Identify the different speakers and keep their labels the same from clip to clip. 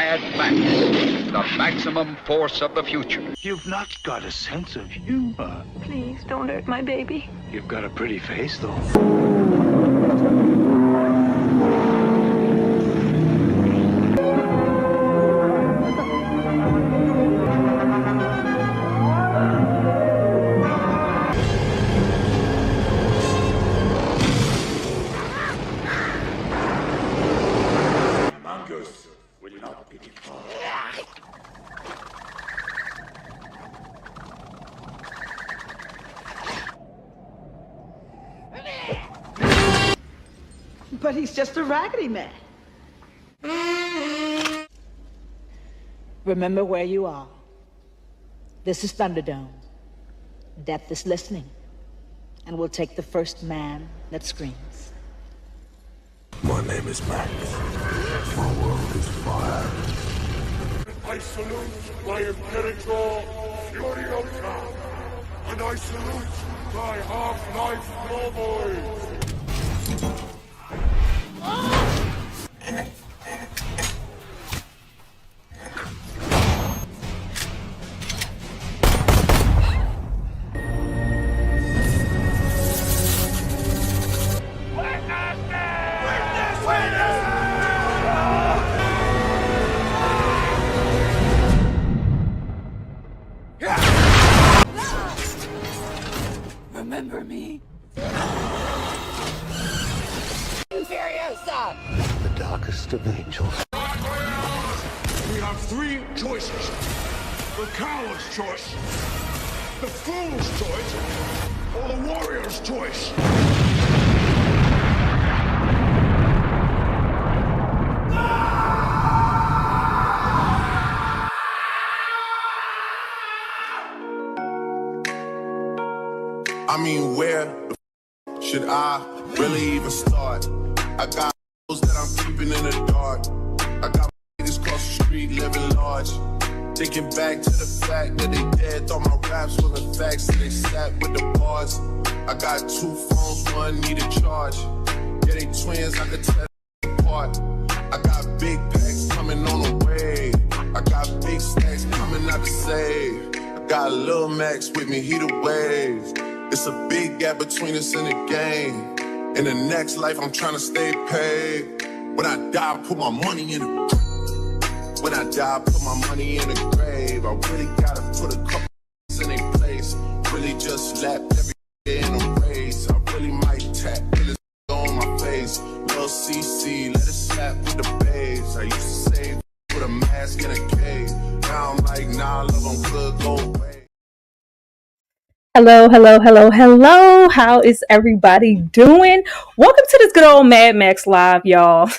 Speaker 1: Mad Max, the maximum force of the future.
Speaker 2: You've not got a sense of humor.
Speaker 3: Please, don't hurt my baby.
Speaker 2: You've got a pretty face, though.
Speaker 4: Mongoose will not be defeated.
Speaker 5: But he's just a raggedy man. Remember where you are. This is Thunderdome. Death is listening. And we'll take the first man that screams.
Speaker 4: My name is Max. My world is fire. I salute my Imperator Furiosa. And I salute my half-life cowboys.
Speaker 5: Remember me?
Speaker 3: Furiosa!
Speaker 2: The darkest of angels.
Speaker 4: We have three choices. The coward's choice, the fool's choice, or the warrior's choice. I mean, where the should I really even start? I got those that I'm keeping in the dark. I got niggas across the street living large. Thinking back to the fact that they dead, thought my raps wasn't facts, so they sat with the bars. I got two phones, one need a charge. Yeah, they twins, I could tell them apart. I got big packs coming on the way. I got big stacks coming out to save. I got Lil Max with me, he the wave. It's a big gap between us in the game. In the next life, I'm trying to stay paid. When I die, I put my money in the grave. When I die, I put my money in the grave. I really gotta put a couple in their place. Really just slapped every day in a race. I really might tap this on my face. Lil CC, let it slap with the bass. I used to save with a mask in a cave. Now I'm like, nah, love, I'm good, go away.
Speaker 6: Hello, hello, hello, hello. How is everybody doing? Welcome to this good old Mad Max Live, y'all.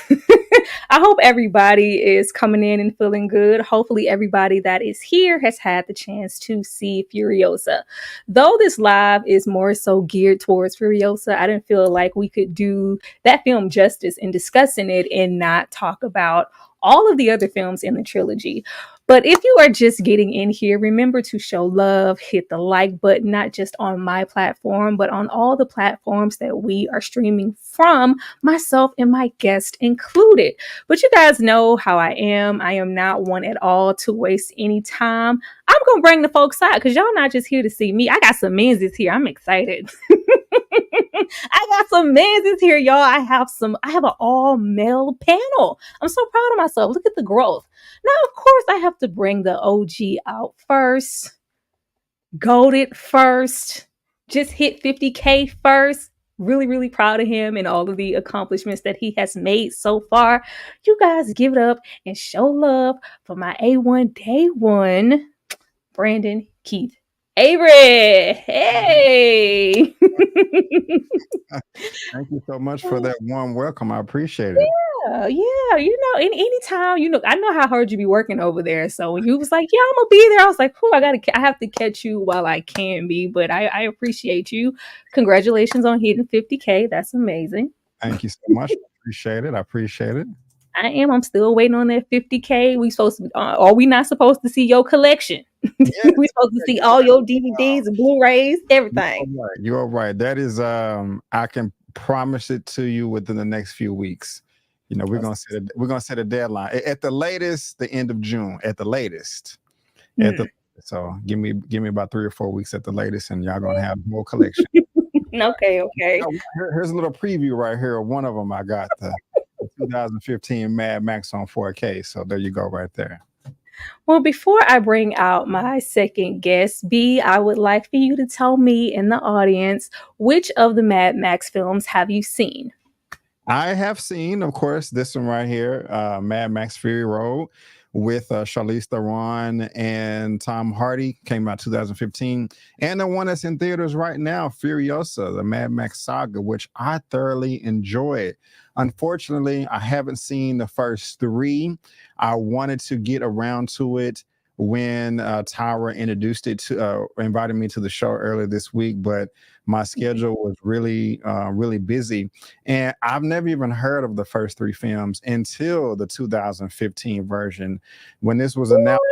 Speaker 6: I hope everybody is coming in and feeling good. Hopefully everybody that is here has had the chance to see Furiosa. Though this live is more so geared towards Furiosa, I didn't feel like we could do that film justice in discussing it and not talk about all of the other films in the trilogy. But if you are just getting in here, remember to show love, hit the like button, not just on my platform, but on all the platforms that we are streaming from, myself and my guest included. But you guys know how I am. I am not one at all to waste any time. I'm going to bring the folks out because y'all not just here to see me. I got some men's here. I'm excited. I got some men's here, y'all. I have an all male panel. I'm so proud of myself. Look at the growth. Now, of course, I have to bring the OG out first. Goated first. Just hit 50K first. Really, really proud of him and all of the accomplishments that he has made so far. You guys give it up and show love for my A1 Day 1, Brandon Keith Avery. Hey.
Speaker 7: Thank you so much for that warm welcome. I appreciate it.
Speaker 6: Yeah. Anytime, I know how hard you be working over there. So when you was like, yeah, I'm gonna be there, I was like, I have to catch you while I can be. But I appreciate you. Congratulations on hitting 50K. That's amazing.
Speaker 7: Thank you so much. I appreciate it.
Speaker 6: I'm still waiting on that 50K. Are we not supposed to see your collection?
Speaker 7: Yeah,
Speaker 6: we supposed to see all your DVDs and Blu-rays, everything.
Speaker 7: You're right. That is, I can promise it to you within the next few weeks. we're gonna set a deadline at the latest, the end of June. At the latest, so give me about 3 or 4 weeks at the latest, and y'all gonna have more collection.
Speaker 6: Okay.
Speaker 7: Here's a little preview right here. One of them I got the 2015 Mad Max on 4K. So there you go, right there.
Speaker 6: Well, before I bring out my second guest, B, I would like for you to tell me and the audience, which of the Mad Max films have you seen?
Speaker 7: I have seen, of course, this one right here, Mad Max Fury Road, with Charlize Theron and Tom Hardy, came out 2015, and the one that's in theaters right now, Furiosa, the Mad Max saga, which I thoroughly enjoyed. Unfortunately, I haven't seen the first 3. I wanted to get around to it when Tyra invited me to the show earlier this week, but my schedule was really busy, and I've never even heard of the first 3 films until the 2015 version, when this was announced.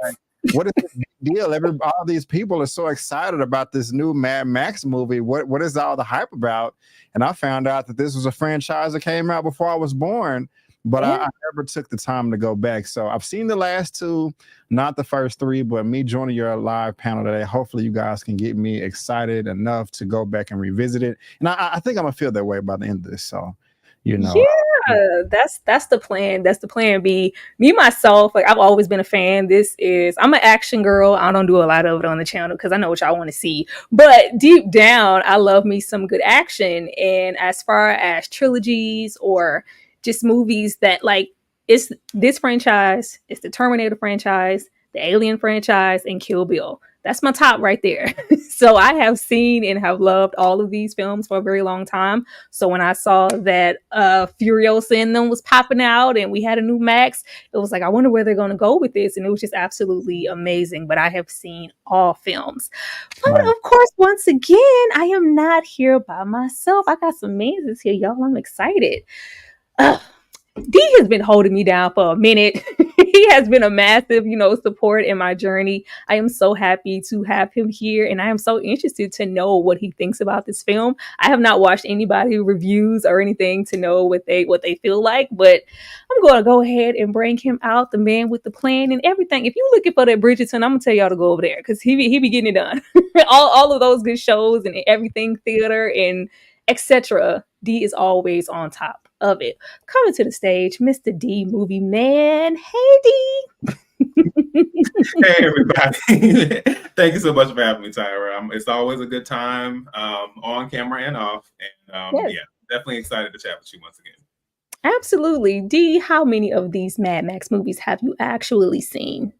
Speaker 7: Like, what is the big deal? All these people are so excited about this new Mad Max movie. What is all the hype about? And I found out that this was a franchise that came out before I was born, but I never took the time to go back. So I've seen the last 2, not the first 3, but me joining your live panel today, hopefully you guys can get me excited enough to go back and revisit it. And I think I'm gonna feel that way by the end of this. So,
Speaker 6: Yeah, that's the plan. That's the plan B. Me, myself, like I've always been a fan. I'm an action girl. I don't do a lot of it on the channel because I know what y'all want to see. But deep down, I love me some good action. And as far as trilogies or just movies that like, it's this franchise, it's the Terminator franchise, the Alien franchise, and Kill Bill. That's my top right there. So I have seen and have loved all of these films for a very long time. So when I saw that Furiosa in them was popping out and we had a new Max, it was like, I wonder where they're going to go with this. And it was just absolutely amazing. But I have seen all films. But of course, once again, I am not here by myself. I got some mazes here, y'all. I'm excited. D has been holding me down for a minute. He has been a massive, support in my journey. I am so happy to have him here, and I am so interested to know what he thinks about this film. I have not watched anybody reviews or anything to know what they feel like, but I'm going to go ahead and bring him out, the man with the plan and everything. If you're looking for that Bridgerton, I'm gonna tell y'all to go over there because he be getting it done. all of those good shows and everything theater and etc. D is always on top of it. Coming to the stage, Mr. D Movie Man. Hey D.
Speaker 8: Hey everybody. Thank you so much for having me, Tyra. It's always a good time on camera and off. And
Speaker 6: Yes.
Speaker 8: definitely excited to chat with you once again.
Speaker 6: Absolutely. D, how many of these Mad Max movies have you actually seen?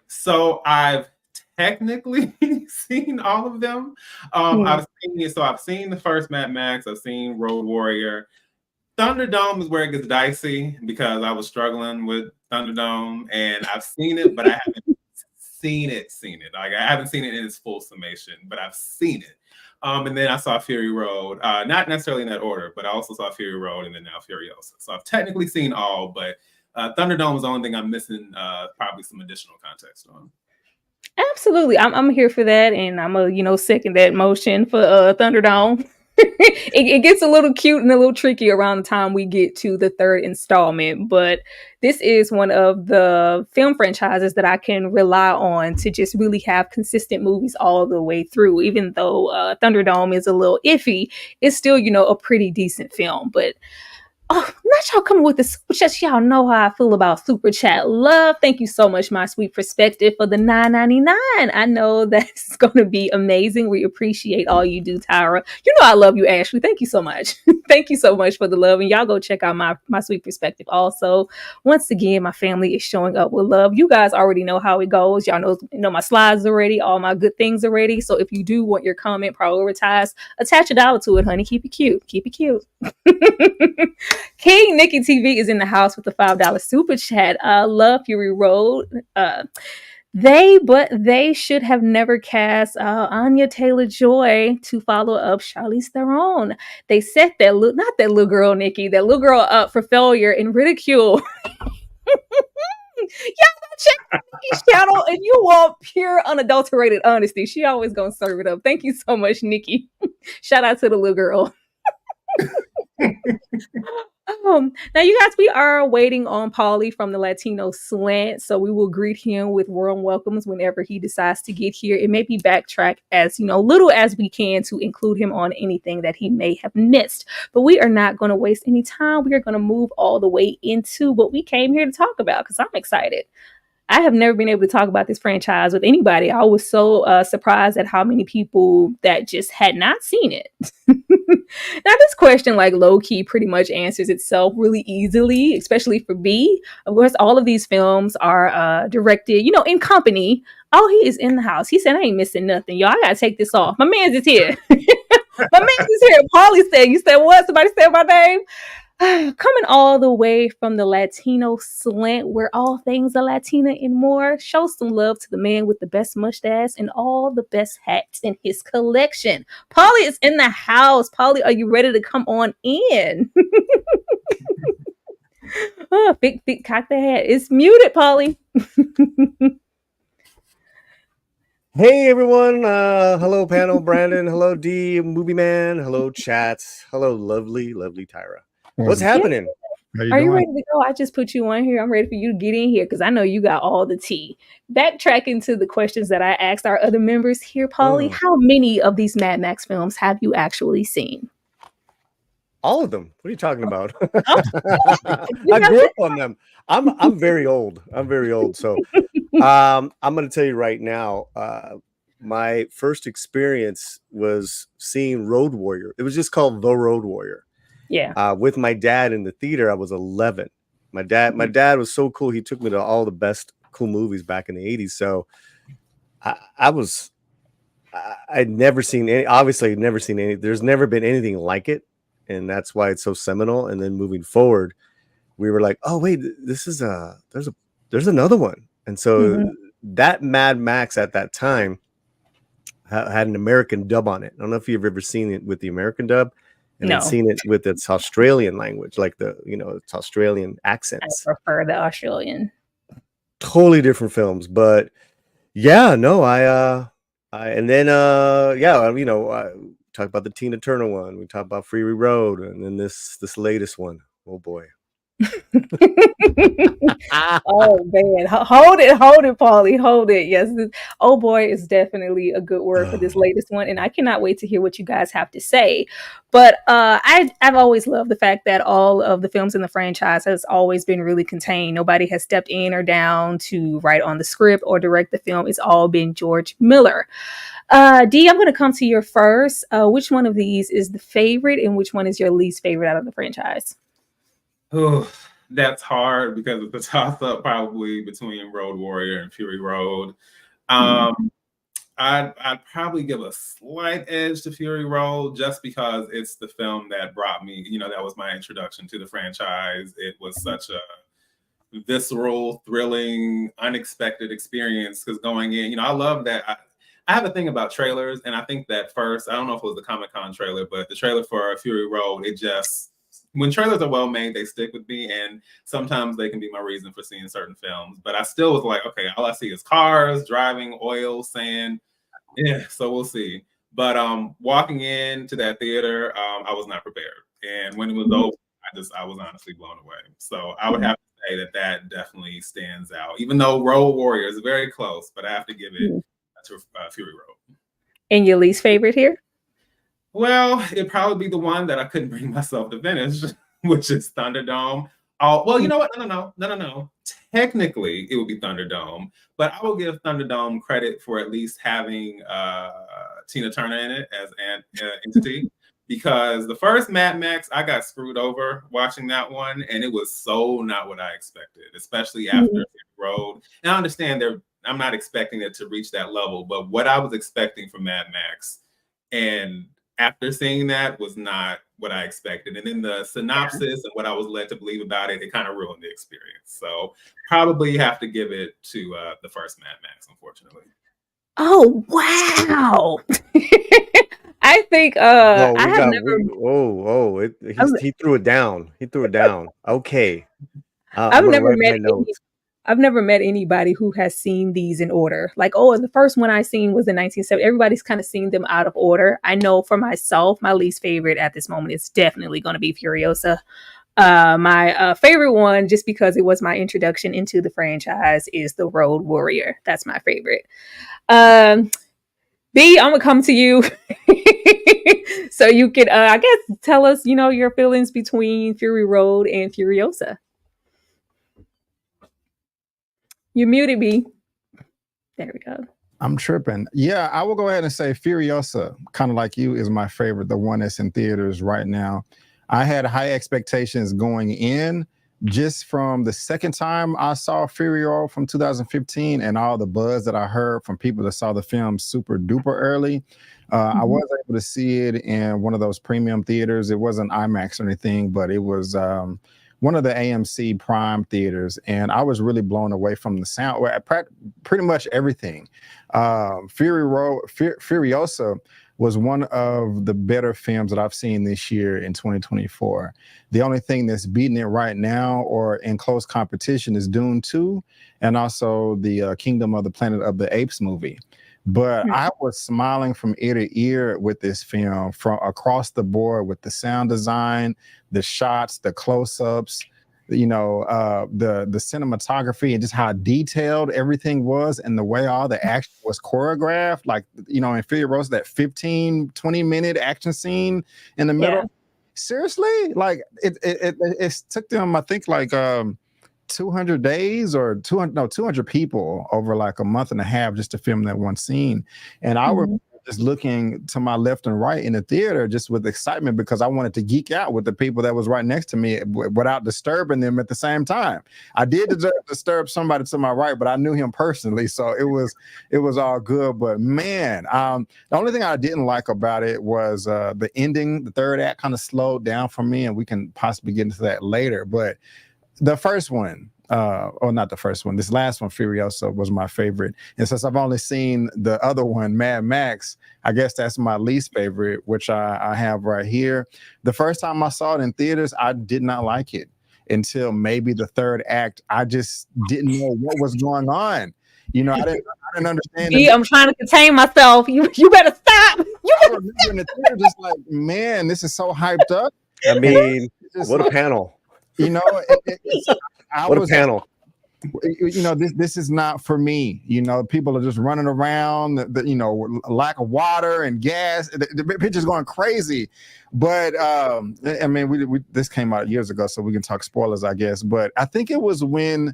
Speaker 8: So I've technically seen all of them. I've seen the first Mad Max, I've seen Road Warrior. Thunderdome is where it gets dicey because I was struggling with Thunderdome, and I've seen it, but I haven't seen it. Like I haven't seen it in its full summation, but I've seen it. And then I saw Fury Road, not necessarily in that order, but I also saw Fury Road and then now Furiosa. So I've technically seen all, but Thunderdome is the only thing I'm missing probably some additional context on.
Speaker 6: Absolutely. I'm here for that, and I'm a second that motion for Thunderdome. it gets a little cute and a little tricky around the time we get to the 3rd installment, but this is one of the film franchises that I can rely on to just really have consistent movies all the way through. Even though Thunderdome is a little iffy, it's still a pretty decent film. But not y'all coming with the super chat. Y'all know how I feel about super chat love. Thank you so much, my sweet perspective, for the $9.99. I know that's going to be amazing. We appreciate all you do, Tyra. You know I love you, Ashley. Thank you so much. Thank you so much for the love. And y'all go check out my sweet perspective also. Once again, my family is showing up with love. You guys already know how it goes. Y'all know my slides already, all my good things already. So if you do want your comment prioritized, attach $1 to it, honey. Keep it cute. Keep it cute. King Nikki TV is in the house with the $5 super chat. Love Fury Road. They should have never cast Anya Taylor-Joy to follow up Charlize Theron. They set not that little girl, Nikki, that little girl up for failure and ridicule. Y'all check Nikki's channel and you want pure unadulterated honesty. She always gonna serve it up. Thank you so much, Nikki. Shout out to the little girl. Now you guys, we are waiting on Paulie from the Latino Slant, so we will greet him with warm welcomes whenever he decides to get here. It may be backtrack as little as we can to include him on anything that he may have missed. But we are not going to waste any time. We are going to move all the way into what we came here to talk about because I'm excited. I have never been able to talk about this franchise with anybody. I was so surprised at how many people that just had not seen it. Now, this question, like low key, pretty much answers itself really easily, especially for B. Of course, all of these films are directed, in company. Oh, he is in the house. He said, I ain't missing nothing. Y'all, I got to take this off. My man's is here. My man's is here. Paulie said, you said what? Somebody said my name? Coming all the way from the Latino Slant, where all things are Latina and more. Show some love to the man with the best mustache and all the best hats in his collection. Paulie is in the house. Paulie, are you ready to come on in? Big cock the hat. It's muted, Paulie.
Speaker 9: Hey everyone, hello panel, Brandon, hello D, Movie Man, hello chat, hello lovely Tyra. What's happening?
Speaker 6: Are you ready to go? I just put you on here. I'm ready for you to get in here because I know you got all the tea. Backtracking to the questions that I asked our other members here, Paulie, how many of these Mad Max films have you actually seen?
Speaker 9: All of them. What are you talking about? I grew up on them. I'm very old. So I'm going to tell you right now, my first experience was seeing Road Warrior. It was just called The Road Warrior.
Speaker 6: Yeah.
Speaker 9: With my dad in the theater. I was 11. My dad was so cool. He took me to all the best cool movies back in the 80s. So I'd never seen any, obviously never seen any, there's never been anything like it. And that's why it's so seminal. And then moving forward, we were like, oh wait, this is there's another one. And so that Mad Max at that time had an American dub on it. I don't know if you've ever seen it with the American dub. And I've seen it with its Australian language, like it's Australian accents.
Speaker 6: I prefer the Australian.
Speaker 9: Totally different films, but yeah, no, I talk about the Tina Turner one. We talk about Fury Road, and then this latest one. Oh boy.
Speaker 6: Oh man, hold it, Paulie, hold it. Yes, oh boy is definitely a good word for this latest one, and I cannot wait to hear what you guys have to say. But I've always loved the fact that all of the films in the franchise has always been really contained. Nobody has stepped in or down to write on the script or direct the film. It's all been George Miller. D, I'm going to come to you first. Which one of these is the favorite, and which one is your least favorite out of the franchise?
Speaker 8: Oh, that's hard because it's a toss-up probably between Road Warrior and Fury Road. I'd probably give a slight edge to Fury Road just because it's the film that brought me, that was my introduction to the franchise. It was such a visceral, thrilling, unexpected experience because going in, I love that. I have a thing about trailers, and I think that first, I don't know if it was the Comic-Con trailer, but the trailer for Fury Road, when trailers are well made, they stick with me, and sometimes they can be my reason for seeing certain films. But I still was like, okay, all I see is cars, driving, oil, sand. Yeah, so we'll see. But walking into that theater, I was not prepared, and when it was over, I was honestly blown away. So I would have to say that definitely stands out. Even though Road Warrior is very close, but I have to give it to Fury Road.
Speaker 6: And your least favorite here?
Speaker 8: Well, it'd probably be the one that I couldn't bring myself to finish, which is Thunderdome. Oh, well, you know what? No. Technically, it would be Thunderdome, but I will give Thunderdome credit for at least having Tina Turner in it as an entity, because the first Mad Max, I got screwed over watching that one, and it was so not what I expected, especially after Fury Road. And I understand I'm not expecting it to reach that level, but what I was expecting from Mad Max, and after seeing that, was not what I expected. And then the synopsis and what I was led to believe about it, it kind of ruined the experience. So probably have to give it to the first Mad Max, unfortunately.
Speaker 6: Oh, wow. I think
Speaker 9: he threw it down. Okay.
Speaker 6: I've never met anybody who has seen these in order. Like, the first one I seen was in 1970. Everybody's kind of seen them out of order. I know for myself, my least favorite at this moment is definitely going to be Furiosa. My favorite one, just because it was my introduction into the franchise, is The Road Warrior. That's my favorite. B, I'm gonna come to you so you can, I guess, tell us, your feelings between Fury Road and Furiosa. You muted me. There we go.
Speaker 7: I'm tripping. Yeah, I will go ahead and say Furiosa, kind of like you, is my favorite, the one that's in theaters right now. I had high expectations going in just from the second time I saw Fury Road from 2015 and all the buzz that I heard from people that saw the film super duper early. I was able to see it in one of those premium theaters. It wasn't IMAX or anything, but it was one of the AMC Prime theaters, and I was really blown away from the sound. Pretty much everything. Furiosa was one of the better films that I've seen this year in 2024. The only thing that's beating it right now or in close competition is Dune 2 and also the Kingdom of the Planet of the Apes movie. But I was smiling from ear to ear with this film from across the board with the sound design, the shots, the close-ups, the cinematography and just how detailed everything was and the way all the action was choreographed. Like, in Furiosa, that 15-20 minute action scene in the middle. Yeah. Seriously? Like it took them, I think, like 200 days or 200 people over like a month and a half just to film that one scene. And I was just looking to my left and right in the theater just with excitement because I wanted to geek out with the people that was right next to me without disturbing them at the same time. I did disturb somebody to my right, but I knew him personally, so it was all good. But man, the only thing I didn't like about it was the ending. The third act kind of slowed down for me, and we can possibly get into that later. But the first one, or not the first one, this last one, Furiosa, was my favorite. And since I've only seen the other one, Mad Max, I guess that's my least favorite, which I have right here. The first time I saw it in theaters, I did not like it until maybe the third act. I just didn't know what was going on. I didn't understand.
Speaker 6: I'm trying to contain myself. You better stop.
Speaker 7: I remember in the theater just like, man, this is so hyped up.
Speaker 9: I mean, what a panel.
Speaker 7: What
Speaker 9: a panel.
Speaker 7: This is not for me. People are just running around, lack of water and gas. The picture's going crazy. But I mean, this came out years ago, so we can talk spoilers, I guess. But I think it was when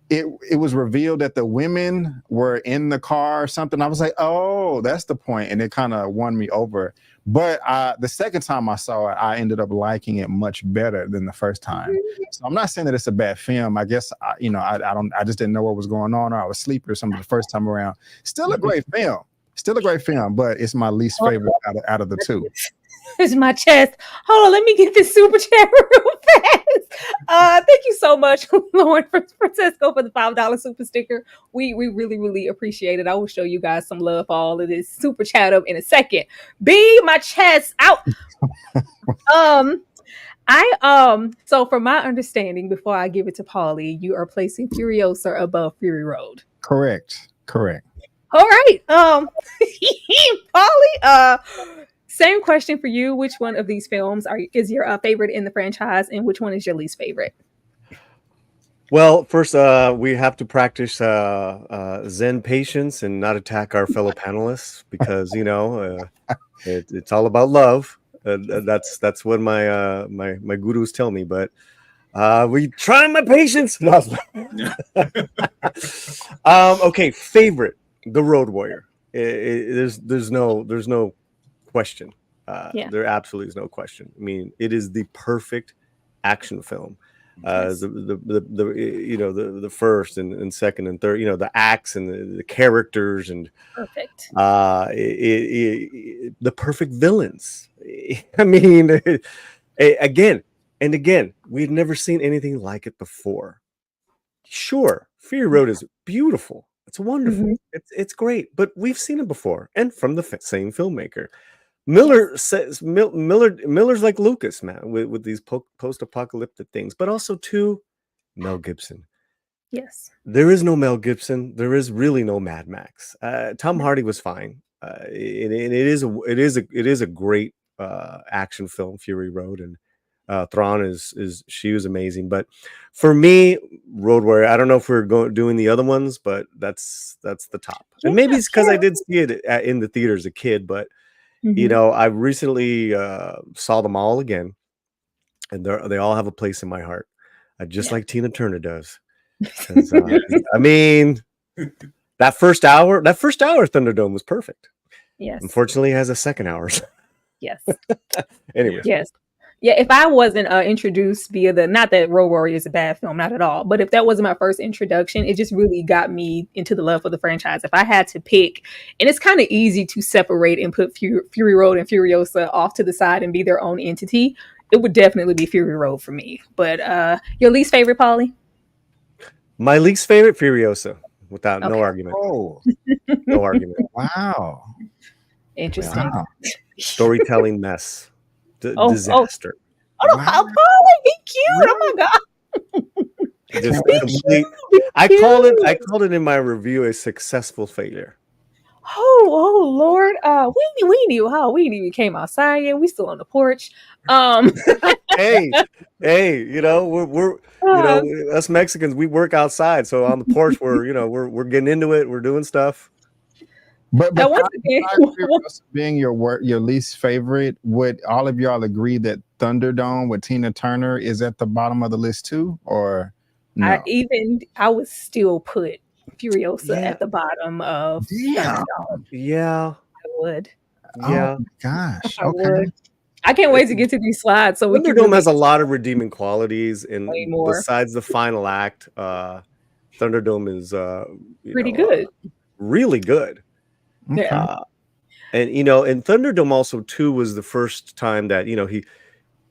Speaker 7: it was revealed that the women were in the car or something. I was like, oh, that's the point. And it kind of won me over. But the second time I saw it, I ended up liking it much better than the first time. So I'm not saying that it's a bad film. I guess I just didn't know what was going on, or I was sleepy or something the first time around. Still a great film, but it's my least favorite out of the two.
Speaker 6: It's my chest. Hold on, let me get this super chat real fast. Thank you so much, Lauren Francisco, for the $5 super sticker. We really, really appreciate it. I will show you guys some love for all of this super chat up in a second. Be my chest out. So from my understanding, before I give it to Paulie, you are placing Furiosa above Fury Road.
Speaker 7: Correct.
Speaker 6: All right. Paulie, same question for you. Which one of these films is your favorite in the franchise, and which one is your least favorite?
Speaker 9: Well, first, we have to practice Zen patience and not attack our fellow panelists because it's all about love. That's what my gurus tell me. But we try my patience. Okay, favorite, The Road Warrior. There's no question. There absolutely is no question. I mean, it is the perfect action film. The first and second and third, the acts and the characters and
Speaker 6: perfect.
Speaker 9: The perfect villains. I mean, again and again, we've never seen anything like it before. Sure, Fury Road is beautiful. It's wonderful. It's great, but we've seen it before, and from the same filmmaker. Miller's like Lucas, man, with these post-apocalyptic things, but also too Mel Gibson.
Speaker 6: Yes,
Speaker 9: there is no Mel Gibson. There is really no Mad Max. Tom Hardy was fine. It is a great action film, Fury Road, and Thrawn is she was amazing. But for me, Road Warrior, I don't know if we're doing the other ones, but that's the top. And maybe it's because I did see it in the theater as a kid, but you know, I recently saw them all again, and they all have a place in my heart, just like Tina Turner does. I mean, that first hour of Thunderdome was perfect.
Speaker 6: Yes.
Speaker 9: Unfortunately, it has a second hour.
Speaker 6: Yes.
Speaker 9: Anyway.
Speaker 6: Yes. Yeah, if I wasn't introduced via not that Road Warrior is a bad film, not at all, but if that wasn't my first introduction, it just really got me into the love for the franchise. If I had to pick, and it's kind of easy to separate and put Fury Road and Furiosa off to the side and be their own entity, it would definitely be Fury Road for me. But your least favorite, Paulie?
Speaker 9: My least favorite, Furiosa, without no argument.
Speaker 7: Oh,
Speaker 9: no argument.
Speaker 7: Wow.
Speaker 6: Interesting. Wow.
Speaker 9: Storytelling mess. Disaster.
Speaker 6: Oh, wow. Paulie, be cute. Oh my God.
Speaker 9: Just complete. I called it in my review a successful failure.
Speaker 6: Oh Lord. We knew how we even came outside. Yeah, we still on the porch.
Speaker 9: hey, you know, we're you know, us Mexicans, we work outside. So on the porch, we're getting into it, we're doing stuff.
Speaker 7: But being your least favorite, would all of y'all agree that Thunderdome with Tina Turner is at the bottom of the list too, or no?
Speaker 6: I would still put Furiosa at the bottom of Thunderdome.
Speaker 9: Yeah,
Speaker 6: I would.
Speaker 9: Yeah.
Speaker 7: Oh gosh.
Speaker 6: I would. I can't wait to get to these slides. So
Speaker 9: Thunderdome has a lot of redeeming qualities, and besides the final act, Thunderdome is
Speaker 6: pretty good,
Speaker 9: really good.
Speaker 6: Yeah.
Speaker 9: And you know, and Thunderdome also too was the first time that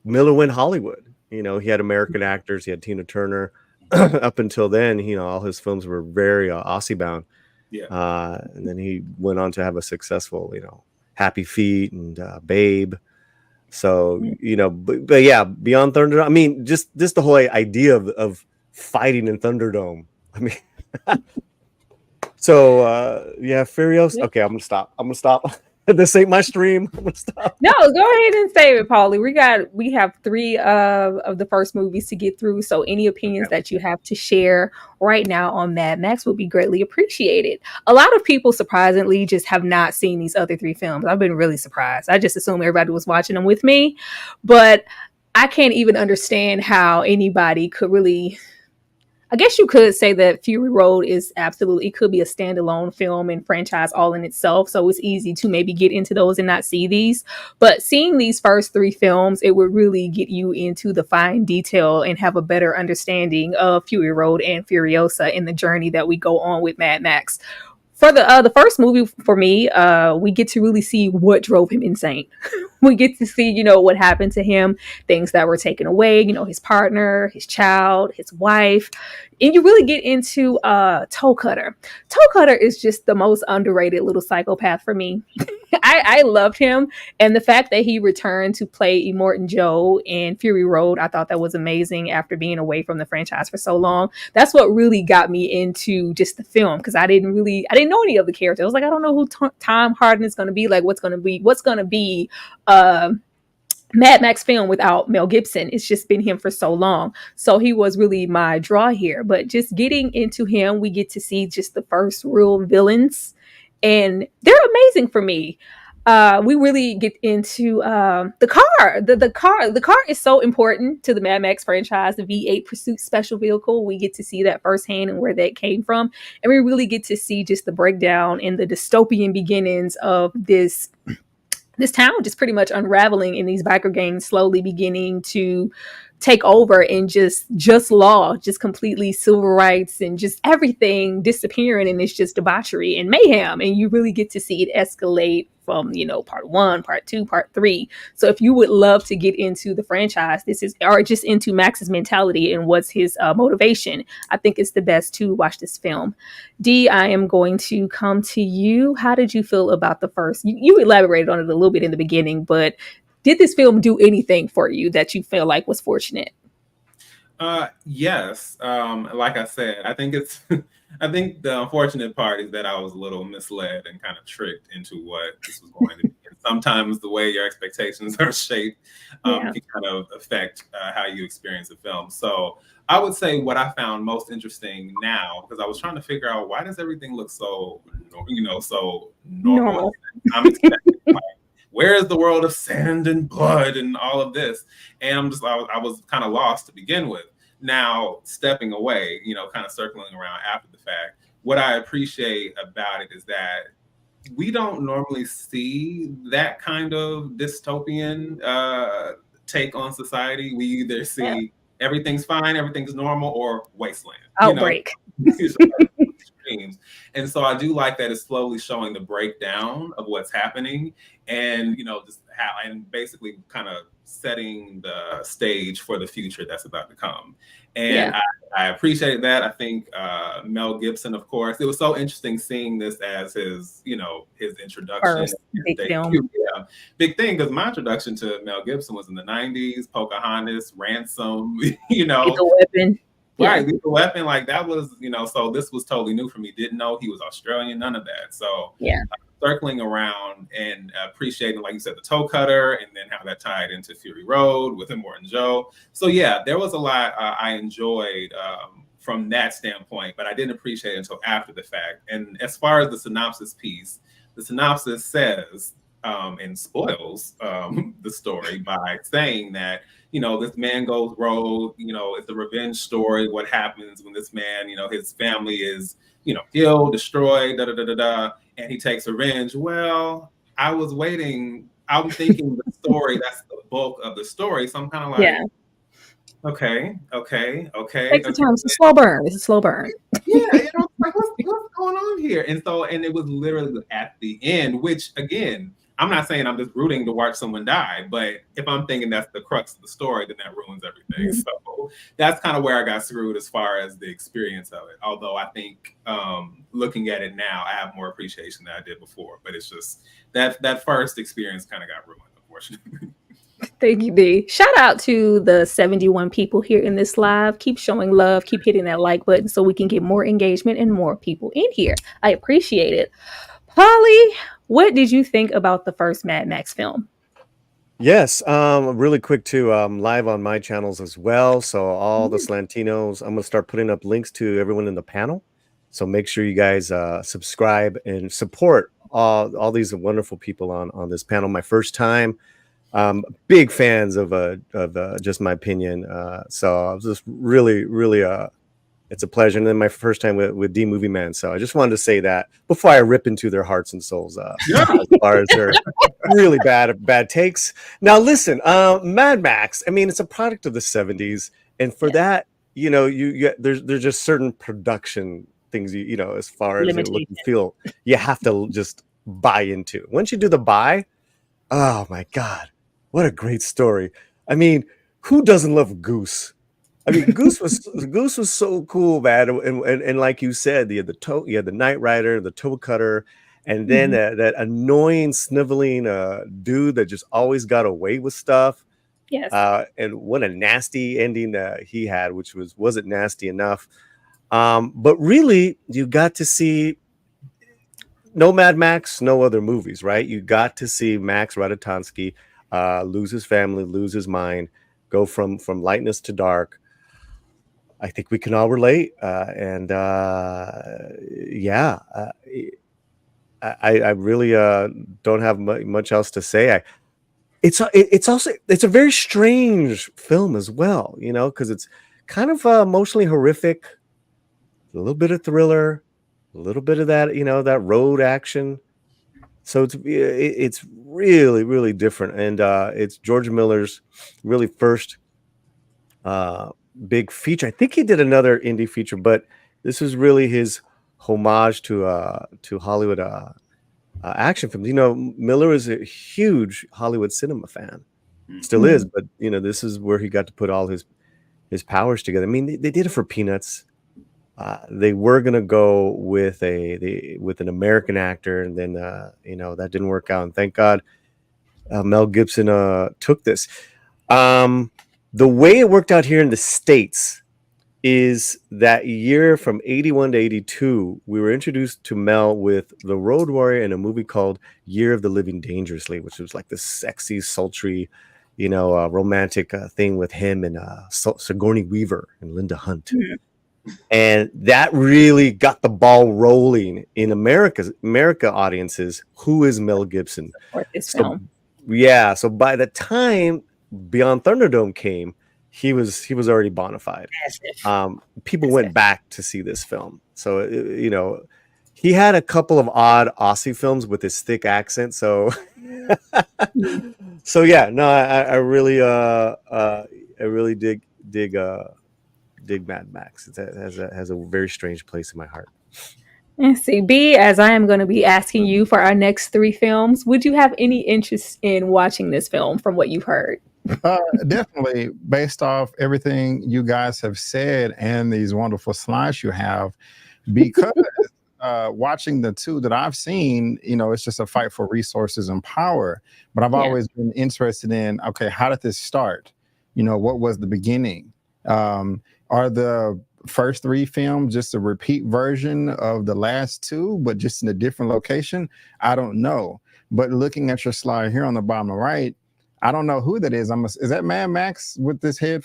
Speaker 9: Miller went Hollywood. You know, he had American actors, he had Tina Turner. Up until then, all his films were very Aussie bound.
Speaker 8: Yeah.
Speaker 9: And then he went on to have a successful, Happy Feet and Babe. So but yeah, beyond Thunderdome, I mean, just the whole idea of fighting in Thunderdome. I mean. So yeah, Furiosa. Okay, I'm gonna stop. This ain't my stream. I'm gonna stop.
Speaker 6: No, go ahead and save it, Paulie. We have 3 of the first movies to get through. So any opinions that you have to share right now on Mad Max would be greatly appreciated. A lot of people surprisingly just have not seen these other 3 films. I've been really surprised. I just assumed everybody was watching them with me, but I can't even understand how anybody could really. I guess you could say that Fury Road it could be a standalone film and franchise all in itself. So it's easy to maybe get into those and not see these. But seeing these first 3 films, it would really get you into the fine detail and have a better understanding of Fury Road and Furiosa in the journey that we go on with Mad Max. For the first movie, for me, we get to really see what drove him insane. We get to see, what happened to him, things that were taken away, his partner, his child, his wife. And you really get into Toe Cutter. Toe Cutter is just the most underrated little psychopath for me. I loved him. And the fact that he returned to play Immortan Joe in Fury Road, I thought that was amazing after being away from the franchise for so long. That's what really got me into just the film, because I didn't know any of the characters. I was like, I don't know who Tom Harden is going to be. Like, what's going to be Mad Max film without Mel Gibson. It's just been him for so long. So he was really my draw here. But just getting into him, we get to see just the first real villains. And they're amazing for me. We really get into the car. The car is so important to the Mad Max franchise, the V8 Pursuit special vehicle. We get to see that firsthand and where that came from. And we really get to see just the breakdown and the dystopian beginnings of this town just pretty much unraveling, and these biker gangs slowly beginning to take over, and just law, just completely civil rights and just everything disappearing, and it's just debauchery and mayhem. And you really get to see it escalate from, part 1, part 2, part 3. So if you would love to get into the franchise, or just into Max's mentality and what's his motivation, I think it's the best to watch this film. Dee, I am going to come to you. How did you feel about the first? You elaborated on it a little bit in the beginning, but did this film do anything for you that you feel like was fortunate?
Speaker 8: Yes. Like I said, I think I think the unfortunate part is that I was a little misled and kind of tricked into what this was going to be. sometimes the way your expectations are shaped
Speaker 6: Yeah.
Speaker 8: can kind of affect how you experience a film. So I would say what I found most interesting now, because I was trying to figure out why does everything look so, so normal. I'm expecting, like, where is the world of sand and blood and all of this? And I was kind of lost to begin with. Now, stepping away, kind of circling around after the fact, what I appreciate about it is that we don't normally see that kind of dystopian take on society. We either see everything's fine, everything's normal, or wasteland.
Speaker 6: Outbreak.
Speaker 8: Extremes. And so I do like that it's slowly showing the breakdown of what's happening, and just how, and basically kind of setting the stage for the future that's about to come. And I appreciate that. I think Mel Gibson, of course, it was so interesting seeing this as his introduction.
Speaker 6: First big film.
Speaker 8: Yeah, big thing, because my introduction to Mel Gibson was in the 90s, Pocahontas, Ransom,
Speaker 6: Lethal Weapon.
Speaker 8: Right, Lethal Weapon, like that was, so this was totally new for me. Didn't know he was Australian, none of that. So circling around and appreciating, like you said, the toe cutter, and then how that tied into Fury Road with Immortan Joe. So yeah, there was a lot I enjoyed from that standpoint, but I didn't appreciate it until after the fact. And as far as the synopsis piece, the synopsis says and spoils the story by saying that this man goes rogue. It's a revenge story. What happens when this man, his family is, killed, destroyed, and he takes revenge. Well, I was waiting. I'm thinking the story, that's the bulk of the story. So I'm kind of like, okay.
Speaker 6: Takes the time. It's a slow burn. It's a slow burn.
Speaker 8: Yeah, like what's going on here? And it was literally at the end, which again, I'm not saying I'm just rooting to watch someone die, but if I'm thinking that's the crux of the story, then that ruins everything. So that's kind of where I got screwed as far as the experience of it. Although I think looking at it now, I have more appreciation than I did before. But it's just that first experience kind of got ruined, unfortunately.
Speaker 6: Thank you, D. Shout out to the 71 people here in this live. Keep showing love. Keep hitting that like button so we can get more engagement and more people in here. I appreciate it. Polly, what did you think about the first Mad Max film?
Speaker 9: Yes, really quick too. Live on my channels as well. So all the Slantinos, I'm gonna start putting up links to everyone in the panel. So make sure you guys subscribe and support all these wonderful people on this panel. My first time, big fans of just my opinion. So I was just really it's a pleasure. And then my first time with D Movie Man. So I just wanted to say that before I rip into their hearts and souls as far as their really bad takes. Now listen, Mad Max, I mean, it's a product of the 70s. And for that, there's just certain production things, as far as it look and feel, you have to just buy into. Once you do the buy, oh my God, what a great story. I mean, who doesn't love Goose? I mean, Goose was so cool, man. And like you said, you had the Knight Rider, the toe cutter, and then that annoying sniveling dude that just always got away with stuff.
Speaker 6: Yes.
Speaker 9: And what a nasty ending he had, which wasn't nasty enough. But really, you got to see no Mad Max, no other movies, right? You got to see Max Ratajkowski lose his family, lose his mind, go from lightness to dark. I think we can all relate, I really don't have much else to say. It's a very strange film as well, because it's kind of emotionally horrific, a little bit of thriller, a little bit of that, that road action. So it's really different, and it's George Miller's really first big feature. I think he did another indie feature, but this is really his homage to Hollywood action films. Miller is a huge Hollywood cinema fan, still is, but this is where he got to put all his powers together. I mean, they did it for Peanuts. They were gonna go with an American actor, and then that didn't work out. And thank God, Mel Gibson took this. The way it worked out here in the States, is that year from 81 to 82, we were introduced to Mel with The Road Warrior and a movie called Year of the Living Dangerously, which was like this sexy, sultry, romantic thing with him and Sigourney Weaver and Linda Hunt. And that really got the ball rolling in America audiences. Who is Mel Gibson?
Speaker 6: Film.
Speaker 9: Yeah. So by the time Beyond Thunderdome came, he was already bona fide. People went back to see this film. So he had a couple of odd Aussie films with his thick accent. So so yeah, no, I really dig Mad Max. It has a very strange place in my heart.
Speaker 6: And see, B, as I am going to be asking you for our next 3 films, would you have any interest in watching this film from what you've heard?
Speaker 7: Definitely, based off everything you guys have said and these wonderful slides you have, because watching the 2 that I've seen, it's just a fight for resources and power. But I've always been interested in, okay, how did this start? What was the beginning? Are the first 3 films just a repeat version of the last 2, but just in a different location? I don't know. But looking at your slide here on the bottom right, I don't know who that is. Is that Mad Max with this head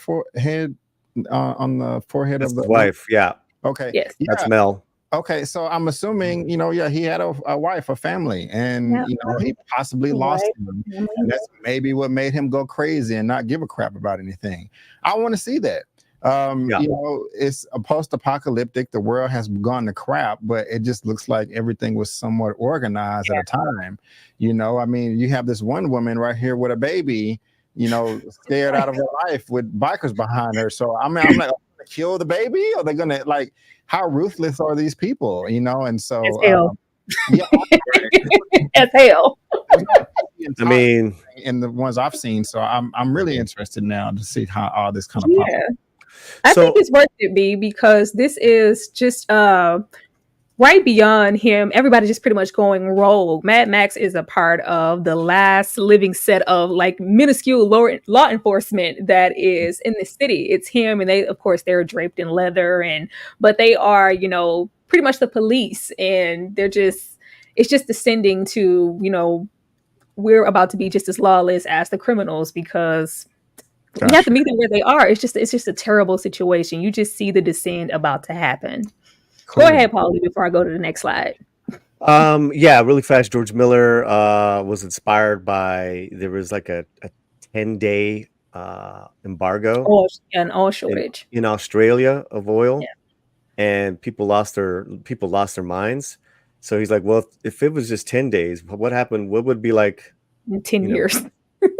Speaker 7: on the forehead
Speaker 9: That's
Speaker 7: of the
Speaker 9: wife? Yeah.
Speaker 7: Okay.
Speaker 6: Yes.
Speaker 7: Yeah.
Speaker 9: That's Mel.
Speaker 7: Okay, so I'm assuming, he had a wife, a family, and he possibly lost them. And that's maybe what made him go crazy and not give a crap about anything. I want to see that. It's a post-apocalyptic. The world has gone to crap, but it just looks like everything was somewhat organized at a time. You have this one woman right here with a baby, scared out of her life with bikers behind her. So I'm like, are they gonna kill the baby? Or are they gonna how ruthless are these people? And so
Speaker 6: as hell.
Speaker 7: As
Speaker 6: hell.
Speaker 9: I mean,
Speaker 7: in the ones I've seen, so I'm really interested now to see how all this kind of pops up.
Speaker 6: I think it's worth it, B, because this is just right beyond him. Everybody just pretty much going rogue. Mad Max is a part of the last living set of minuscule law enforcement that is in the city. It's him, and they're draped in leather, but they are, pretty much the police, and it's just descending to, we're about to be just as lawless as the criminals because you have to meet them where they are. It's just a terrible situation. You just see the descent about to happen. Cool. Go ahead, Paulie, before I go to the next slide.
Speaker 9: Really fast. George Miller was inspired by, there was like a 10-day embargo,
Speaker 6: an oil shortage
Speaker 9: in Australia of oil, and people lost their minds. So he's like, well, if it was just 10 days, what happened? What would be like
Speaker 6: 10 years,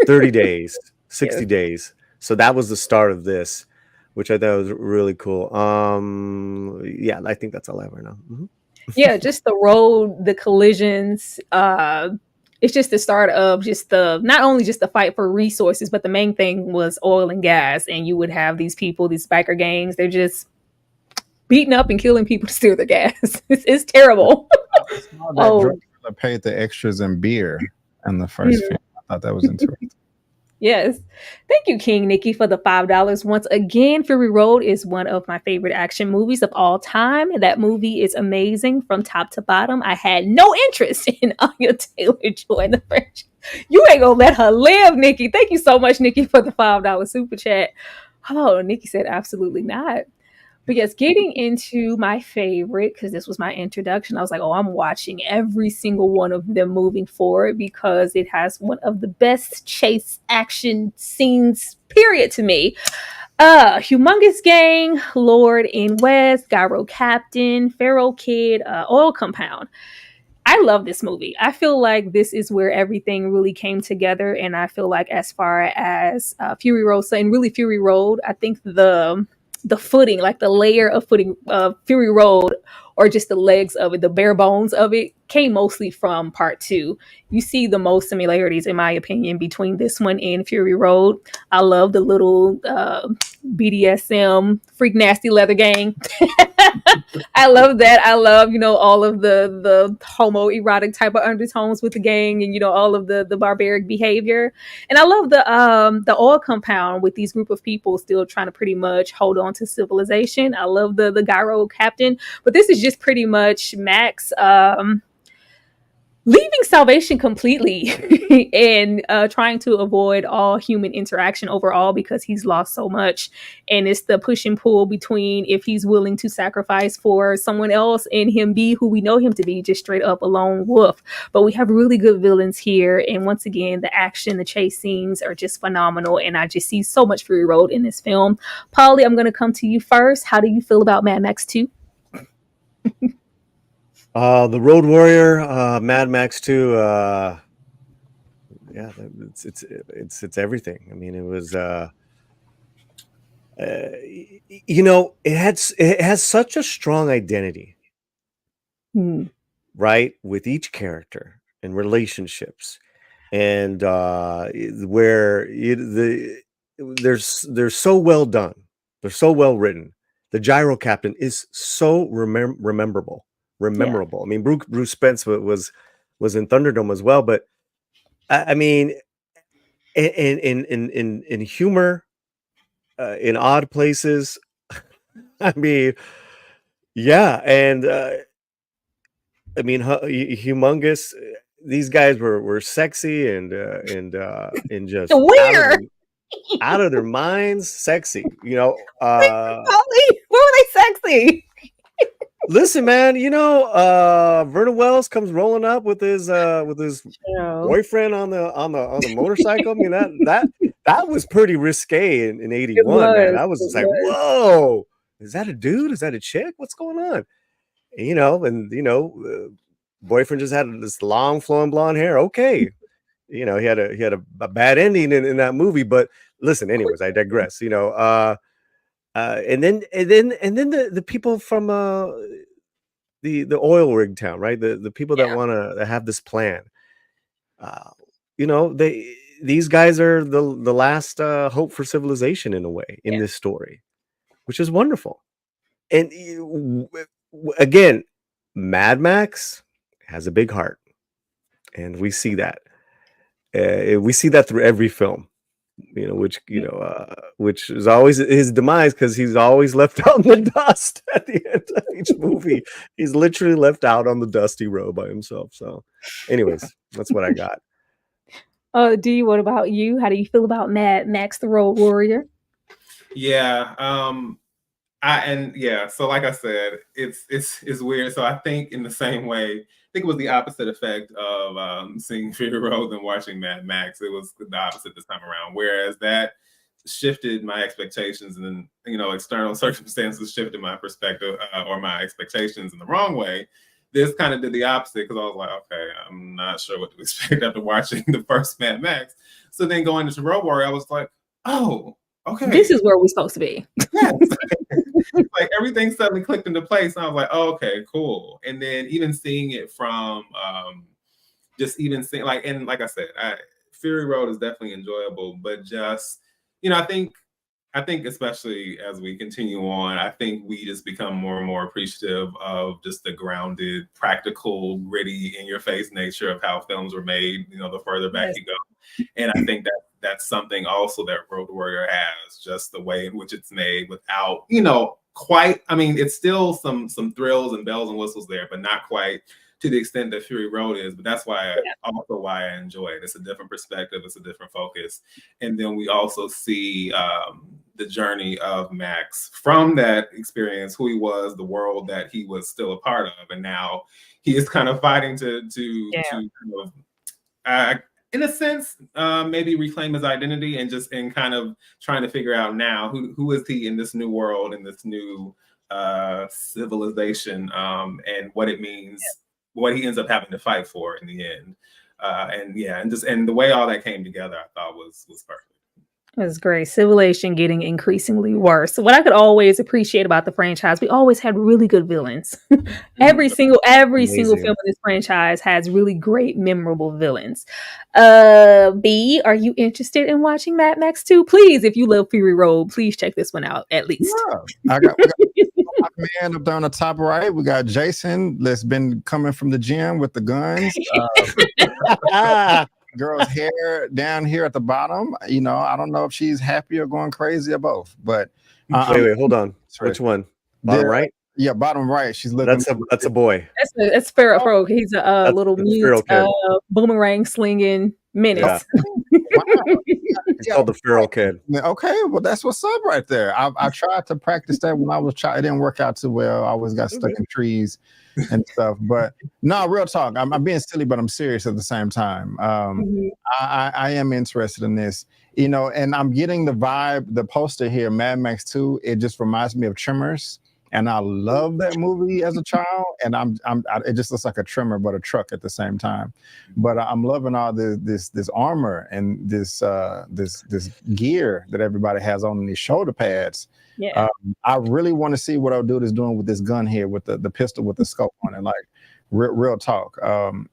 Speaker 9: 30 days, 60 days. So that was the start of this, which I thought was really cool. I think that's all I ever know. Mm-hmm.
Speaker 6: Yeah, just the road, the collisions. It's just the start of not only just the fight for resources, but the main thing was oil and gas. And you would have these people, these biker gangs, they're just beating up and killing people to steal their gas. It's terrible.
Speaker 7: Drug paid the extras in beer in the first film. I thought that was interesting.
Speaker 6: Yes. Thank you, King Nikki, for the $5. Once again, Fury Road is one of my favorite action movies of all time. That movie is amazing from top to bottom. I had no interest in Anya Taylor-Joy in the franchise. You ain't gonna let her live, Nikki. Thank you so much, Nikki, for the $5 super chat. Oh, Nikki said absolutely not. But yes, getting into my favorite, because this was my introduction, I was like, I'm watching every single one of them moving forward because it has one of the best chase action scenes, period, to me. Humongous Gang, Lord and West, Gyro Captain, Pharaoh Kid, Oil Compound. I love this movie. I feel like this is where everything really came together. And I feel like as far as Furiosa and really Fury Road, I think the footing, like the layer of footing of Fury Road, or just the legs of it, the bare bones of it, came mostly from part 2. You see the most similarities, in my opinion, between this one and Fury Road. I love the little BDSM freak nasty leather gang. I love that. I love, all of the homoerotic type of undertones with the gang, and all of the barbaric behavior. And I love the oil compound with these group of people still trying to pretty much hold on to civilization. I love the gyro captain, but this is just pretty much Max leaving salvation completely and trying to avoid all human interaction overall because he's lost so much. And it's the push and pull between if he's willing to sacrifice for someone else and him be who we know him to be, just straight up a lone wolf. But we have really good villains here. And once again, the action, the chase scenes are just phenomenal. And I just see so much Fury Road in this film. Polly, I'm going to come to you first. How do you feel about Mad Max 2?
Speaker 9: The Road Warrior, Mad Max 2, yeah, it's everything. I mean, it was it has such a strong identity, right, with each character and relationships, and where they're so well done, they're so well written. The Gyro Captain is so memorable.
Speaker 6: Yeah.
Speaker 9: I mean, Bruce Spence was in Thunderdome as well, but I mean, in humor, in odd places. I mean, yeah, and I mean, humongous. These guys were sexy and just
Speaker 6: Where?
Speaker 9: out of their minds, sexy.
Speaker 6: Polly, where were they sexy?
Speaker 9: Listen, man, Vernon Wells comes rolling up with his boyfriend on the motorcycle. I mean, that was pretty risque in 81, man. I was just like, whoa, is that a dude? Is that a chick? What's going on? Boyfriend just had this long flowing blonde hair. Okay. He had a bad ending in that movie, but listen, anyways, I digress. And then the people from the oil rig town, right? The people that want to have this plan. These guys are the last hope for civilization in a way in this story, which is wonderful. And again, Mad Max has a big heart, and we see that. We see that through every film. Which is always his demise because he's always left out in the dust at the end of each movie. He's literally left out on the dusty road by himself. So, anyways, that's what I got.
Speaker 6: D, what about you? How do you feel about Mad Max the Road Warrior?
Speaker 8: Yeah. So like I said, it's weird. So I think in the same way, I think it was the opposite effect of seeing Fury Road than watching Mad Max. It was the opposite this time around. Whereas that shifted my expectations, and then external circumstances shifted my perspective or my expectations in the wrong way. This kind of did the opposite because I was like, okay, I'm not sure what to expect after watching the first Mad Max. So then going into Road Warrior, I was like, oh, okay,
Speaker 6: this is where we're supposed to be.
Speaker 8: Yes. Like everything suddenly clicked into place, and I was like, oh, okay, cool. And then even seeing it from just even seeing and like I said, Fury Road is definitely enjoyable, but just I think especially as we continue on, I think we just become more and more appreciative of just the grounded, practical, gritty, in your face nature of how films were made, the further back you go. And I think that's something also that Road Warrior has, just the way in which it's made without, quite, I mean, it's still some thrills and bells and whistles there, but not quite to the extent that Fury Road is. But that's why I enjoy it. It's a different perspective, it's a different focus. And then we also see the journey of Max from that experience, who he was, the world that he was still a part of, and now he is kind of fighting to kind of in a sense, maybe reclaim his identity and kind of trying to figure out now who is he in this new world, in this new civilization, and what it means, what he ends up having to fight for in the end. And the way all that came together, I thought was perfect.
Speaker 6: That's great. Civilization getting increasingly worse. What I could always appreciate about the franchise, we always had really good villains. every single film
Speaker 9: Amazing.
Speaker 6: in this franchise has really great, memorable villains. B, are you interested in watching Mad Max 2? Please, if you love Fury Road, please check this one out at least.
Speaker 7: Yeah. We got my man up there on the top right. We got Jason that's been coming from the gym with the guns. Girl's hair down here at the bottom. You know, I don't know if she's happy or going crazy or both. But
Speaker 9: wait, hold on. Which one? Bottom right?
Speaker 7: Yeah, bottom right. She's looking.
Speaker 9: That's a boy.
Speaker 6: That's Pharaoh. He's a little mute, boomerang slinging menace.
Speaker 9: Yeah. Wow. It's called the feral kid.
Speaker 7: Okay, well that's what's up right there. I tried to practice that when I was it didn't work out too well. I always got stuck in trees and stuff. But no, real talk. I'm being silly, but I'm serious at the same time. I am interested in this, you know, and I'm getting the vibe, the poster here, Mad Max 2. It just reminds me of Tremors. And I love that movie as a child, and it just looks like a Tremor, but a truck at the same time. But I'm loving all this armor and this gear that everybody has on these shoulder pads.
Speaker 6: Yeah.
Speaker 7: I really want to see what our dude is doing with this gun here, with the pistol with the scope on it. Like real talk.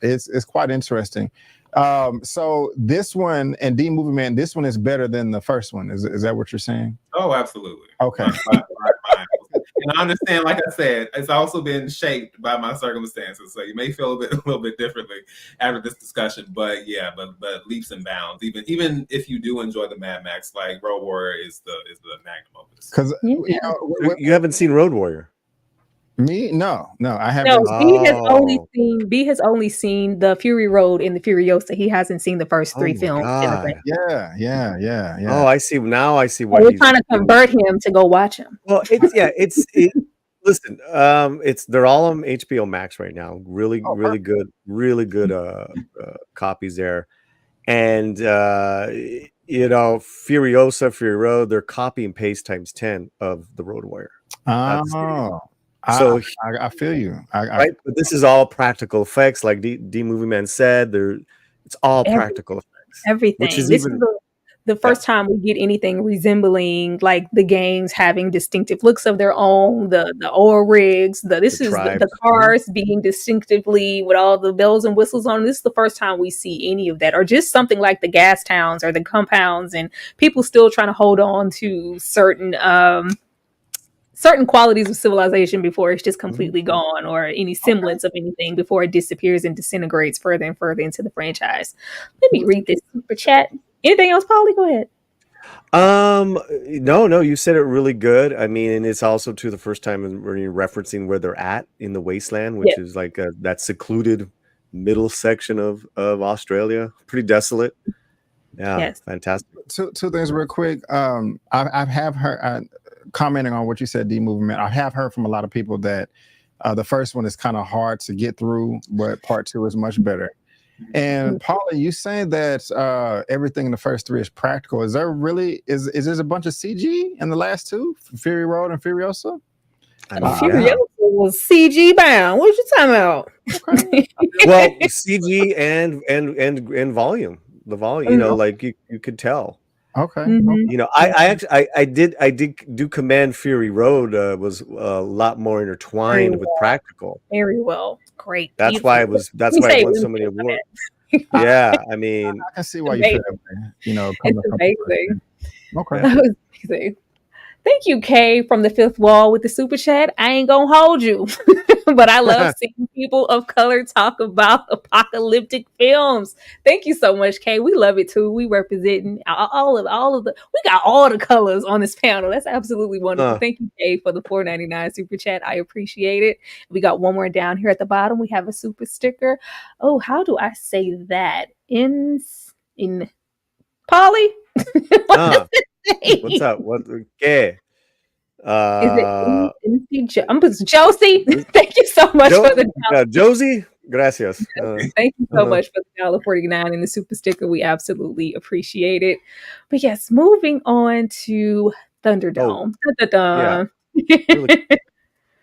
Speaker 7: It's quite interesting. So this one and D Movie Man, this one is better than the first one. Is that what you're saying?
Speaker 8: Oh, absolutely.
Speaker 7: Okay.
Speaker 8: And I understand, like I said, it's also been shaped by my circumstances. So you may feel a little bit differently after this discussion, but yeah, but leaps and bounds. Even if you do enjoy the Mad Max, like Road Warrior is the magnum opus.
Speaker 7: Because
Speaker 9: you haven't seen Road Warrior.
Speaker 7: Me? No, I haven't.
Speaker 6: No, B has only seen the Fury Road and the Furiosa. He hasn't seen the first three films.
Speaker 7: Yeah.
Speaker 9: Oh, I see. Now I see why
Speaker 6: we're trying to convert him to go watch him.
Speaker 9: Well, listen, they're all on HBO Max right now. Really good copies there. And you know, Furiosa, Fury Road, they're copy and paste times 10 of the Road Warrior. So
Speaker 7: I feel you.
Speaker 9: Right, but this is all practical effects, like D Movie Man said. It's all practical effects.
Speaker 6: Everything. This is the first time we get anything resembling like the gangs having distinctive looks of their own. The oil rigs. The cars being distinctively with all the bells and whistles on. This is the first time we see any of that, or just something like the gas towns or the compounds, and people still trying to hold on to certain qualities of civilization before it's just completely gone, or any semblance of anything before it disappears and disintegrates further and further into the franchise. Let me read this super chat. Anything else, Paulie? Go ahead.
Speaker 9: No, you said it really good. I mean, and it's also the first time when you're referencing where they're at in the wasteland, which is like that secluded middle section of Australia. Pretty desolate. Yeah, yes. Fantastic.
Speaker 7: Two things real quick. I have heard, commenting on what you said, D Movie Man, I have heard from a lot of people that the first one is kind of hard to get through, but part 2 is much better. And Paula, you saying that everything in the first 3 is practical. Is there really is there a bunch of CG in the last 2, Fury Road and Furiosa?
Speaker 6: Furiosa was CG bound. What you talking about?
Speaker 7: Okay.
Speaker 9: Well, CG and volume. The volume, you know, like you could tell.
Speaker 7: Okay.
Speaker 9: You know, I did commend Fury Road was a lot more intertwined with practical.
Speaker 6: Very well. Great.
Speaker 9: That's why it won so many awards. Yeah, I mean,
Speaker 7: I can see why you feel that way. You know,
Speaker 6: it's amazing.
Speaker 7: Okay.
Speaker 6: That was amazing. Thank you, Kay, from the fifth wall with the super chat. I ain't gonna hold you, but I love seeing people of color talk about apocalyptic films. Thank you so much, Kay. We love it too. We representing all of the. We got all the colors on this panel. That's absolutely wonderful. Thank you, Kay, for the $4.99 super chat. I appreciate it. We got one more down here at the bottom. We have a super sticker. Oh, how do I say that? In Polly?
Speaker 9: What's up? What? Okay.
Speaker 6: I'm Josie. Thank you so much for the
Speaker 9: Josie. Gracias.
Speaker 6: Thank you so much for the $1.49 and the super sticker. We absolutely appreciate it. But yes, moving on to Thunderdome.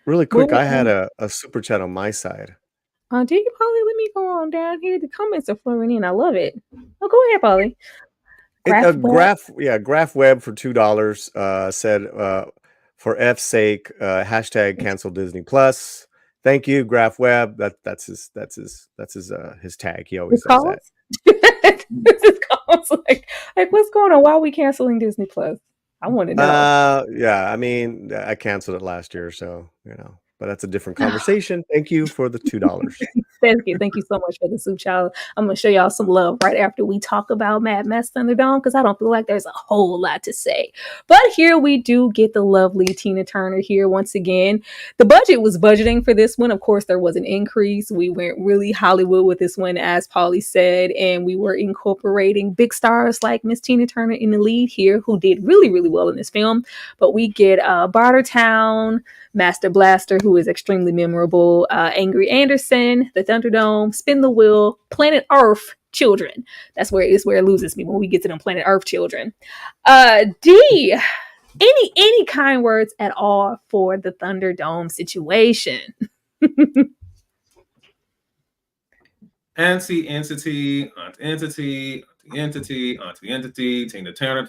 Speaker 9: Really quick, I had a super chat on my side.
Speaker 6: Did you, Polly? Let me go on down here. The comments are flowing in. I love it. Oh, go ahead, Polly.
Speaker 9: Graph Web for $2 said for F's sake, hashtag cancel Disney Plus. Thank you, Graph Web. That's his tag. He always says that.
Speaker 6: This is calls like what's going on? Why are we canceling Disney Plus? I want to know.
Speaker 9: Yeah, I mean, I canceled it last year, so but that's a different conversation. Thank you for the $2.
Speaker 6: Thank you so much for the soup, child. I'm gonna show y'all some love right after we talk about Mad Max Thunderdome because I don't feel like there's a whole lot to say. But here we do get the lovely Tina Turner here once again. The budget was budgeting for this one. Of course, there was an increase. We went really Hollywood with this one, as Paulie said, and we were incorporating big stars like Miss Tina Turner in the lead here, who did really, really well in this film. But we get Bartertown, Master Blaster, who is extremely memorable, Angry Anderson, the Thunderdome, Spin the Wheel, Planet Earth children. That's where it loses me when we get to them Planet Earth children. D, any kind words at all for the Thunderdome situation?
Speaker 8: Entity, Tina Turner.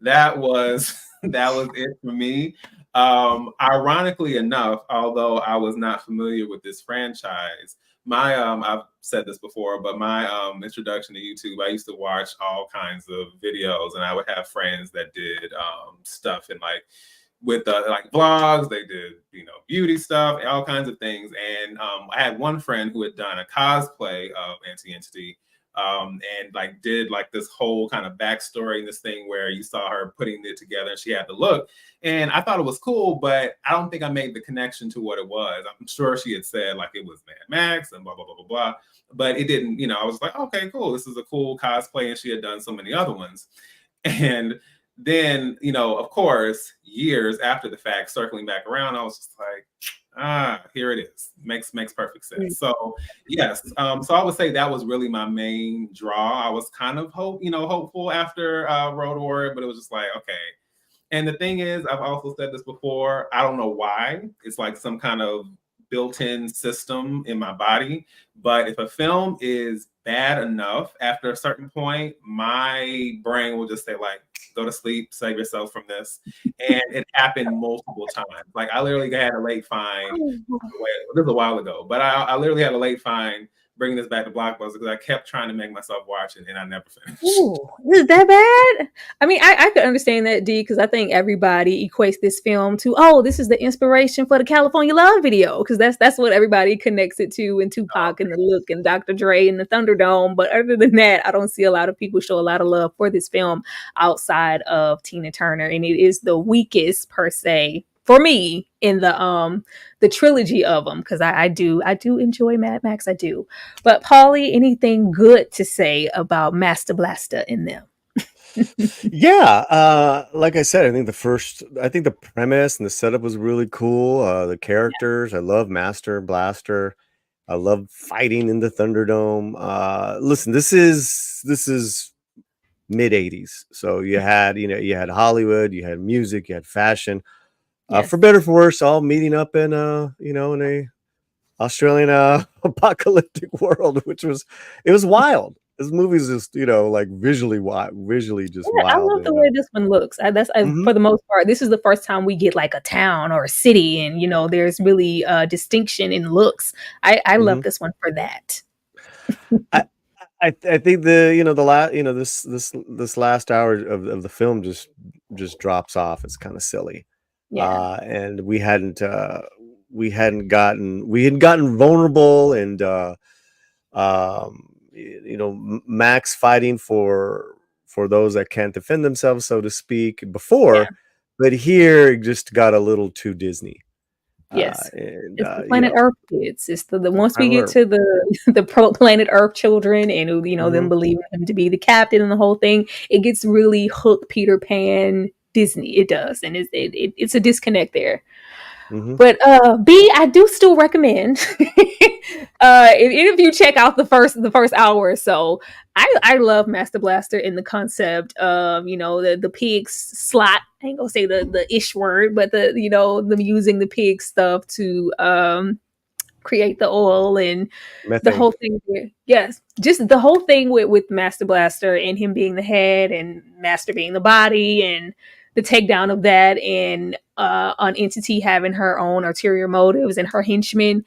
Speaker 8: That was it for me. Ironically enough, although I was not familiar with this franchise, my I've said this before, but my introduction to YouTube, I used to watch all kinds of videos, and I would have friends that did stuff in with like vlogs. They did beauty stuff, all kinds of things. And I had one friend who had done a cosplay of Entity, and did this whole kind of backstory in this thing where you saw her putting it together and she had the look. And I thought it was cool, but I don't think I made the connection to what it was. I'm sure she had said it was Mad Max and blah, blah, blah, blah, blah. But it didn't, I was like, okay, cool. This is a cool cosplay. And she had done so many other ones. And then, of course, years after the fact, circling back around, I was just like, here it is. Makes perfect sense. So yes, so I would say that was really my main draw. I was kind of hopeful after Road Warrior, but it was just like, okay. And the thing is, I've also said this before, I don't know why. It's like some kind of built-in system in my body. But if a film is bad enough after a certain point, my brain will just say go to sleep, save yourself from this. And it happened multiple times. I literally had a late fine. This was a while ago, but I literally had a late fine bringing this back to Blockbuster because I kept trying to make myself watch it and I never finished.
Speaker 6: Ooh, is that bad? I mean, I could understand that, D, because I think everybody equates this film to, this is the inspiration for the California Love video, because that's what everybody connects it to, and Tupac and the look and Dr. Dre and the Thunderdome. But other than that, I don't see a lot of people show a lot of love for this film outside of Tina Turner, and it is the weakest per se for me in the trilogy of them, because I do enjoy Mad Max, I do. But Paulie, anything good to say about Master Blaster in them?
Speaker 9: Yeah, like I said, I think the premise and the setup was really cool. The characters, I love Master Blaster. I love fighting in the Thunderdome. Listen, this is mid 80s, so you had Hollywood, you had music, you had fashion. For better or for worse, all meeting up in in a Australian apocalyptic world, which was wild. This movie's just visually just wild.
Speaker 6: I love the way this one looks. For the most part, this is the first time we get a town or a city, and there's really distinction in looks. I love this one for that.
Speaker 9: I think this last hour of the film just drops off. It's kind of silly.
Speaker 6: Yeah.
Speaker 9: And we hadn't gotten vulnerable, and Max fighting for those that can't defend themselves, so to speak, before, but here it just got a little too Disney.
Speaker 6: Yes, it's the Planet Earth kids. It's the once we get to the Planet Earth children, and them believing him to be the captain and the whole thing, it gets really Hook, Peter Pan, Disney. It does, and it's a disconnect there. But B, I do still recommend if you check out the first hour or so. I love Master Blaster in the concept of the pig slot. I ain't gonna say the ish word, but the them using the pig stuff to create the oil and the
Speaker 9: Methane.
Speaker 6: whole thing. Yes, just the whole thing with Master Blaster and him being the head and Master being the body and the takedown of that and on Entity having her own ulterior motives and her henchmen.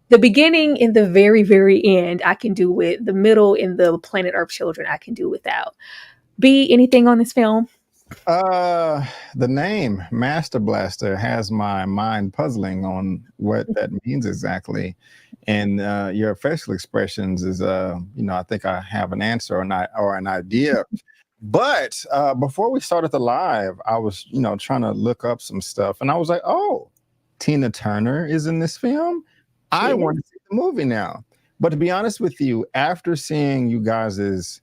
Speaker 6: The beginning and the very, very end, I can do with. The middle and the Planet Earth children, I can do without. B, anything on this film?
Speaker 7: The name Master Blaster has my mind puzzling on what that means exactly. And your facial expressions is, I think I have an answer or an idea. But before we started the live, I was, trying to look up some stuff, and I was like, oh, Tina Turner is in this film. I want to see the movie now. But to be honest with you, after seeing you guys's,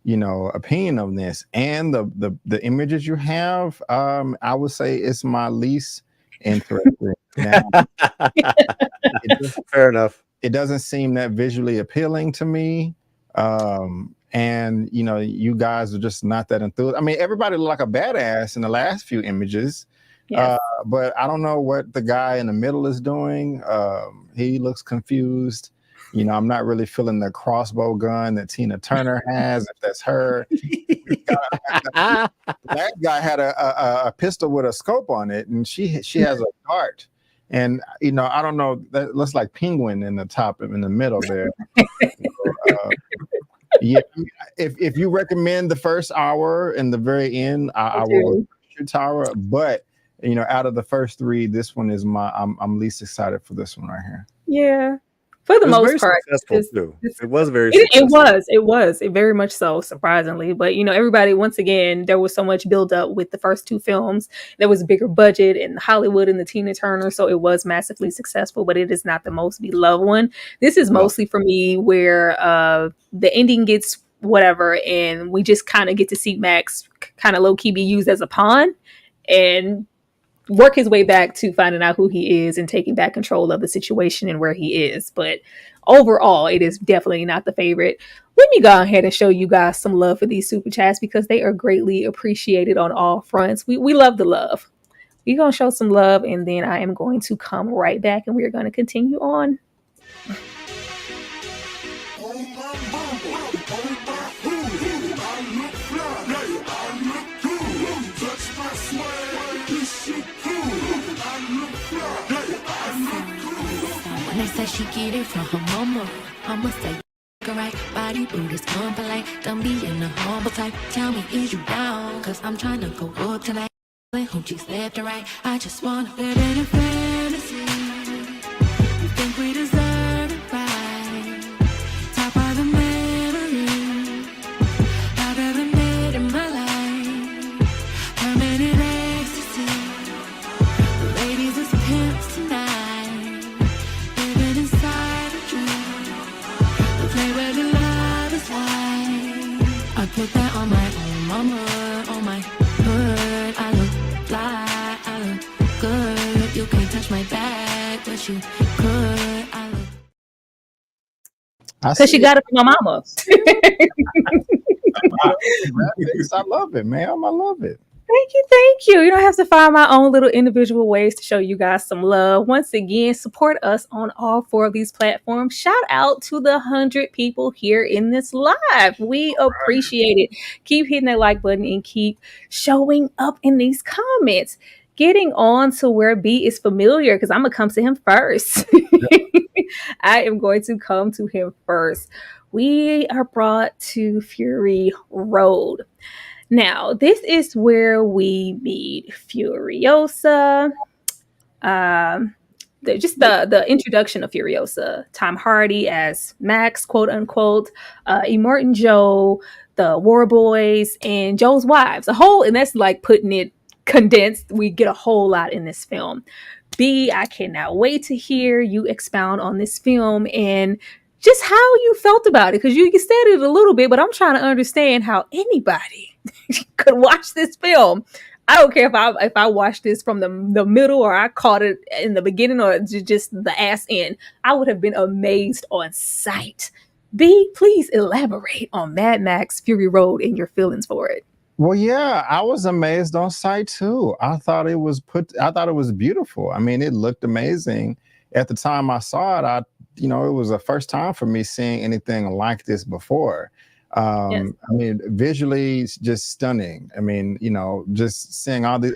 Speaker 7: opinion on this and the images you have, I would say it's my least interesting. Now,
Speaker 9: Fair enough.
Speaker 7: It doesn't seem that visually appealing to me. And you guys are just not that enthused. I mean, everybody looked like a badass in the last few images. Yes. But I don't know what the guy in the middle is doing. He looks confused. I'm not really feeling the crossbow gun that Tina Turner has, if that's her. That guy had a pistol with a scope on it, and she has a dart. And I don't know. That looks like Penguin in the top, in the middle there. Yeah, if you recommend the first hour and the very end, I will your tower. But out of the first three, this one is I'm least excited for this one right here.
Speaker 6: Yeah, for the most part,
Speaker 9: it was very successful.
Speaker 6: It was very much so, surprisingly. But everybody, once again, there was so much build up with the first two films. There was a bigger budget in Hollywood and the Tina Turner, so it was massively successful. But it is not the most beloved one. This is mostly for me where the ending gets whatever, and we just kind of get to see Max kind of low key be used as a pawn and work his way back to finding out who he is and taking back control of the situation and where he is. But overall, it is definitely not the favorite. Let me go ahead and show you guys some love for these super chats because they are greatly appreciated on all fronts. We love the love. We're going to show some love, and then I am going to come right back and we're going to continue on.
Speaker 10: They say she get it from her mama. I'ma say right, body Buddhist, polite. Don't be in the humble type. Tell me, is you down? Cause I'm trying to go up tonight. Whom she's left or right. I just wanna live in a fantasy. You think we deserve it right? Top of the memory I've ever made in my life. Permanent ecstasy. The ladies is pimps tonight. I put that on my own mama, on my hood. I look fly, I look good. You can't touch my back, but you could. I look.
Speaker 6: Because she got it from my mama.
Speaker 7: I love it, ma'am. I love it.
Speaker 6: Thank you. You don't have to find my own little individual ways to show you guys some love. Once again, support us on all four of these platforms. Shout out to the 100 people here in this live. We appreciate it. Keep hitting that like button and keep showing up in these comments. Getting on to where B is familiar because I'm going to come to him first. I am going to come to him first. We are brought to Fury Road. Now, this is where we meet Furiosa, the introduction of Furiosa, Tom Hardy as Max, quote unquote, Immortan Joe, the War Boys, and Joe's wives. And that's like putting it condensed. We get a whole lot in this film. B, I cannot wait to hear you expound on this film and just how you felt about it, because you said it a little bit, but I'm trying to understand how anybody could watch this film. I don't care if I watched this from the middle or I caught it in the beginning or just the ass end. I would have been amazed on sight. B, please elaborate on Mad Max Fury Road and your feelings for it.
Speaker 7: Well, yeah, I was amazed on sight too. I thought it was beautiful. I mean, it looked amazing. at the time I saw it, it was the first time for me seeing anything like this before.
Speaker 6: Yes.
Speaker 7: I mean, visually, it's just stunning. I mean, just seeing all the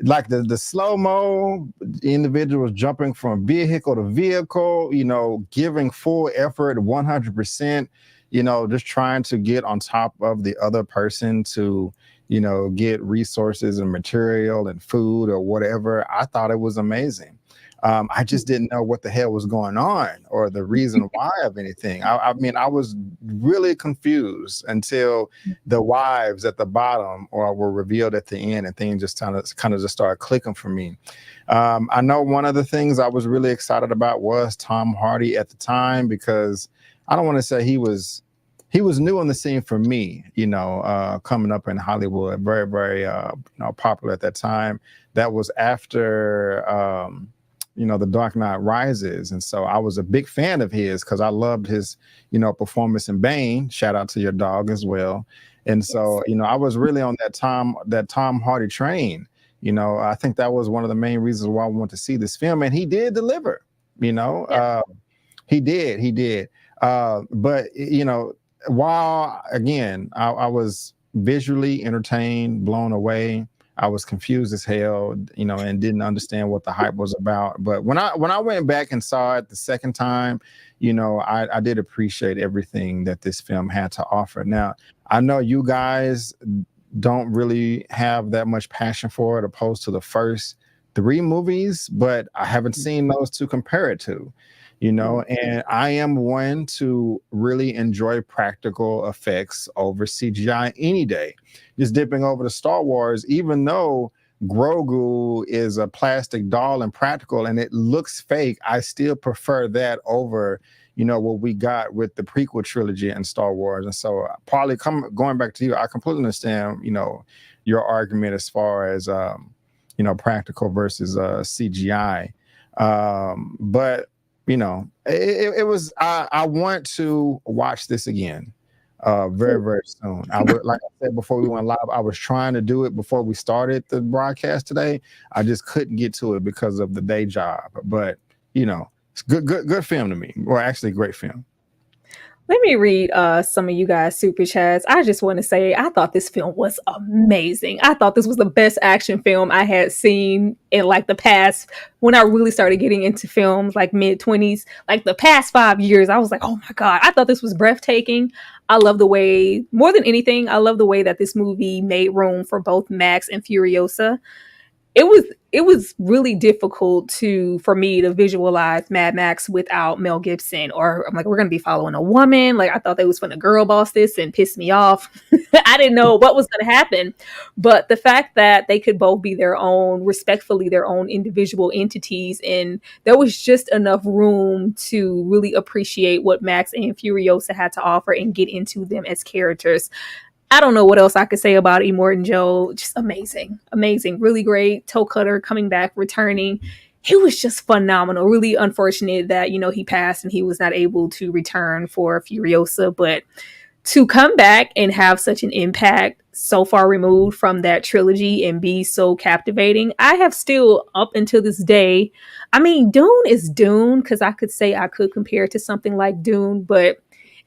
Speaker 7: like the slow mo individuals jumping from vehicle to vehicle, giving full effort, 100%, just trying to get on top of the other person to, get resources and material and food or whatever. I thought it was amazing. I just didn't know what the hell was going on or the reason why of anything. I mean, I was really confused until the wives at the bottom or were revealed at the end, and things just kind of just started clicking for me. I know one of the things I was really excited about was Tom Hardy at the time, because I don't want to say he was new on the scene for me, coming up in Hollywood, very, very, popular at that time. That was after, The Dark Knight Rises. And so I was a big fan of his because I loved his, performance in Bane. Shout out to your dog as well. And so, I was really on that Tom Hardy train. I think that was one of the main reasons why I wanted to see this film. And he did deliver, he did. But, while, again, I was visually entertained, blown away, I was confused as hell, and didn't understand what the hype was about. But when I went back and saw it the second time, I did appreciate everything that this film had to offer. Now, I know you guys don't really have that much passion for it opposed to the first 3 movies, but I haven't seen those to compare it to. And I am one to really enjoy practical effects over CGI any day. Just dipping over to Star Wars, even though Grogu is a plastic doll and practical and it looks fake, I still prefer that over, what we got with the prequel trilogy and Star Wars. And so partly going back to you, I completely understand, your argument as far as, practical versus CGI. But it was, I want to watch this again very, very soon. I would, like I said before we went live, I was trying to do it before we started the broadcast today. I just couldn't get to it because of the day job. But it's good film to me. Or actually, great film.
Speaker 6: Let me read some of you guys' super chats. I just want to say I thought this film was amazing. I thought this was the best action film I had seen in like the past, when I really started getting into films, like mid-20s, like the past 5 years. I was like, oh my God, I thought this was breathtaking. I love the way, more than anything, I love the way that this movie made room for both Max and Furiosa. It was really difficult for me to visualize Mad Max without Mel Gibson. Or I'm like, we're gonna be following a woman. Like, I thought they was gonna girl boss this and piss me off. I didn't know what was gonna happen. But the fact that they could both be respectfully their own individual entities, and there was just enough room to really appreciate what Max and Furiosa had to offer and get into them as characters. I don't know what else I could say about Immortan Joe. Just amazing. Really great. Toe Cutter coming back, returning. It was just phenomenal. Really unfortunate that, he passed and he was not able to return for Furiosa. But to come back and have such an impact so far removed from that trilogy and be so captivating, I have still, up until this day, I mean, Dune is Dune, because I could say I could compare it to something like Dune, but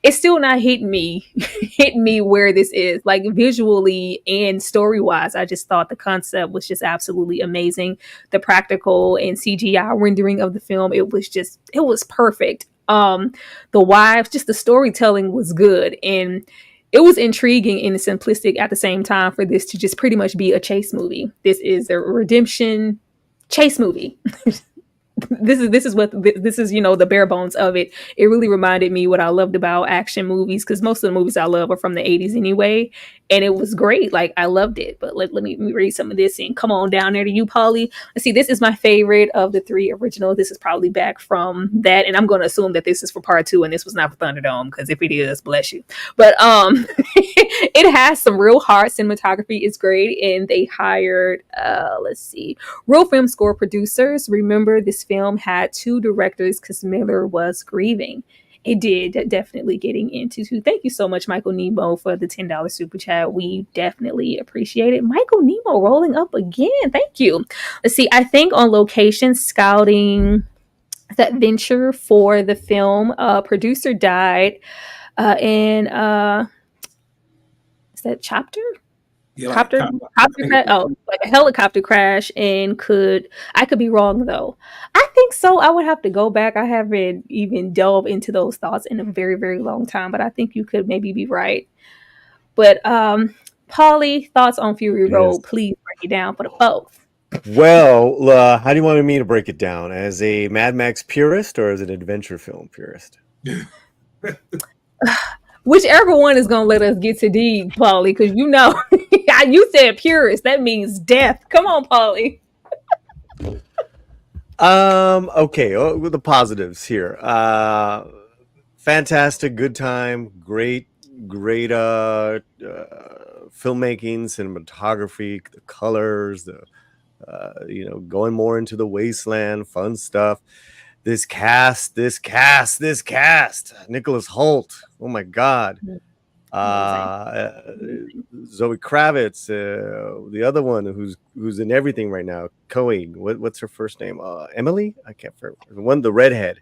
Speaker 6: it's still not hitting me where this is, like visually and story wise. I just thought the concept was just absolutely amazing. The practical and CGI rendering of the film, it was perfect. The wives, just the storytelling was good, and it was intriguing and simplistic at the same time for this to just pretty much be a chase movie. This is a redemption chase movie. This is the bare bones of it. It really reminded me what I loved about action movies, because most of the movies I love are from the 80s anyway, and it was great. Like, I loved it. But let me read some of this and come on down there to you, Polly. Let's see, this is my favorite of the 3 original. This is probably back from that, and I'm going to assume that this is for part 2 and this was not for Thunderdome, because if it is, bless you. But it has some real heart. Cinematography is great, and they hired real film score producers. Remember, this film had 2 directors because Miller was grieving. It did definitely getting into. Thank you so much, Michael Nemo, for the $10 super chat. We definitely appreciate it. Michael Nemo rolling up again. Thank you. Let's see. I think on location scouting, that venture for the film. Producer died in is that chapter?
Speaker 8: Yeah, like,
Speaker 6: Copter, like a helicopter crash, and I could be wrong though. I think so. I would have to go back. I haven't even delved into those thoughts in a very, very long time, but I think you could maybe be right. But Polly, thoughts on Fury
Speaker 9: Yes.
Speaker 6: Road? Please break it down for the folks.
Speaker 9: Well, how do you want me to break it down? As a Mad Max purist or as an adventure film purist?
Speaker 6: Whichever one is gonna let us get to D, Polly, because you know, you said purist. That means death. Come on, Polly.
Speaker 9: Okay, with the positives here. Fantastic, good time, great filmmaking, cinematography, the colors, the going more into the wasteland, fun stuff. This cast, Nicholas Hoult. Oh my God. Zoe Kravitz, the other one who's in everything right now, Coing. What's her first name? Emily? I can't remember. The redhead.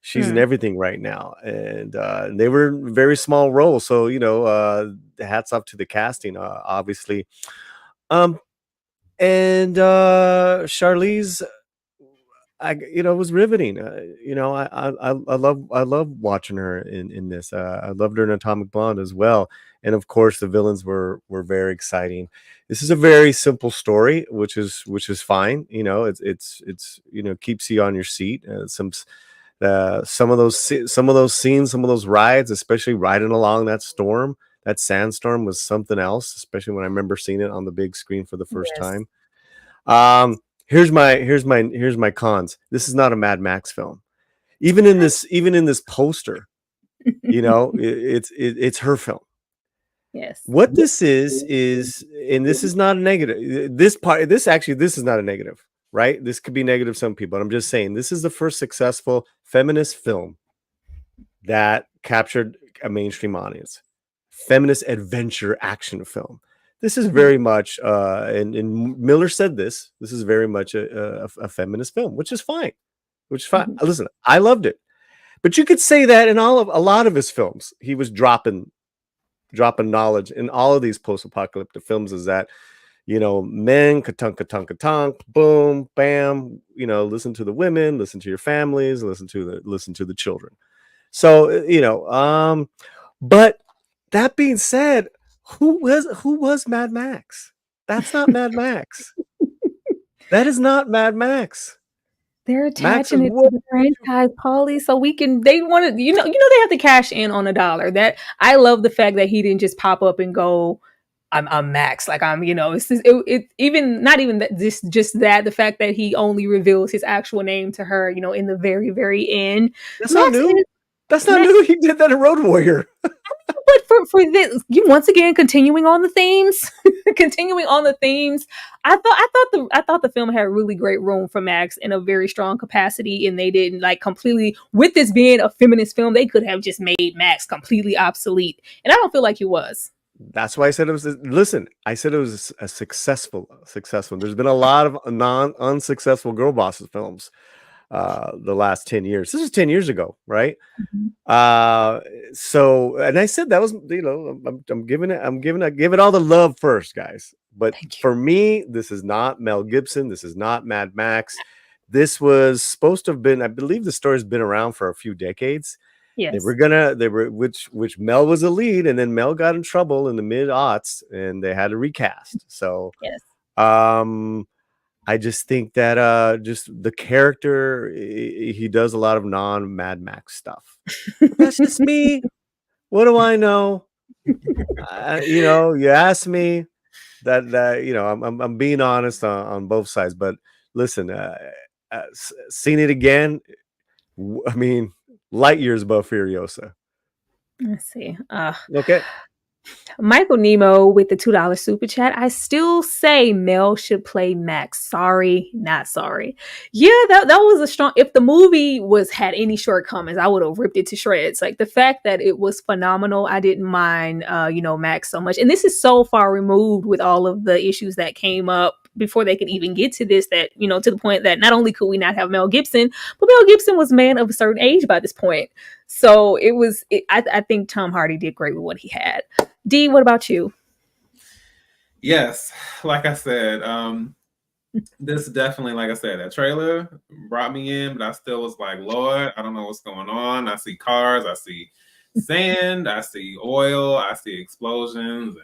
Speaker 9: She's in everything right now, and they were very small roles. So hats off to the casting, obviously. And Charlize, it was riveting. I love watching her in this. I loved her in Atomic Blonde as well, and of course the villains were very exciting. This is a very simple story, which is fine. It's keeps you on your seat. Some of those scenes, some of those rides, especially riding along that sandstorm, was something else. Especially when I remember seeing it on the big screen for the first time. Here's my cons. This is not a Mad Max film. Even in this poster, it's her film.
Speaker 6: Yes.
Speaker 9: What this is, and this is not a negative. This is not a negative, right? This could be negative to some people, but I'm just saying this is the first successful feminist film that captured a mainstream audience. Feminist adventure action film. This is very much, and Miller said this is very much a feminist film, which is fine. Listen, I loved it. But you could say that in a lot of his films, he was dropping knowledge in all of these post-apocalyptic films, is that, men, ka-tunk, boom, bam, listen to the women, listen to your families, listen to the children. So, but that being said, who was Mad Max? That's not Mad Max. That is not Mad Max.
Speaker 6: They're attaching it to the franchise, Paulie, so they want to, they have to cash in on $1. That I love the fact that he didn't just pop up and go, I'm Max, like it's even not even that, just that the fact that he only reveals his actual name to her, in the very, very end.
Speaker 9: That's not new. That's not new. He did that in Road Warrior.
Speaker 6: But for this, once again, continuing on the themes, I thought the film had really great room for Max in a very strong capacity, and they didn't completely, with this being a feminist film, they could have just made Max completely obsolete, and I don't feel like he was.
Speaker 9: That's why I said it was. Listen, I said it was a successful. There's been a lot of unsuccessful girl bosses films the last 10 years. This is 10 years ago, right? So, and I said that was, I'm giving it all the love first, guys. But for me, this is not Mel Gibson. This is not Mad Max. This was supposed to have been, I believe the story's been around for a few decades.
Speaker 6: Yes.
Speaker 9: Which Mel was a lead, and then Mel got in trouble in the mid-aughts and they had to recast. So,
Speaker 6: yes.
Speaker 9: I just think that just the character, he does a lot of non-Mad Max stuff. That's just me. What do I know? You asked me that I'm being honest on both sides. But listen, seeing it again, I mean, light years above Furiosa.
Speaker 6: Let's see.
Speaker 9: Okay.
Speaker 6: Michael Nemo with the $2 super chat. I still say Mel should play Max. Sorry, not sorry. Yeah, that was a strong. If the movie had any shortcomings, I would have ripped it to shreds. Like the fact that it was phenomenal, I didn't mind Max so much. And this is so far removed with all of the issues that came up before they could even get to this, that, you know, to the point that not only could we not have Mel Gibson, but Mel Gibson was a man of a certain age by this point. So I think Tom Hardy did great with what he had. D, what about you?
Speaker 8: Yes, like I said, this definitely, like I said, that trailer brought me in, but I still was like, Lord, I don't know what's going on. I see cars, I see sand, I see oil, I see explosions, and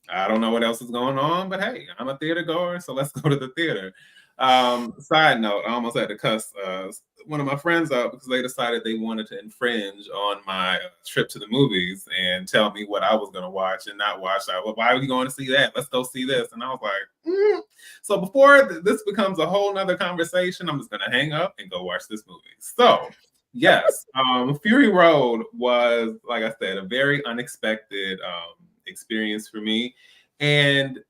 Speaker 8: I don't know what else is going on, but hey, I'm a theater goer, so let's go to the theater. Side note, I almost had to cuss one of my friends out because they decided they wanted to infringe on my trip to the movies and tell me what I was going to watch and not watch. Why are you going to see that? Let's go see this. And I was like, So before this becomes a whole nother conversation, I'm just going to hang up and go watch this movie. So yes, Fury Road was, like I said, a very unexpected experience for me. And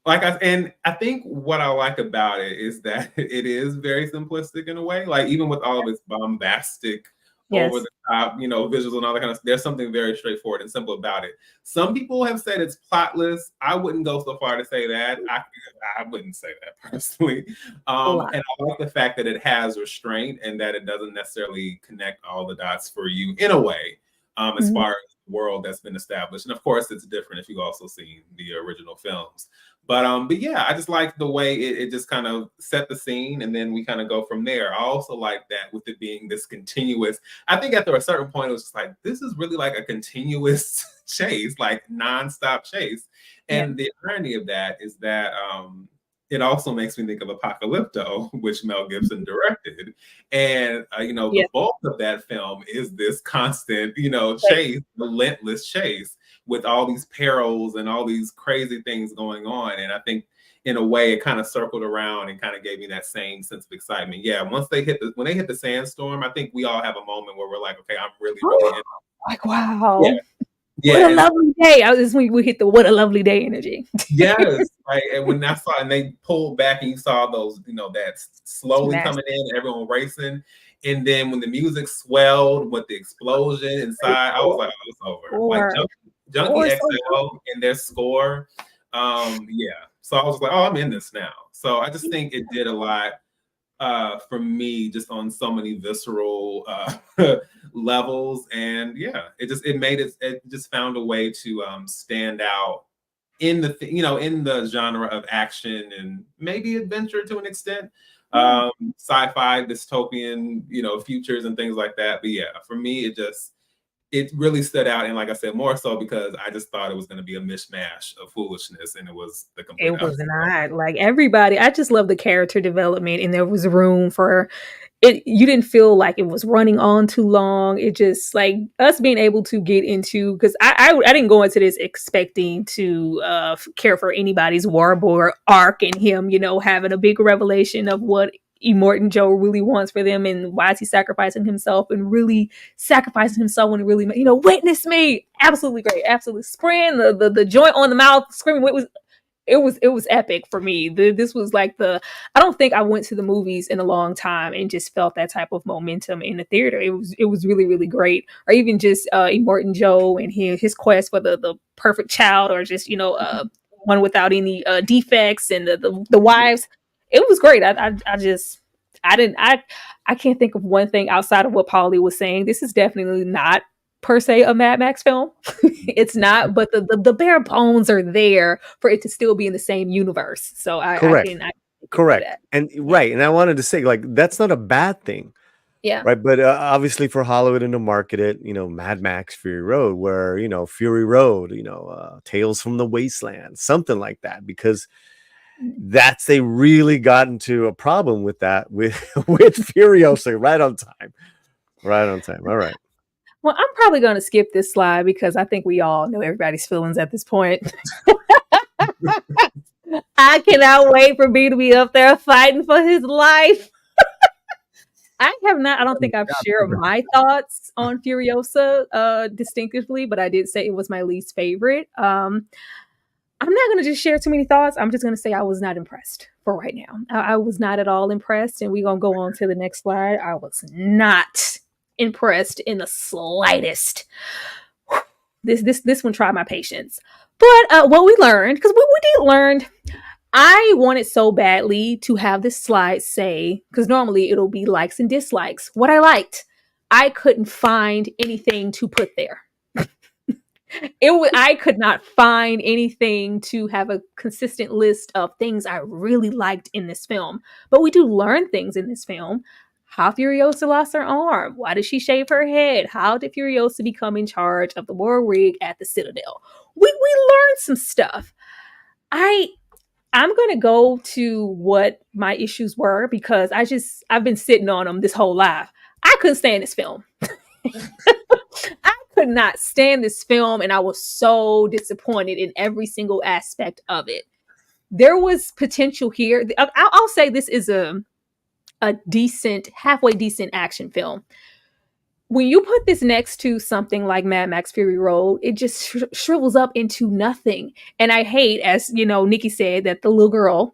Speaker 8: I think what I like about it is that it is very simplistic in a way. Like, even with all of its bombastic, over the top, you know, visuals and all that kind of stuff, there's something very straightforward and simple about it. Some people have said it's plotless. I wouldn't go so far to say that. I wouldn't say that personally. And I like the fact that it has restraint and that it doesn't necessarily connect all the dots for you in a way, as far as the world that's been established. And of course, it's different if you've also seen the original films. But yeah, I just like the way it just kind of set the scene, and then we kind of go from there. I also like that with it being this continuous. I think after a certain point, it was just like, this is really like a continuous chase, like nonstop chase. And the irony of that is that it also makes me think of Apocalypto, which Mel Gibson directed. And, you know, the bulk of that film is this constant, you know, chase, relentless chase with all these perils and all these crazy things going on. And I think in a way it kind of circled around and kind of gave me that same sense of excitement. Yeah, when they hit the sandstorm, I think we all have a moment where we're like, okay, I'm really in it.
Speaker 6: Like, wow.
Speaker 8: Yeah.
Speaker 6: What a lovely day. We hit the what a lovely day energy.
Speaker 8: Yes. Right. And when I saw, and they pulled back and you saw those, you know, that slowly coming in, everyone racing. And then when the music swelled with the explosion inside, I was like, oh, it's over. Like Junkie XL and their score. Yeah. So I was like, oh, I'm in this now. So I just think it did a lot for me, just on so many visceral levels. And yeah, it just found a way to stand out in the in the genre of action and maybe adventure to an extent, sci-fi, dystopian, you know, futures and things like that. But yeah, for me, it really stood out, and like I said, more so because I just thought it was going to be a mishmash of foolishness, and it was the complete
Speaker 6: It was not. Like, everybody, I just love the character development, and there was room for it. You didn't feel like it was running on too long. It just, like, us being able to get into, because I didn't go into this expecting to care for anybody's Warboy arc and him, you know, having a big revelation of what Immortan Joe really wants for them and why is he sacrificing himself and really sacrificing himself when it really, you know, witness me. Absolutely great. Absolutely spraying the joint on the mouth, screaming. It was epic for me. This was like I don't think I went to the movies in a long time and just felt that type of momentum in the theater. It was really, really great. Or even just Immortan Joe and his quest for the perfect child, or just, you know, one without any defects, and the wives. It was great. I can't think of one thing outside of what Paulie was saying. This is definitely not per se a Mad Max film. It's not, but the bare bones are there for it to still be in the same universe. So
Speaker 9: Correct. And right. And I wanted to say, like, that's not a bad thing.
Speaker 6: Yeah.
Speaker 9: Right. But obviously for Hollywood and to market it, you know, Mad Max Fury Road, where, you know, Fury Road, you know, Tales from the Wasteland, something like that, because they really got into a problem with that with Furiosa. Right on time. All right.
Speaker 6: Well, I'm probably going to skip this slide because I think we all know everybody's feelings at this point. I cannot wait for B to be up there fighting for his life. I don't think I've shared my thoughts on Furiosa distinctively, but I did say it was my least favorite. I'm not going to just share too many thoughts. I'm just going to say I was not impressed for right now. I was not at all impressed. And we're going to go on to the next slide. I was not impressed in the slightest. This one tried my patience. But what we learned, because we did learn I wanted so badly to have this slide say, because normally it'll be likes and dislikes, what I liked. I couldn't find anything to put there. I could not find anything to have a consistent list of things I really liked in this film. But we do learn things in this film. How Furiosa lost her arm. Why did she shave her head? How did Furiosa become in charge of the war rig at the Citadel? We learned some stuff. I'm going to go to what my issues were because I've been sitting on them this whole life. I couldn't stand this film. I could not stand this film, and I was so disappointed in every single aspect of it. There was potential here. I'll say this is a decent, halfway decent action film. When you put this next to something like Mad Max Fury Road, it just shrivels up into nothing. And I hate, as you know, Nikki said, that the little girl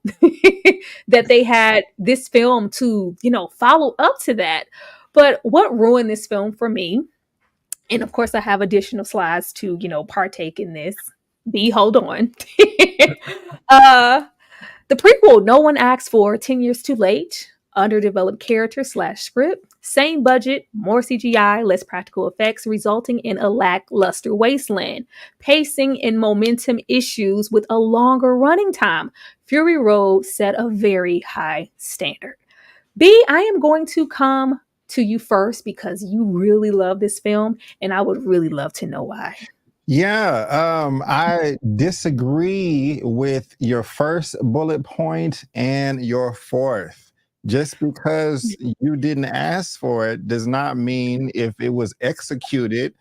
Speaker 6: that they had this film to, follow up to that. But what ruined this film for me, and of course I have additional slides to, partake in this. Hold on. The prequel, no one asked for, 10 years too late. Underdeveloped character / script, same budget, more CGI, less practical effects, resulting in a lackluster wasteland. Pacing and momentum issues with a longer running time. Fury Road set a very high standard. B, I am going to come to you first because you really love this film, and I would really love to know why.
Speaker 7: Yeah, I disagree with your first bullet point and your fourth. Just because you didn't ask for it does not mean if it was executed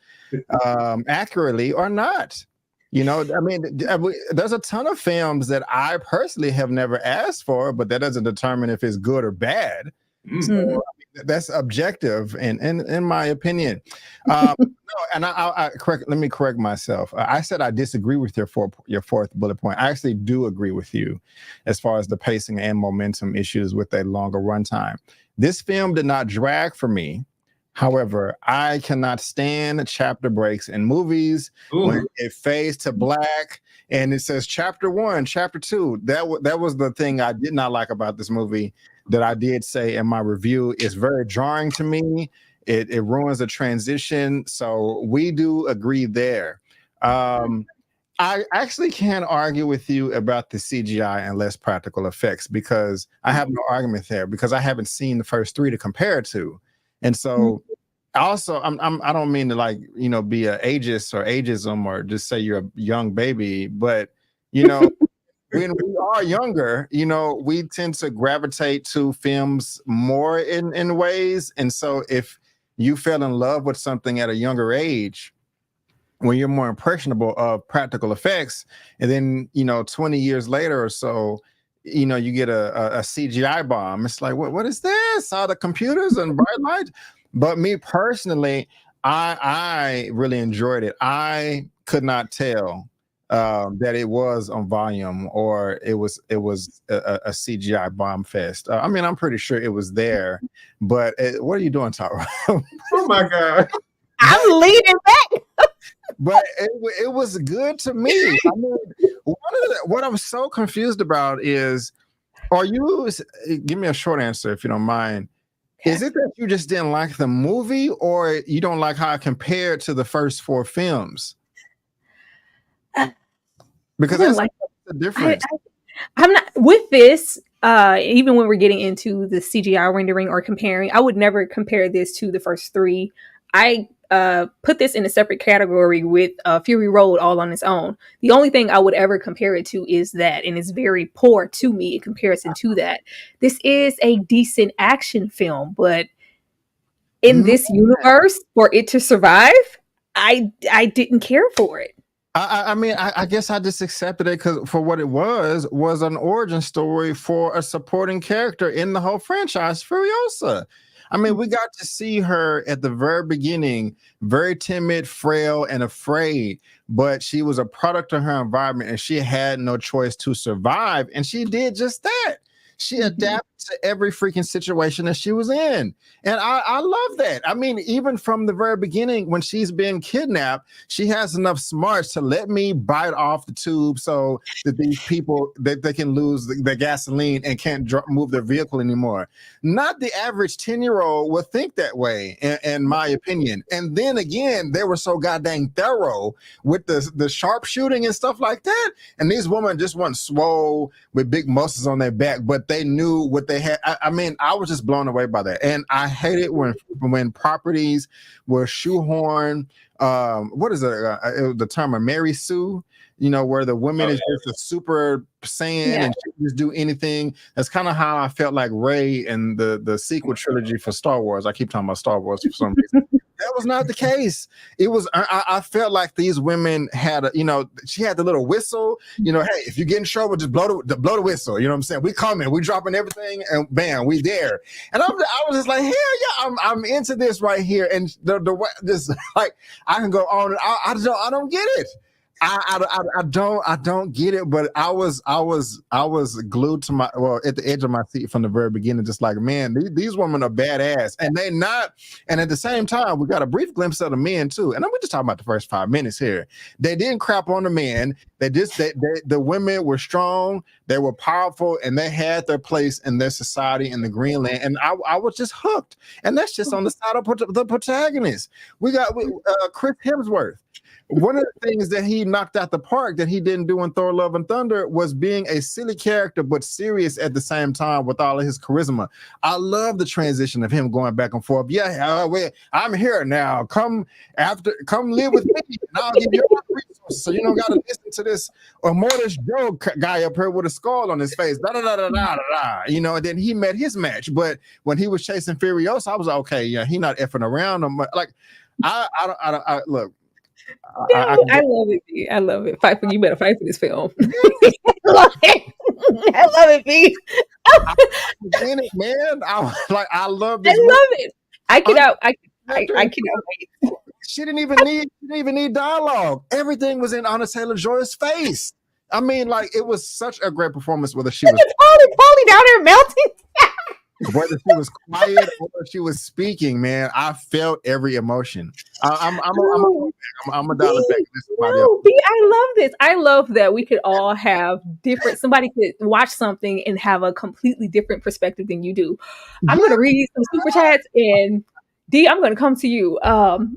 Speaker 7: accurately or not. There's a ton of films that I personally have never asked for, but that doesn't determine if it's good or bad. So, that's objective, and in my opinion. And let me correct myself. I said I disagree with your fourth bullet point. I actually do agree with you as far as the pacing and momentum issues with a longer runtime. This film did not drag for me. However, I cannot stand chapter breaks in movies. When it fades to black and it says chapter 1, chapter 2. That was the thing I did not like about this movie that I did say in my review. Is very jarring to me. It ruins the transition. So we do agree there. I actually can't argue with you about the CGI and less practical effects because I have no argument there because I haven't seen the first three to compare to. And so also I don't mean to be a ageist or ageism or just say you're a young baby, but when we are younger, we tend to gravitate to films more in ways. And so if you fell in love with something at a younger age, when you're more impressionable of practical effects, and then 20 years later or so, you get a CGI bomb. It's like, what is this? All the computers and bright lights. But me personally, I really enjoyed it. I could not tell that it was on volume or it was a CGI bomb fest. I'm pretty sure it was there, but what are you doing, Tara?
Speaker 8: Oh my God.
Speaker 6: I'm leaning back.
Speaker 7: But it was good to me. What I'm so confused about is, give me a short answer if you don't mind. Okay. Is it that you just didn't like the movie or you don't like how it compared to the first four films? Because that's the difference.
Speaker 6: I'm not with this. Even when we're getting into the CGI rendering or comparing, I would never compare this to the first three. I put this in a separate category with Fury Road all on its own. The only thing I would ever compare it to is that, and it's very poor to me in comparison to that. This is a decent action film, but in this universe, for it to survive, I didn't care for it.
Speaker 7: I guess I just accepted it because for what it was an origin story for a supporting character in the whole franchise, Furiosa. We got to see her at the very beginning, very timid, frail, and afraid, but she was a product of her environment and she had no choice to survive. And she did just that. She adapted to every freaking situation that she was in. And I love that. I mean, even from the very beginning, when she's been kidnapped, she has enough smarts to let me bite off the tube so that these people, they can lose the gasoline and can't move their vehicle anymore. Not the average 10-year-old would think that way, in my opinion. And then again, they were so goddamn thorough with the sharpshooting and stuff like that. And these women just weren't swole with big muscles on their back, but they knew what they had. I mean, I was just blown away by that. And I hate it when properties were shoehorned. What is the term of Mary Sue? You know, where the woman is just a super saiyan and she can just do anything. That's kind of how I felt like Rey and the sequel trilogy for Star Wars. I keep talking about Star Wars for some reason. That was not the case. It was, I felt like these women had, she had the little whistle, hey, if you get in trouble, just blow the whistle. You know what I'm saying? We coming, we dropping everything, and bam, we there. And I was just like, hell yeah, I'm into this right here. And the way, this, like, I can go on. I don't get it. I don't get it, but I was glued to at the edge of my seat from the very beginning, just like, man, these women are badass, and they not. And at the same time, we got a brief glimpse of the men too. And we're just talking about the first 5 minutes here. They didn't crap on the men. The women were strong, they were powerful, and they had their place in their society in the Greenland. And I was just hooked. And that's just on the side of the protagonist. We got Chris Hemsworth. One of the things that he knocked out the park that he didn't do in Thor: Love and Thunder was being a silly character, but serious at the same time with all of his charisma. I love the transition of him going back and forth. Yeah, I'm here now. Come live with me, and I'll give you all the resources. So you don't got to listen to this Mortis Joe guy up here with a skull on his face. Da da da da da da. And then he met his match. But when he was chasing Furiosa, I was like, okay, yeah, he not effing around. Like, I look.
Speaker 6: No, I love it. I love it. Fight for you. Better fight for this film. I love it, B.
Speaker 7: In it, man. I love this.
Speaker 6: I love it. I cannot wait.
Speaker 7: She didn't even need dialogue. Everything was in Anna Taylor-Joy's face. I mean, like, it was such a great performance. Whether she was
Speaker 6: falling down there melting.
Speaker 7: Whether she was quiet or she was speaking, man, I felt every emotion. I'm a dollar back.
Speaker 6: I love this. I love that we could all have different. Somebody could watch something and have a completely different perspective than you do. I'm going to read some super chats, and D, I'm going to come to you. Oh,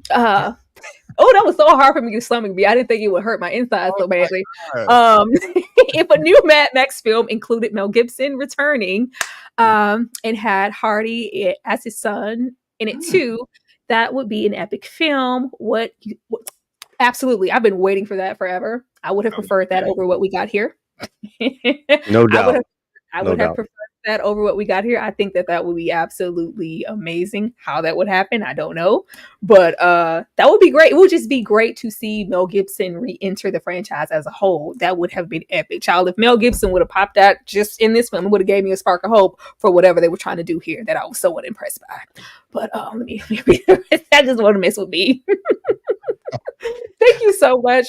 Speaker 6: that was so hard for me to stomach. I didn't think it would hurt my insides so badly. If a new Mad Max film included Mel Gibson returning and had Hardy as his son in it too, that would be an epic film. Absolutely. I've been waiting for that forever. I would have preferred that over what we got here.
Speaker 9: No doubt.
Speaker 6: I would have preferred that over what we got here. I think that would be absolutely amazing. How that would happen, I don't know, but that would be great. It would just be great to see Mel Gibson re-enter the franchise as a whole. That would have been epic. Child, if Mel Gibson would have popped out just in this film, it would have gave me a spark of hope for whatever they were trying to do here that I was somewhat impressed by. But let me I just want to mess with me. Thank you so much.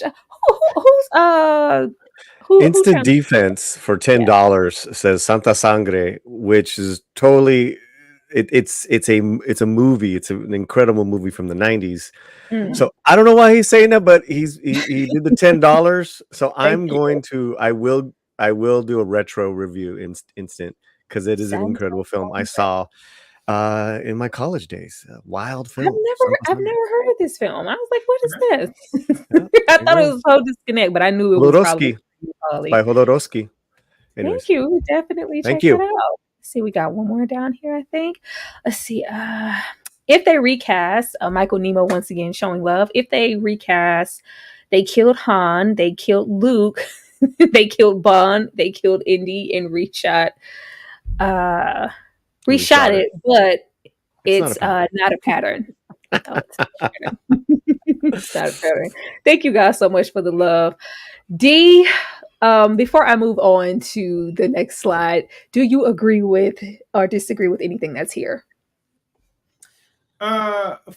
Speaker 9: Instant Defense for $10 says Santa Sangre, which is totally it's a movie. It's an incredible movie from the 90s. So I don't know why he's saying that, but he did the $10. So I will do a retro review instant because it is an incredible film I saw in my college days. Wild film.
Speaker 6: I've never heard of this film. I was like, what is this? I thought it was so disconnect, but I knew it was probably
Speaker 9: by Jodorowsky.
Speaker 6: Anyways. Thank you. Definitely check it out. Let's see, we got one more down here, I think. Let's see. If they recast Michael Nemo once again showing love. If they recast, they killed Han, they killed Luke, they killed Bond, they killed Indy and reshot it, but it's not a pattern. It's not a pattern. Thank you guys so much for the love. D, before I move on to the next slide, do you agree with or disagree with anything that's here?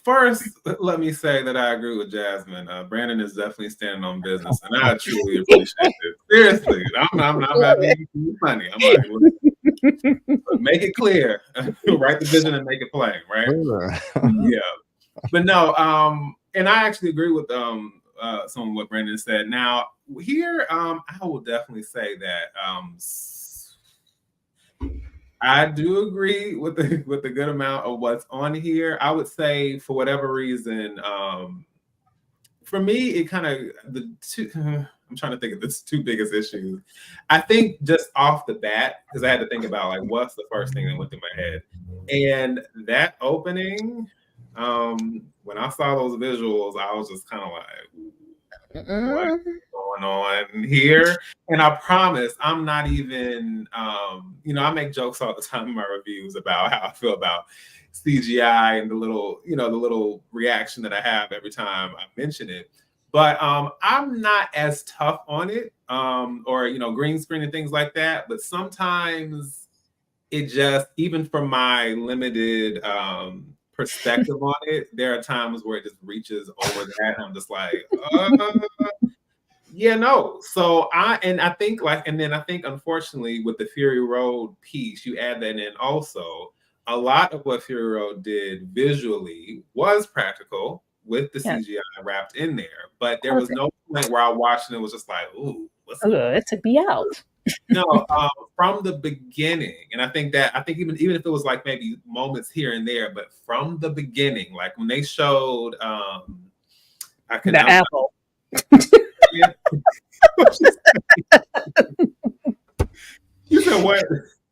Speaker 8: First, let me say that I agree with Jasmine. Brandon is definitely standing on business, and I truly appreciate it. Seriously, I'm not being funny. I'm like, Make it clear. Write the vision and make it plain, right? Yeah. But no, and I actually agree with some of what Brandon said. Now, here, I will definitely say that I do agree with the good amount of what's on here. I would say, for whatever reason, for me, it kind of the two. I'm trying to think of the two biggest issues. I think just off the bat, because I had to think about like what's the first thing that went through my head, and that opening. When I saw those visuals, I was just kind of like, what's going on here? And I promise I'm not even, I make jokes all the time in my reviews about how I feel about CGI and the little reaction that I have every time I mention it. But I'm not as tough on it, or green screen and things like that. But sometimes it just, even from my limited perspective on it, there are times where it just reaches over that, and I'm just like, yeah, no. So I think unfortunately with the Fury Road piece, you add that in also. A lot of what Fury Road did visually was practical with the CGI wrapped in there, but there was no point where I watched and it was just like, ooh, what's
Speaker 6: it took me out.
Speaker 8: No, from the beginning, and I think even if it was like maybe moments here and there, but from the beginning, like when they showed
Speaker 6: the apple.
Speaker 8: You said what?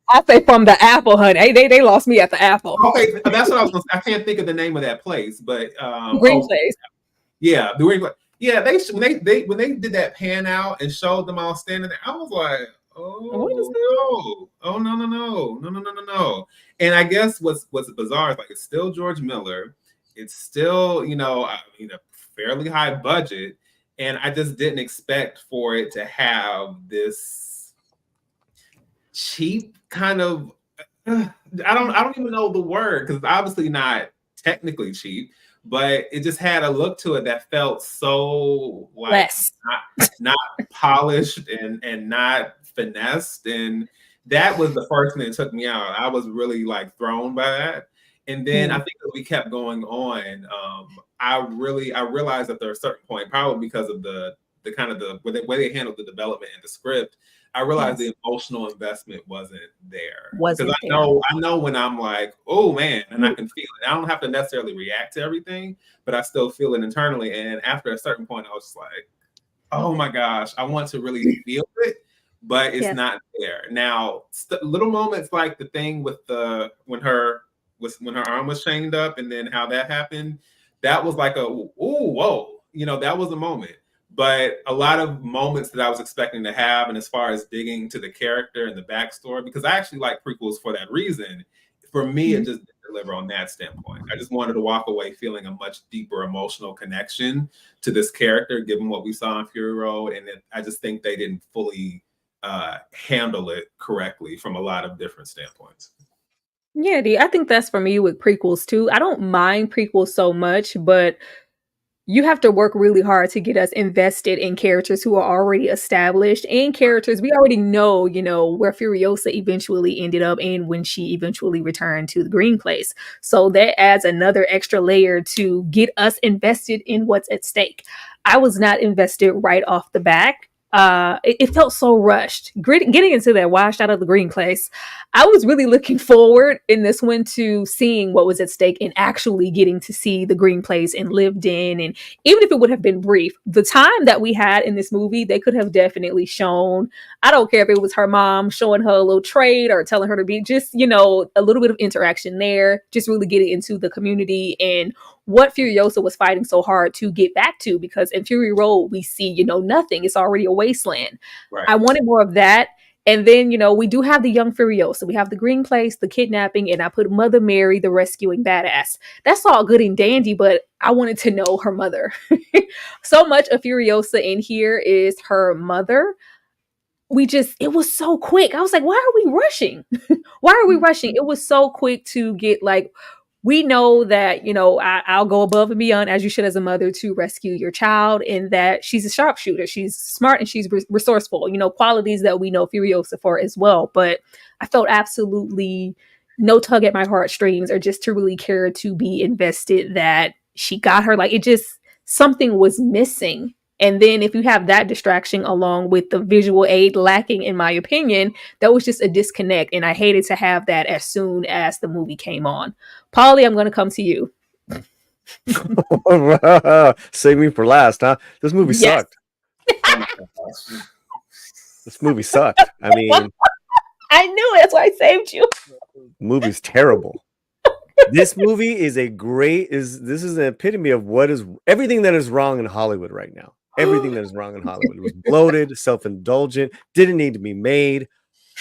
Speaker 6: I say from the apple, honey. They lost me at the apple.
Speaker 8: Okay, that's what I was gonna say. I can't think of the name of that place, but
Speaker 6: Green Place.
Speaker 8: Yeah, the Green Place. Yeah, when they did that pan out and showed them all standing there, I was like, oh no. And I guess what's bizarre is like it's still George Miller, it's still a fairly high budget, and I just didn't expect for it to have this cheap kind of I don't even know the word, because it's obviously not technically cheap, but it just had a look to it that felt so like not polished and not finessed, and that was the first thing that took me out. I was really like thrown by that, and then I think as we kept going on, I realized that there was a certain point, probably because of the kind of the way they handled the development and the script, I realized the emotional investment wasn't there. Because I know when I'm like, oh man, and I can feel it. I don't have to necessarily react to everything, but I still feel it internally. And after a certain point, I was just like, oh my gosh, I want to really feel it, but it's not there. Now, little moments like the thing with when her arm was chained up, and then how that happened, that was like whoa, that was a moment. But a lot of moments that I was expecting to have, and as far as digging to the character and the backstory, because I actually like prequels for that reason, for me, it just didn't deliver on that standpoint. I just wanted to walk away feeling a much deeper emotional connection to this character, given what we saw in Fury Road, and I just think they didn't fully handle it correctly from a lot of different standpoints.
Speaker 6: Yeah, I think that's for me with prequels too. I don't mind prequels so much, but you have to work really hard to get us invested in characters who are already established, and characters we already know, where Furiosa eventually ended up and when she eventually returned to the Green Place. So that adds another extra layer to get us invested in what's at stake. I was not invested right off the back. It felt so rushed. Getting into that washed out of the Green Place, I was really looking forward in this one to seeing what was at stake and actually getting to see the Green Place and lived in. And even if it would have been brief, the time that we had in this movie, they could have definitely shown, I don't care if it was her mom showing her a little trade or telling her to be just, a little bit of interaction there, just really getting into the community and what Furiosa was fighting so hard to get back to, because in Fury Road, we see, nothing. It's already a wasteland. Right. I wanted more of that. And then, we do have the young Furiosa. We have the Green Place, the kidnapping, and I put Mother Mary, the rescuing badass. That's all good and dandy, but I wanted to know her mother. So much of Furiosa in here is her mother. It was so quick. I was like, why are we rushing? Why are we rushing? It was so quick to get like we know that, I'll go above and beyond, as you should as a mother, to rescue your child, and that she's a sharpshooter. She's smart and she's resourceful, qualities that we know Furiosa for as well. But I felt absolutely no tug at my heartstrings, or just to really care to be invested that she got her. Like, it just, something was missing. And then if you have that distraction along with the visual aid lacking, in my opinion, that was just a disconnect. And I hated to have that as soon as the movie came on. Polly, I'm going to come to you.
Speaker 9: Save me for last, huh? This movie
Speaker 6: Yes.
Speaker 9: sucked. This movie sucked. I mean,
Speaker 6: I knew it. That's why I saved you.
Speaker 9: Movie's terrible. This movie is this is an epitome of what is everything that is wrong in Hollywood right now. Everything that is wrong in Hollywood. It was bloated, self-indulgent, didn't need to be made.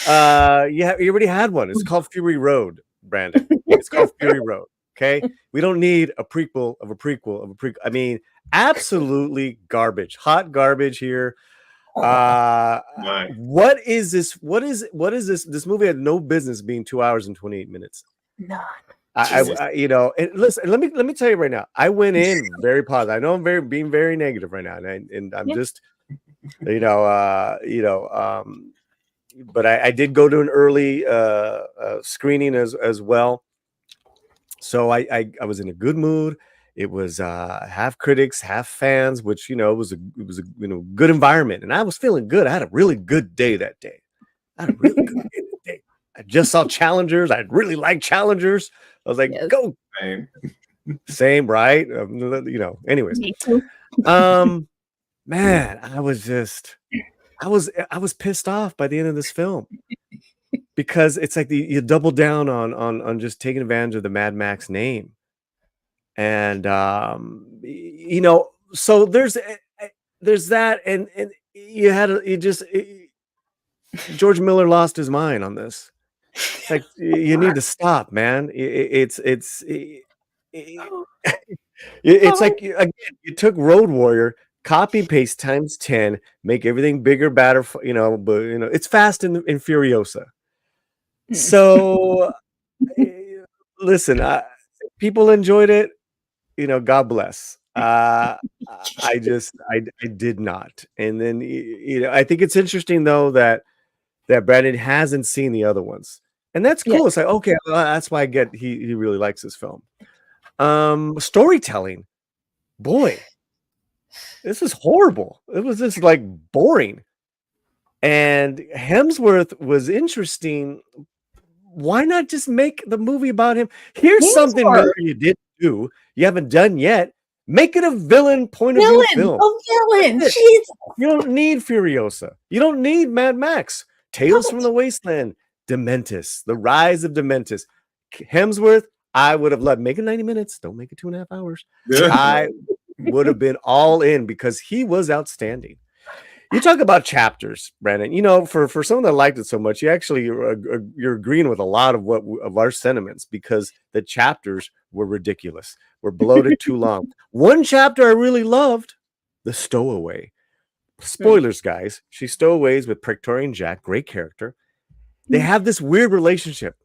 Speaker 9: You already had one. It's called Fury Road, Brandon. It's called Fury Road. Okay. We don't need a prequel of a prequel of a prequel. I mean, absolutely garbage. Hot garbage here. What is this? What is this? This movie had no business being 2 hours and 28 minutes.
Speaker 6: None.
Speaker 9: And listen, let me tell you right now. I went in very positive. I know I'm being very negative right now, and I'm just, but I did go to an early screening as well, so I was in a good mood. It was half critics, half fans, which it was a good environment, and I was feeling good. I had a really good day that day. I just saw Challengers. I really like Challengers. I was like, go. Same, right? Anyways. Man, I was pissed off by the end of this film, because it's like you double down on just taking advantage of the Mad Max name. And so there's that, and George Miller lost his mind on this. Like, you need to stop, man. It's like, again, you took Road Warrior, copy and paste times 10, make everything bigger, badder, but it's Fast and Furiosa. So listen, people enjoyed it. God bless. I did not. And then I think it's interesting though that Brandon hasn't seen the other ones, and that's cool. It's like, okay, well, that's why I get he really likes this film. Storytelling, boy, this is horrible. It was just like boring. And Hemsworth was interesting. Why not just make the movie about him? Here's something you didn't do. You haven't done yet. Make it a villain point of view film.
Speaker 6: A villain. Jesus.
Speaker 9: You don't need Furiosa. You don't need Mad Max. Tales from the Wasteland. Dementis. The Rise of Dementis. Hemsworth, I would have loved. Make it 90 minutes. Don't make it 2.5 hours. I would have been all in, because he was outstanding. You talk about chapters, Brandon. For someone that liked it so much, you're agreeing with a lot of our sentiments, because the chapters were ridiculous. Were bloated, too long. One chapter I really loved, the stowaway. Spoilers, guys. She stowaways with Praetorian Jack. Great character. They have this weird relationship.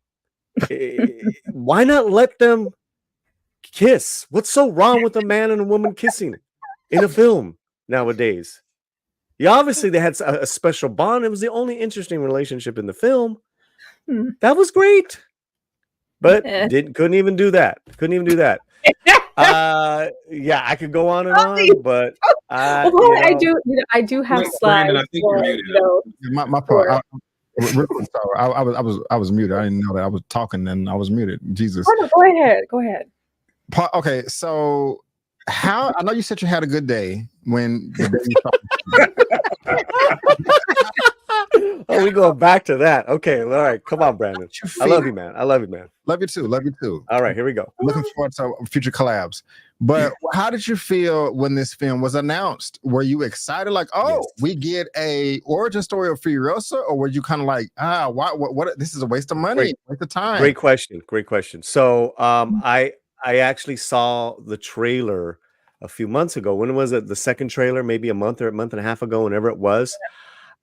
Speaker 9: Why not let them kiss? What's so wrong with a man and a woman kissing in a film nowadays? Obviously, they had a special bond. It was the only interesting relationship in the film. That was great, but couldn't even do that. I could go on and on, but
Speaker 6: I do have slides.
Speaker 8: Brandon, I think you're muted.
Speaker 7: My part. I was muted. I didn't know that I was talking and I was muted. Jesus.
Speaker 6: Oh, no, go ahead.
Speaker 7: Okay, so I know you said you had a good day when the day you
Speaker 9: Oh, we going back to that. Okay, all right. Come on, Brandon. I love you, man.
Speaker 7: Love you too.
Speaker 9: All right, here we go.
Speaker 7: Looking forward to future collabs. But how did you feel when this film was announced? Were you excited, like, we get a origin story of Furiosa, or were you kind of like, what? This is a waste of money, waste of time?
Speaker 9: Great question. So, I actually saw the trailer a few months ago. When was it? The second trailer, maybe a month and a half ago, whenever it was.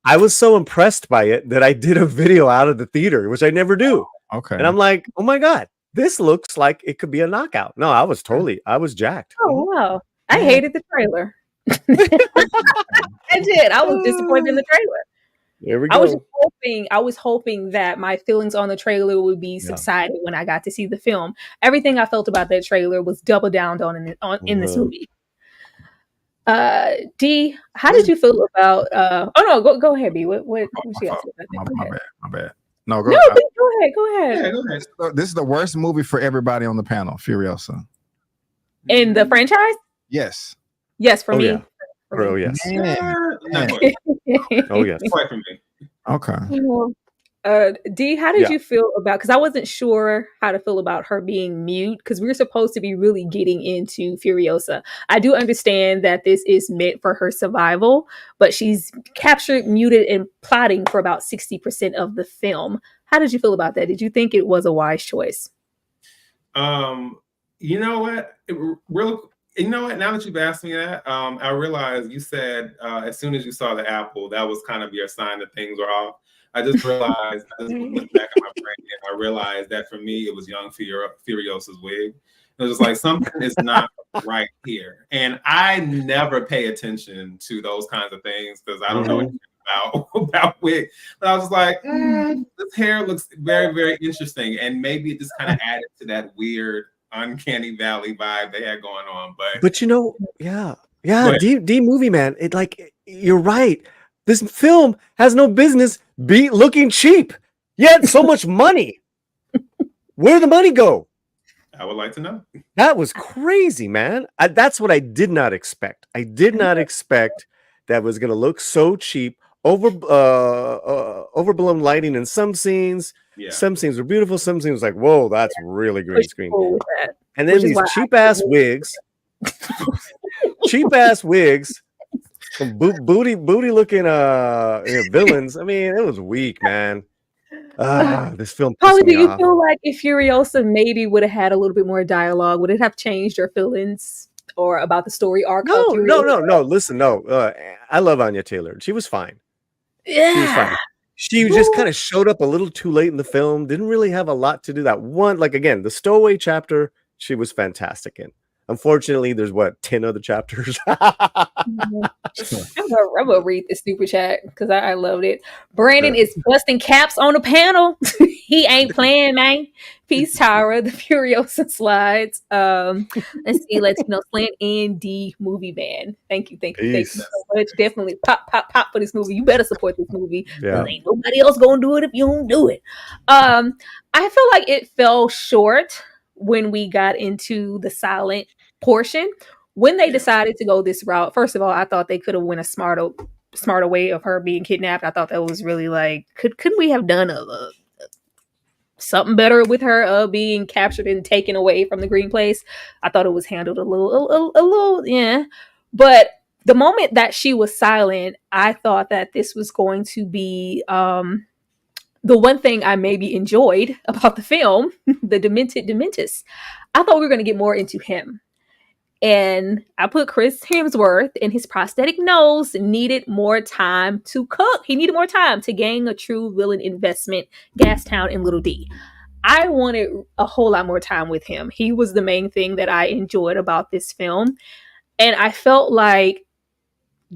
Speaker 9: I was so impressed by it that I did a video out of the theater, which I never do.
Speaker 7: Okay.
Speaker 9: And I'm like, oh my God, this looks like it could be a knockout. No, I was jacked.
Speaker 6: Oh wow. I hated the trailer. I did. I was disappointed in the trailer.
Speaker 9: There we
Speaker 6: I was
Speaker 9: go.
Speaker 6: just hoping that my feelings on the trailer would be subsided when I got to see the film. Everything I felt about that trailer was double down on in this movie. D, how did you feel about oh no, go ahead, B. What you got to say about that?
Speaker 7: My bad. No, go
Speaker 6: ahead. Go ahead.
Speaker 7: This is the worst movie for everybody on the panel, Furiosa.
Speaker 6: In the franchise?
Speaker 7: Yes.
Speaker 6: Yes, for me.
Speaker 9: Yeah. Oh yes.
Speaker 8: Oh yes. Quite for me.
Speaker 7: Okay.
Speaker 6: D, how did you feel about, because I wasn't sure how to feel about her being mute, because we were supposed to be really getting into Furiosa. I do understand that this is meant for her survival, but she's captured, muted, and plotting for about 60% of the film. How did you feel about that? Did you think it was a wise choice?
Speaker 8: You know what? Now that you've asked me that, I realized you said as soon as you saw the apple, that was kind of your sign that things were off. I just realized, I just went back in my brain and I realized that for me, it was young Furiosa's wig. It was just like, something is not right here. And I never pay attention to those kinds of things because I don't know anything about wig. But I was just like, this hair looks very, very interesting. And maybe it just kind of added to that weird uncanny valley vibe they had going on. But
Speaker 9: you know, D movie man, it like, you're right. This film has no business looking cheap, yet so much money. Where did the money go?
Speaker 8: I would like to know.
Speaker 9: That was crazy, man. That's what I did not expect. I did not expect that was going to look so cheap. Overblown lighting in some scenes. Yeah. Some scenes were beautiful. Some scenes like, whoa, that's really green screen. And then these cheap ass wigs. Some booty looking villains. I mean, it was weak, man. This film.
Speaker 6: Holly, do you feel like if Furiosa maybe would have had a little bit more dialogue, would it have changed your feelings or about the story arc?
Speaker 9: No. Listen, no. I love Anya Taylor. She was fine.
Speaker 6: Yeah.
Speaker 9: She was fine. She just kind of showed up a little too late in the film. Didn't really have a lot to do. That one, like again, the stowaway chapter, she was fantastic in. Unfortunately, there's 10 other chapters.
Speaker 6: I'm gonna read the super chat because I loved it. Brandon is busting caps on the panel. He ain't playing, man. Peace, Tyra. The Furiosa slides. Let's see. Latino Slant and D movie man. Thank you so much. Definitely pop for this movie. You better support this movie. Yeah. Ain't nobody else gonna do it if you don't do it. I feel like it fell short when we got into the silent portion. When they decided to go this route, first of all, I thought they could have went a smarter way of her being kidnapped. I thought that was really like, couldn't we have done something better with her being captured and taken away from the green place? I thought it was handled a little, yeah. But the moment that she was silent, I thought that this was going to be the one thing I maybe enjoyed about the film, the Demented Dementus. I thought we were going to get more into him. And I put Chris Hemsworth and his prosthetic nose needed more time to cook. He needed more time to gain a true villain investment, Gastown and Little D. I wanted a whole lot more time with him. He was the main thing that I enjoyed about this film. And I felt like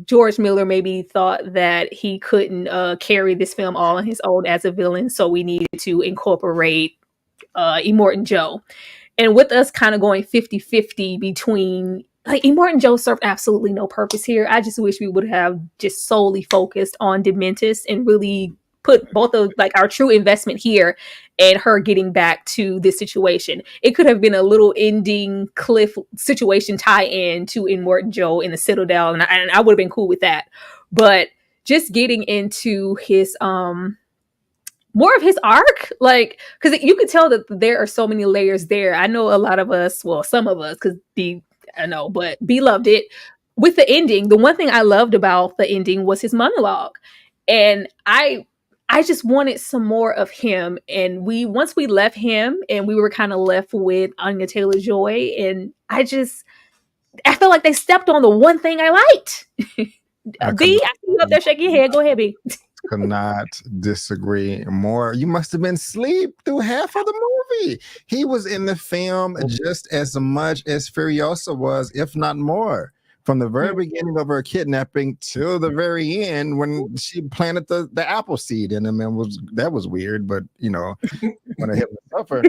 Speaker 6: George Miller maybe thought that he couldn't carry this film all on his own as a villain, so we needed to incorporate Immortan Joe. And with us kind of going 50-50 between, like, Immortan Joe served absolutely no purpose here. I just wish we would have just solely focused on Dementus and really put both of like our true investment here and her getting back to this situation. It could have been a little ending cliff situation tie-in to Immortan Joe in the Citadel, and I would have been cool with that. But just getting into his more of his arc, like, because you could tell that there are so many layers there. I know a lot of us, well, some of us, because B loved it. With the ending, the one thing I loved about the ending was his monologue, and I just wanted some more of him. And once we left him, and we were kind of left with Anya Taylor-Joy, and I felt like they stepped on the one thing I liked. B, I see you up there shaking your head. Go ahead, B.
Speaker 7: could not disagree more. You must have been asleep through half of the movie. He was in the film just as much as Furiosa was, if not more. From the very beginning of her kidnapping till the very end when she planted the apple seed in him, and that was weird, but when I hit the suffer.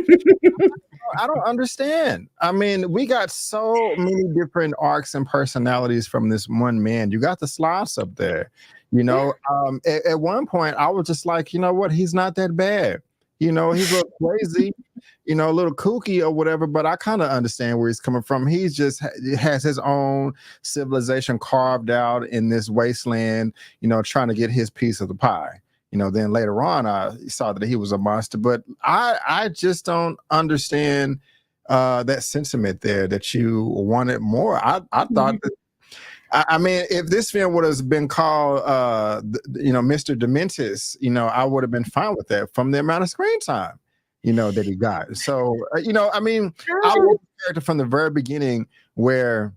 Speaker 7: I don't understand. I mean, we got so many different arcs and personalities from this one man. You got the sloths up there. At one point, I was just like, you know what? He's not that bad. He's a little crazy, a little kooky or whatever, but I kind of understand where he's coming from. He's just has his own civilization carved out in this wasteland, trying to get his piece of the pie. Then later on, I saw that he was a monster, but I just don't understand that sentiment there that you wanted more. I thought that, I mean, if this film would have been called, Mr. Dementis, I would have been fine with that from the amount of screen time, that he got. So, I mean, I love the character from the very beginning where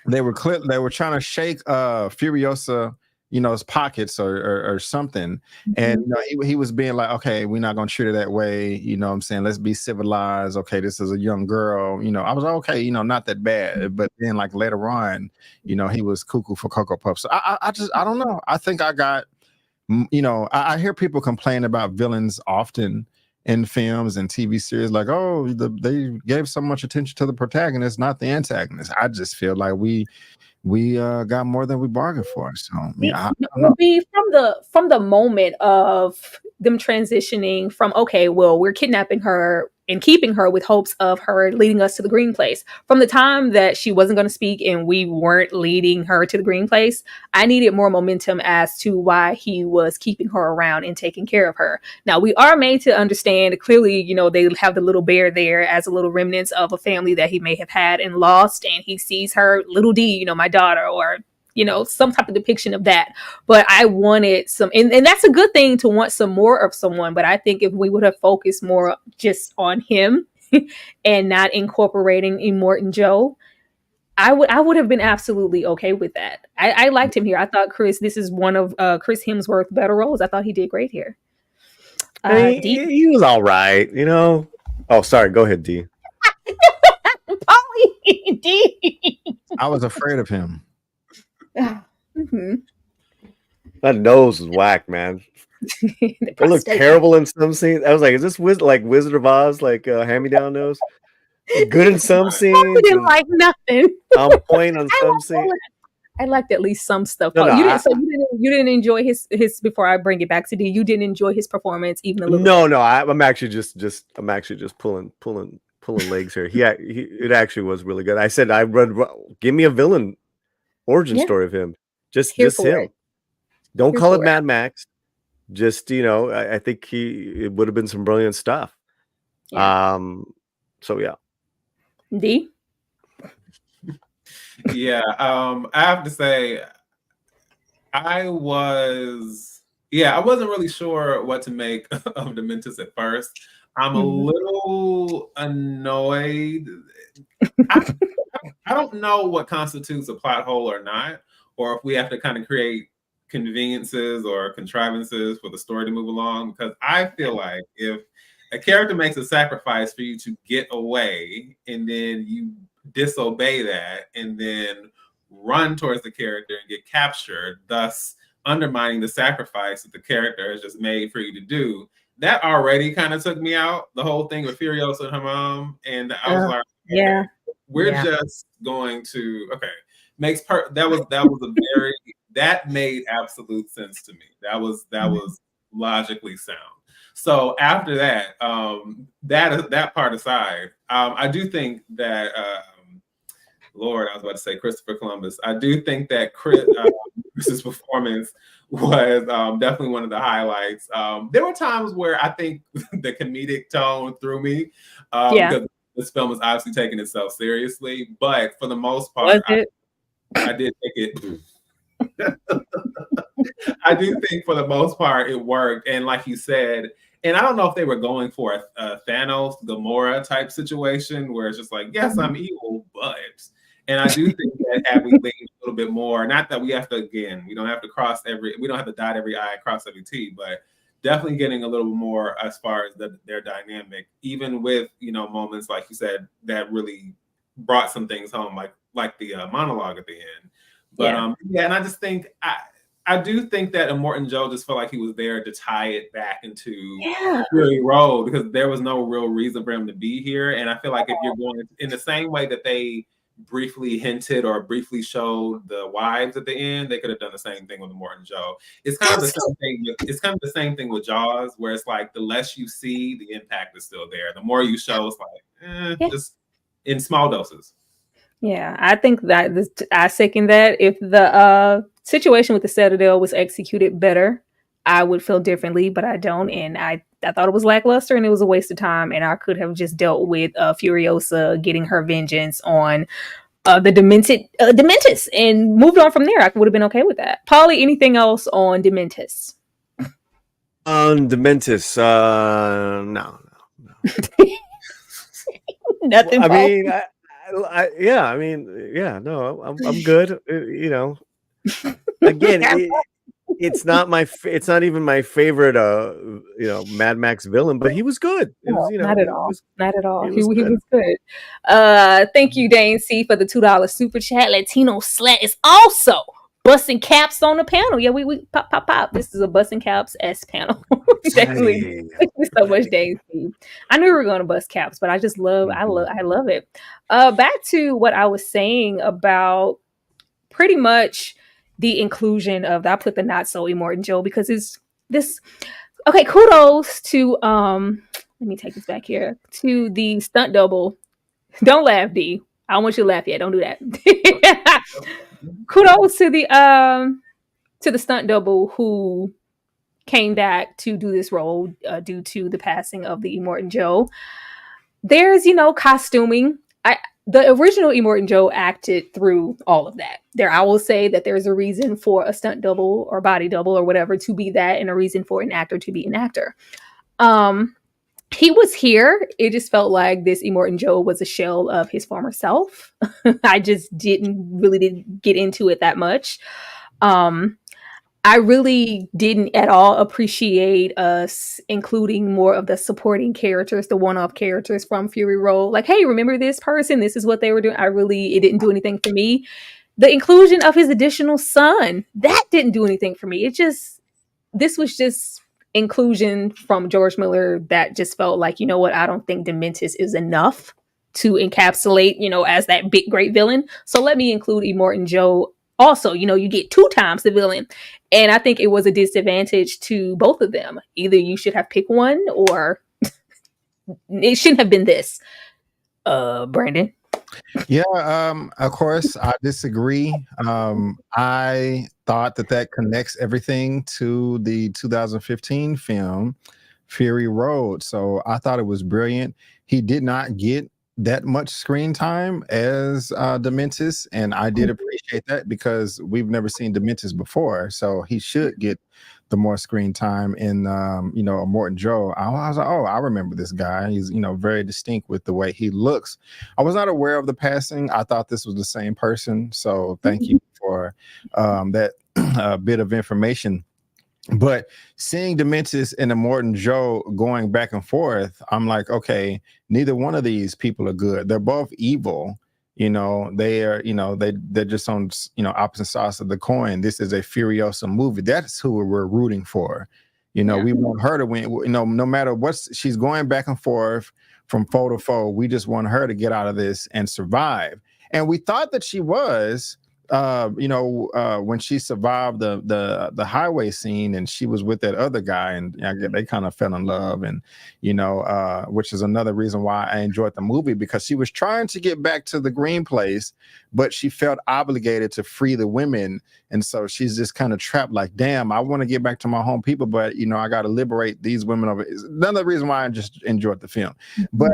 Speaker 7: they were trying to shake Furiosa, his pockets or something. And he was being like, okay, we're not gonna treat her that way. What I'm saying, let's be civilized. Okay, this is a young girl. I was like, okay, not that bad. But then like later on, he was cuckoo for Cocoa Puffs. So I don't know. I think I got, I hear people complain about villains often in films and TV series, like, oh, they gave so much attention to the protagonist, not the antagonist. I just feel like we got more than we bargained for. So I don't know.
Speaker 6: From the moment of them transitioning from, okay, well, we're kidnapping her and keeping her with hopes of her leading us to the green place. From the time that she wasn't going to speak and we weren't leading her to the green place, I needed more momentum as to why he was keeping her around and taking care of her. Now, we are made to understand clearly, they have the little bear there as a little remnants of a family that he may have had and lost. And he sees her, little D, my daughter, or some type of depiction of that. But I wanted some, and that's a good thing to want some more of someone. But I think if we would have focused more just on him and not incorporating Immortan Joe, I would have been absolutely okay with that. I liked him here. I thought this is one of Chris Hemsworth's better roles. I thought he did great here.
Speaker 9: He was all right, Oh, sorry. Go ahead, D.
Speaker 6: Polly, D.
Speaker 7: I was afraid of him.
Speaker 6: Mm-hmm.
Speaker 9: That nose was whack, man. It looked terrible in some scenes. I was like, is this Wizard of Oz, like hand-me-down nose? Good in some scenes.
Speaker 6: I didn't like nothing.
Speaker 9: On point on some scenes.
Speaker 6: I liked at least some stuff.
Speaker 9: No,
Speaker 6: you didn't enjoy his before I bring it back to D. You didn't enjoy his performance even a little bit.
Speaker 9: No, I'm actually just pulling legs here. It actually was really good. I said give me a villain origin story of him. Just him. Don't call it Mad Max. Just I think it would have been some brilliant stuff.
Speaker 6: Yeah.
Speaker 9: So yeah.
Speaker 6: D.
Speaker 8: Yeah. I have to say, I wasn't really sure what to make of Dementis at first. I'm a little annoyed. I don't know what constitutes a plot hole or not, or if we have to kind of create conveniences or contrivances for the story to move along, because I feel like if a character makes a sacrifice for you to get away and then you disobey that and then run towards the character and get captured, thus undermining the sacrifice that the character has just made for you to do, that already kind of took me out. The whole thing with Furiosa and her mom, and I was like, okay, we're just going to that made absolute sense to me. That was logically sound. So after that, that part aside, I do think that Lord, I was about to say Christopher Columbus. I do think that Chris's performance was definitely one of the highlights. There were times where I think the comedic tone threw me because this film was obviously taking itself seriously. But for the most part, I did take it. I do think for the most part it worked. And like you said, and I don't know if they were going for a Thanos, Gamora type situation where it's just like, yes, I'm evil, but... And I do think that had we leaned a little bit more, not that we have to, again, we don't have to dot every I and cross every T, but definitely getting a little more as far as their dynamic, even with, moments, like you said, that really brought some things home, like the monologue at the end. But and I just think, I do think that Immortan Joe just felt like he was there to tie it back into Fury Road, because there was no real reason for him to be here. And I feel like if you're going in the same way that they briefly hinted or briefly showed the wives at the end, they could have done the same thing with Immortan Joe. It's kind of the same thing. It's kind of the same thing with Jaws, where it's like the less you see, the impact is still there. The more you show, it's like just in small doses.
Speaker 6: Yeah, I think that I second that. If the situation with the Citadel was executed better, I would feel differently, but I don't. And I thought it was lackluster and it was a waste of time. And I could have just dealt with Furiosa getting her vengeance on the Dementis and moved on from there. I would have been okay with that. Polly, anything else on Dementis?
Speaker 9: On Dementis, no.
Speaker 6: Nothing.
Speaker 9: I mean, no, I'm good. Again, it's not even my favorite, Mad Max villain, but he was good. It was,
Speaker 6: not at all. Not at all. He was good. Thank you, Dane C, for the $2 super chat. Latino Slat is also busting caps on the panel. Yeah, we pop. This is a busting caps S panel. Definitely. Thank you so much, Dane C. I knew we were going to bust caps, but I just love it. Back to what I was saying about pretty much the inclusion of, I put the not so Immortan Joe, because it's this. Okay, kudos to let me take this back here to the stunt double. Don't laugh, D. I don't want you to laugh yet. Don't do that. Kudos to the stunt double who came back to do this role due to the passing of the Immortan Joe. There's, costuming. The original Immortan Joe acted through all of that. I will say that there's a reason for a stunt double or body double or whatever to be that, and a reason for an actor to be an actor. He was here. It just felt like this Immortan Joe was a shell of his former self. I just didn't get into it that much. I really didn't at all appreciate us including more of the supporting characters, the one-off characters from Fury Road. Like, hey, remember this person? This is what they were doing. It didn't do anything for me. The inclusion of his additional son, that didn't do anything for me. This was just inclusion from George Miller that just felt like, I don't think Dementis is enough to encapsulate, as that big, great villain. So let me include Immortan Joe. Also, you get 2 times the villain. And I think it was a disadvantage to both of them. Either you should have picked one, or it shouldn't have been this. Brandon?
Speaker 7: Yeah, of course, I disagree. I thought that connects everything to the 2015 film, Fury Road. So I thought it was brilliant. He did not get that much screen time as Dementis, and I did appreciate that, because we've never seen Dementis before, so he should get the more screen time in Immortan Joe. I was like, oh, I remember this guy. He's very distinct with the way he looks. I was not aware of the passing. I thought this was the same person, so thank you for that bit of information. But seeing Dementis and Immortan Joe going back and forth, I'm like, okay, neither one of these people are good. They're both evil. They are, they're just on, opposite sides of the coin. This is a Furiosa movie. That's who we're rooting for. We want her to win. No matter what, she's going back and forth from foe to foe. We just want her to get out of this and survive. And we thought that she was. When she survived the highway scene and she was with that other guy, and they kind of fell in love, and which is another reason why I enjoyed the movie, because she was trying to get back to the green place, but she felt obligated to free the women, and so she's just kind of trapped, like, damn, I want to get back to my home people, but I got to liberate these women over. Another reason why I just enjoyed the film. But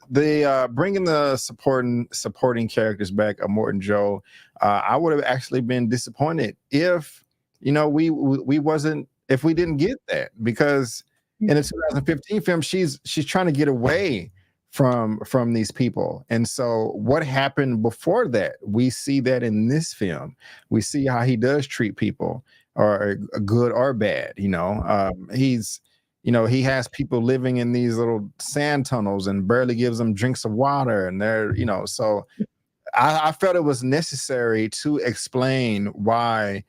Speaker 7: the bringing the supporting characters back, Immortan Joe, I would have actually been disappointed if if we didn't get that, because in the 2015 film she's trying to get away from these people. And so what happened before that? We see that in this film. We see how he does treat people, or good or bad. He's he has people living in these little sand tunnels and barely gives them drinks of water, and they're so I felt it was necessary to explain why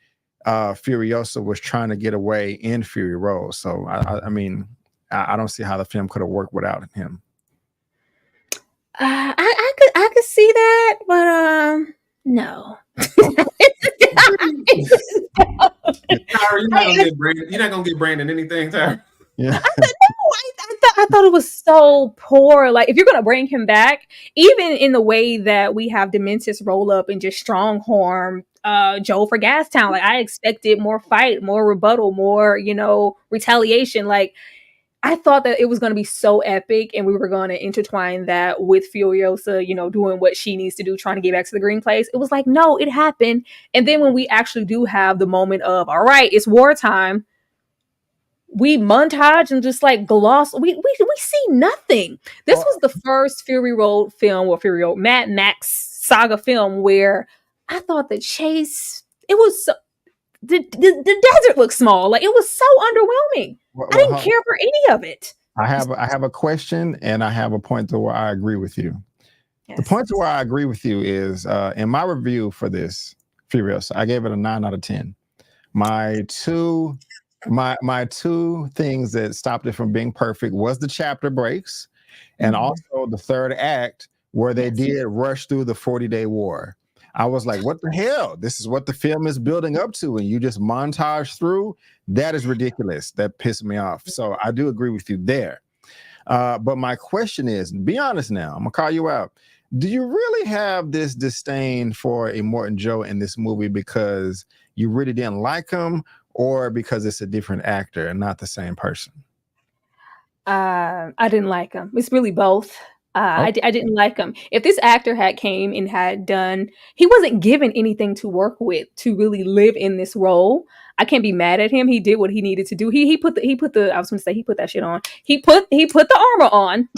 Speaker 7: Furiosa was trying to get away in Fury Road. So I mean, I don't see how the film could have worked without him.
Speaker 6: I could see that, but no.
Speaker 8: Tyra, you're not gonna get Brandon anything, Tyra.
Speaker 7: Yeah.
Speaker 6: I thought it was so poor. Like, if you're gonna bring him back, even in the way that we have Dementis roll up and just strong-arm Joe for Gastown, like I expected more fight, more rebuttal, more retaliation. Like, I thought that it was going to be so epic, and we were going to intertwine that with Furiosa, doing what she needs to do, trying to get back to the Green Place. It was like, no, it happened. And then when we actually do have the moment of, all right, it's wartime, we montage and just like gloss. We see nothing. This was the first Fury Road film, or Fury Road Mad Max saga film, where I thought the chase, it was so, the desert looked small. Like, it was so underwhelming. I didn't care for any of it.
Speaker 7: I have a question, and I have a point to where I agree with you. Yes. The point to where I agree with you is in my review for this Furiosa, I gave it a 9 out of 10. My two things that stopped it from being perfect was the chapter breaks, and also the third act where they did rush through the 40-day war. I was like, what the hell? This is what the film is building up to, and you just montage through? That is ridiculous. That pissed me off. So I do agree with you there. But my question is, be honest now, I'm gonna call you out. Do you really have this disdain for Immortan Joe in this movie because you really didn't like him, or because it's a different actor and not the same person?
Speaker 6: I didn't like him. It's really both. I didn't like him. If this actor had came and had done, he wasn't given anything to work with to really live in this role. I can't be mad at him. He did what he needed to do. He put I was going to say he put that shit on. He put the armor on.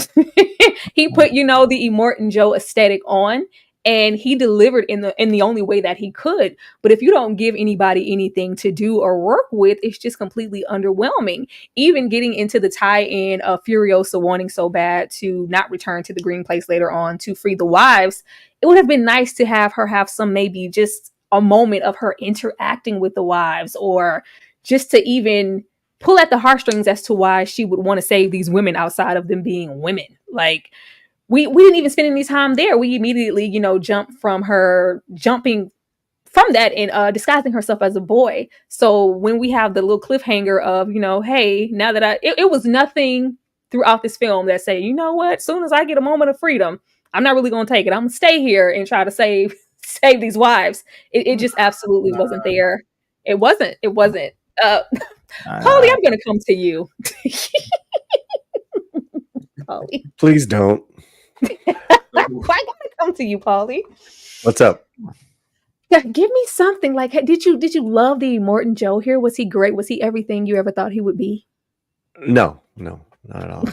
Speaker 6: He put the Immortan Joe aesthetic on, and he delivered in the only way that he could. But if you don't give anybody anything to do or work with, it's just completely underwhelming. Even getting into the tie-in of Furiosa wanting so bad to not return to the Green Place later on to free the wives, it would have been nice to have her have some, maybe just a moment of her interacting with the wives, or just to even pull at the heartstrings as to why she would want to save these women outside of them being women. Like, we didn't even spend any time there. We immediately, jumped from her jumping from that and disguising herself as a boy. So when we have the little cliffhanger of, hey, now that it was nothing throughout this film that say, you know what, as soon as I get a moment of freedom, I'm not really going to take it. I'm going to stay here and try to save these wives. It just absolutely wasn't there. It wasn't. Paulie, I'm going to come to you. Paulie.
Speaker 9: Please don't.
Speaker 6: Why gotta come to you, Paulie?
Speaker 9: What's up?
Speaker 6: Yeah, give me something. Like, did you love the Immortan Joe here? Was he great? Was he everything you ever thought he would be?
Speaker 9: No, not at all.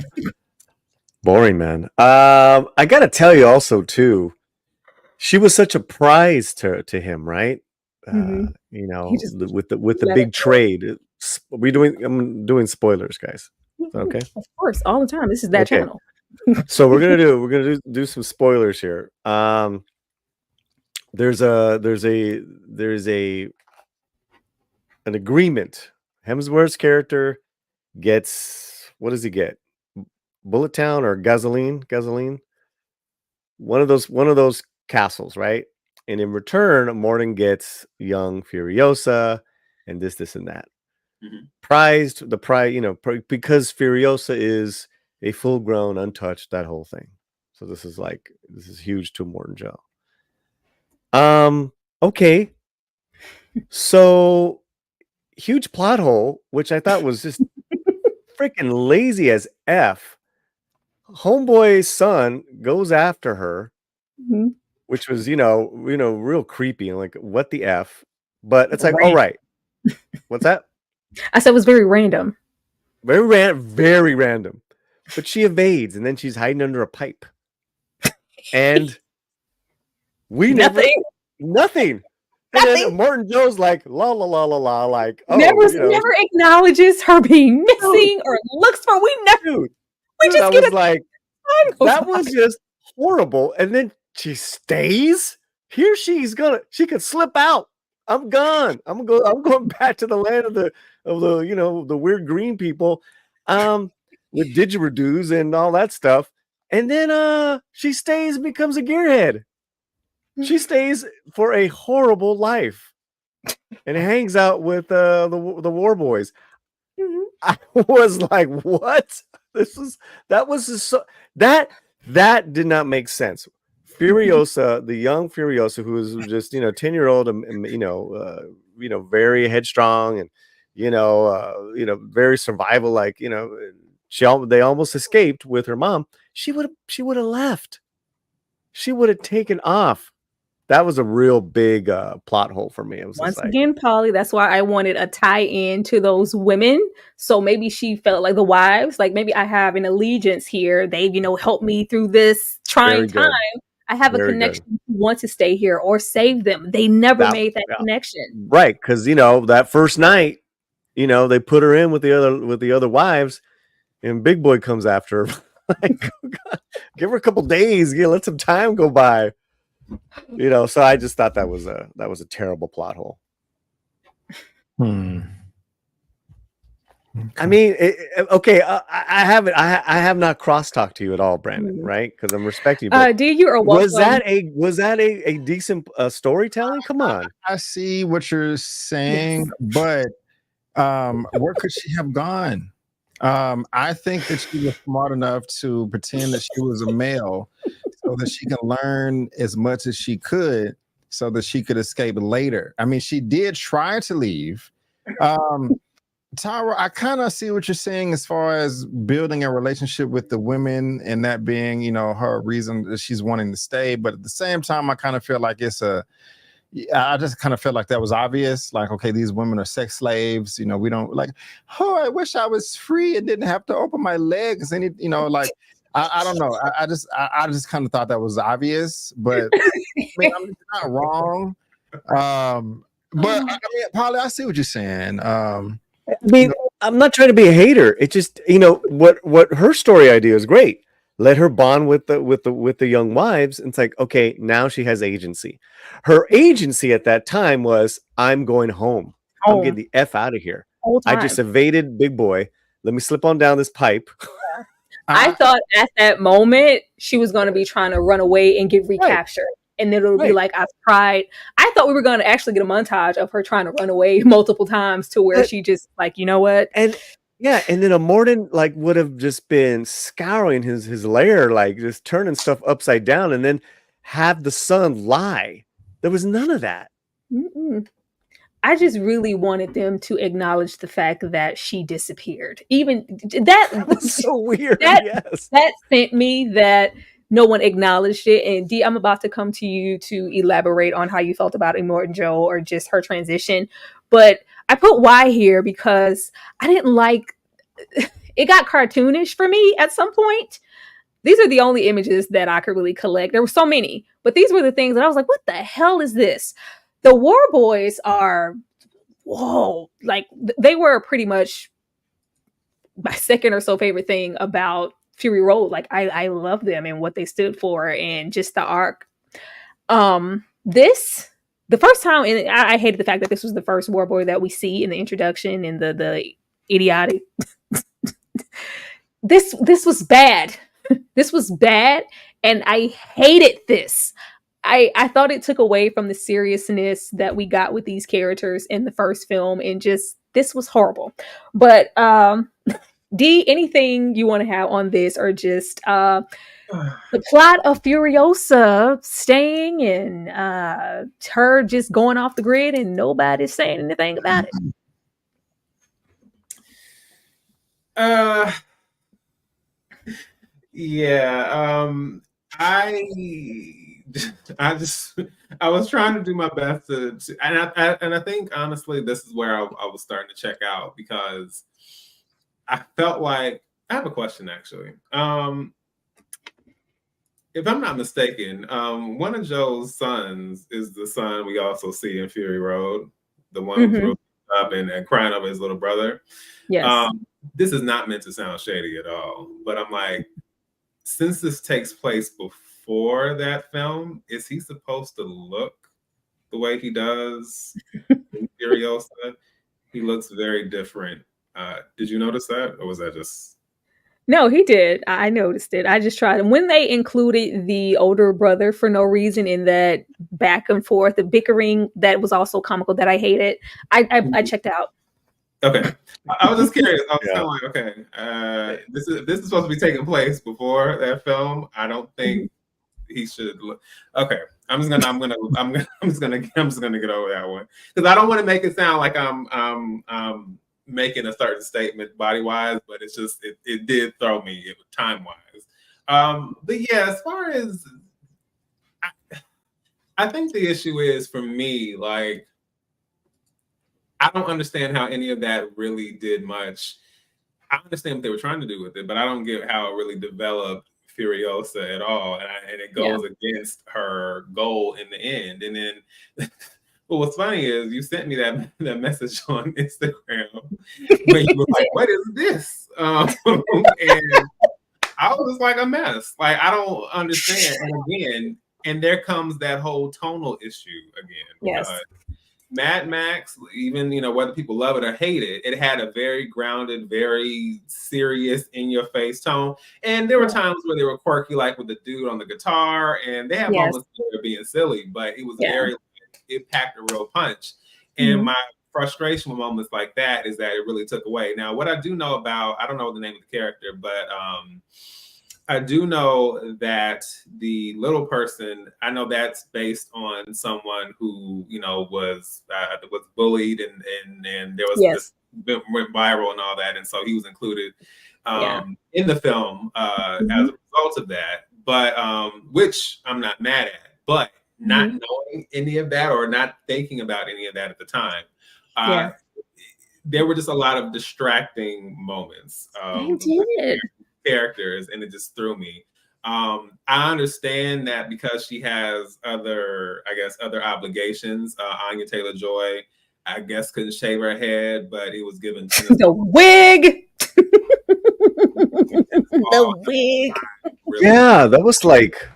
Speaker 9: Boring, man. I gotta tell you also too, she was such a prize to him, right? With the big trade. I'm doing spoilers, guys. Okay.
Speaker 6: Of course, all the time. This is that channel.
Speaker 9: So we're gonna do some spoilers here. There's an agreement. Hemsworth's character gets, what does he get? Bullet Town or gasoline? One of those castles, right? And in return, Morton gets young Furiosa and this and that. Prized because Furiosa is a full-grown, untouched, that whole thing. So this is huge to Immortan Joe. Okay. So huge plot hole, which I thought was just freaking lazy as F. Homeboy's son goes after her, which was, real creepy and like, what the F? But it's like, all right. What's that?
Speaker 6: I said it was very random.
Speaker 9: Very random. but she evades, and then she's hiding under a pipe. And we
Speaker 6: Nothing.
Speaker 9: nothing. And then Martin Joe's like, la la la la la, like, oh,
Speaker 6: never acknowledges her being missing or looks for. We never.
Speaker 9: Dude,
Speaker 6: we just
Speaker 9: I
Speaker 6: get
Speaker 9: was like, that was just horrible. And then she stays. Here she could slip out. I'm gone. I'm going back to the land of the the weird green people, with didgeridoos and all that stuff. And then she stays and becomes a gearhead. She stays for a horrible life and hangs out with the war boys. I was like, what? That did not make sense. Furiosa, the young Furiosa, who was just 10-year-old, very headstrong and very survival, like they almost escaped with her mom. She would have left. She would have taken off. That was a real big plot hole for me. It was
Speaker 6: once again, Polly. That's why I wanted a tie-in to those women. So maybe she felt like the wives, like maybe I have an allegiance here. They've helped me through this trying time. I have a connection to want to stay here or save them. They never made that connection,
Speaker 9: right? Because that first night, they put her in with the other wives, and Big Boy comes after her. Like, give her a couple days, let some time go by. So I just thought that was a terrible plot hole.
Speaker 7: Okay.
Speaker 9: I mean, I have not crosstalked to you at all, Brandon, right? Because I'm respecting you.
Speaker 6: Did you or
Speaker 9: was that a decent storytelling? Come on.
Speaker 7: I see what you're saying, but where could she have gone? I think that she was smart enough to pretend that she was a male so that she can learn as much as she could so that she could escape later. I mean, she did try to leave. Tara, I kind of see what you're saying as far as building a relationship with the women and that being, her reason that she's wanting to stay. But at the same time, I kind of feel like I just kind of felt like that was obvious. Like, okay, these women are sex slaves. We don't like, I wish I was free and didn't have to open my legs. I don't know. I just kind of thought that was obvious, but I mean, I'm not wrong. But I mean, Polly, I see what you're saying.
Speaker 9: I mean, I'm not trying to be a hater. It just, what her story idea is great. Let her bond with the young wives. And it's like, okay, now she has agency. Her agency at that time was, I'm going home. I'm getting the F out of here. I just evaded Big Boy. Let me slip on down this pipe.
Speaker 6: I thought at that moment she was going to be trying to run away and get recaptured. Right. And then it'll be like, I've tried. I thought we were going to actually get a montage of her trying to run away multiple times to where she just like, you know what?
Speaker 9: And then a Morden would have just been scouring his lair, like just turning stuff upside down, and then have the son lie. There was none of that.
Speaker 6: I just really wanted them to acknowledge the fact that she disappeared. Even that
Speaker 9: was so weird.
Speaker 6: That sent me that no one acknowledged it. And Dee, I'm about to come to you to elaborate on how you felt about Immortan Joe or just her transition. But I put Y here because I didn't like it. Got cartoonish for me at some point. These are the only images that I could really collect. There were so many, but these were the things that I was like, what the hell is this? The War Boys are, like they were pretty much my second or so favorite thing about Fury Road. Like I love them and what they stood for and just the arc. The first time, and I hated the fact that this was the first War Boy that we see in the introduction and the idiotic. This was bad. This was bad, and I hated this. I thought it took away from the seriousness that we got with these characters in the first film, and just this was horrible. But D, anything you want to have on this, or just the plot of Furiosa staying and her just going off the grid and nobody's saying anything about it?
Speaker 8: I was trying to do my best to and I think honestly this is where I was starting to check out, because I felt like I have a question actually. If I'm not mistaken, one of Joe's sons is the son we also see in Fury Road, the one who threw up and crying over his little brother.
Speaker 6: Yes.
Speaker 8: This is not meant to sound shady at all, but I'm like, since this takes place before that film, is he supposed to look the way he does in Furiosa? He looks very different. Did you notice that, or was that just?
Speaker 6: No, he did. I noticed it. I just tried. And when they included the older brother for no reason in that back and forth, the bickering that was also comical that I hated, I checked out.
Speaker 8: Okay, I was just curious. I was
Speaker 9: Yeah.
Speaker 8: kind of like, okay, this is supposed to be taking place before that film. I don't think he should look. Okay, I'm just gonna get over that one because I don't want to make it sound like I'm making a certain statement body wise, but it's just it did throw me time wise. But yeah, as far as I think the issue is for me, like, I don't understand how any of that really did much. I understand what they were trying to do with it, but I don't get how it really developed Furiosa at all, and it goes against her goal in the end. And then, well, what's funny is you sent me that message on Instagram where you were like, "What is this?" And I was just like a mess. Like, I don't understand. And again, and there comes that whole tonal issue again.
Speaker 6: Yes.
Speaker 8: Mad Max, even whether people love it or hate it, it had a very grounded, very serious, in-your-face tone. And there were times where they were quirky, like with the dude on the guitar, and they have moments where they're being silly, but it was very, it packed a real punch. And my frustration with moments like that is that it really took away. Now, what I do know about, I don't know the name of the character, but I do know that the little person, I know that's based on someone who, was bullied and there was this went viral and all that. And so he was included in the film as a result of that, but which I'm not mad at, but not knowing any of that or not thinking about any of that at the time. There were just a lot of distracting moments.
Speaker 6: They did.
Speaker 8: Characters, and it just threw me. I understand that because she has other obligations. Anya Taylor-Joy, I guess, couldn't shave her head, but it was given
Speaker 6: the wig. The wig.
Speaker 8: Really.
Speaker 9: Yeah, that was like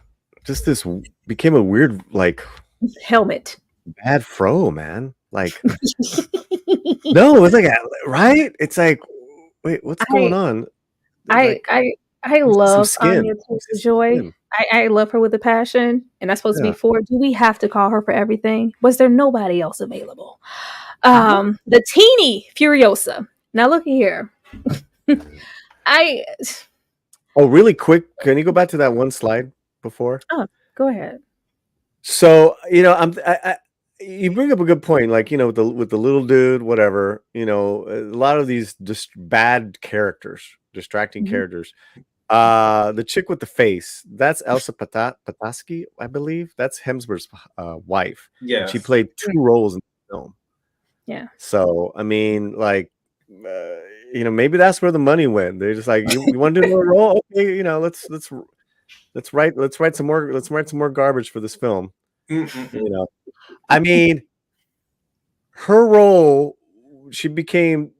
Speaker 9: just this became a weird like
Speaker 6: helmet.
Speaker 9: Bad fro, man. Like no, it's like right. It's like wait, what's going on?
Speaker 6: I love Anya Taylor-Joy. I love her with a passion, and that's supposed to be for. Do we have to call her for everything? Was there nobody else available? The teeny Furiosa. Now look here.
Speaker 9: Oh, really quick, can you go back to that one slide before?
Speaker 6: Oh, go ahead.
Speaker 9: So you bring up a good point, like with the little dude, whatever. A lot of these just bad characters, distracting characters. The chick with the face, that's Elsa Pataski, I believe. That's Hemsworth's wife.
Speaker 8: Yeah,
Speaker 9: she played 2 roles in the film.
Speaker 6: Yeah.
Speaker 9: So I mean, like, maybe that's where the money went. They're just like, you want to do another role? Okay, let's write some more garbage for this film. I mean, her role, she became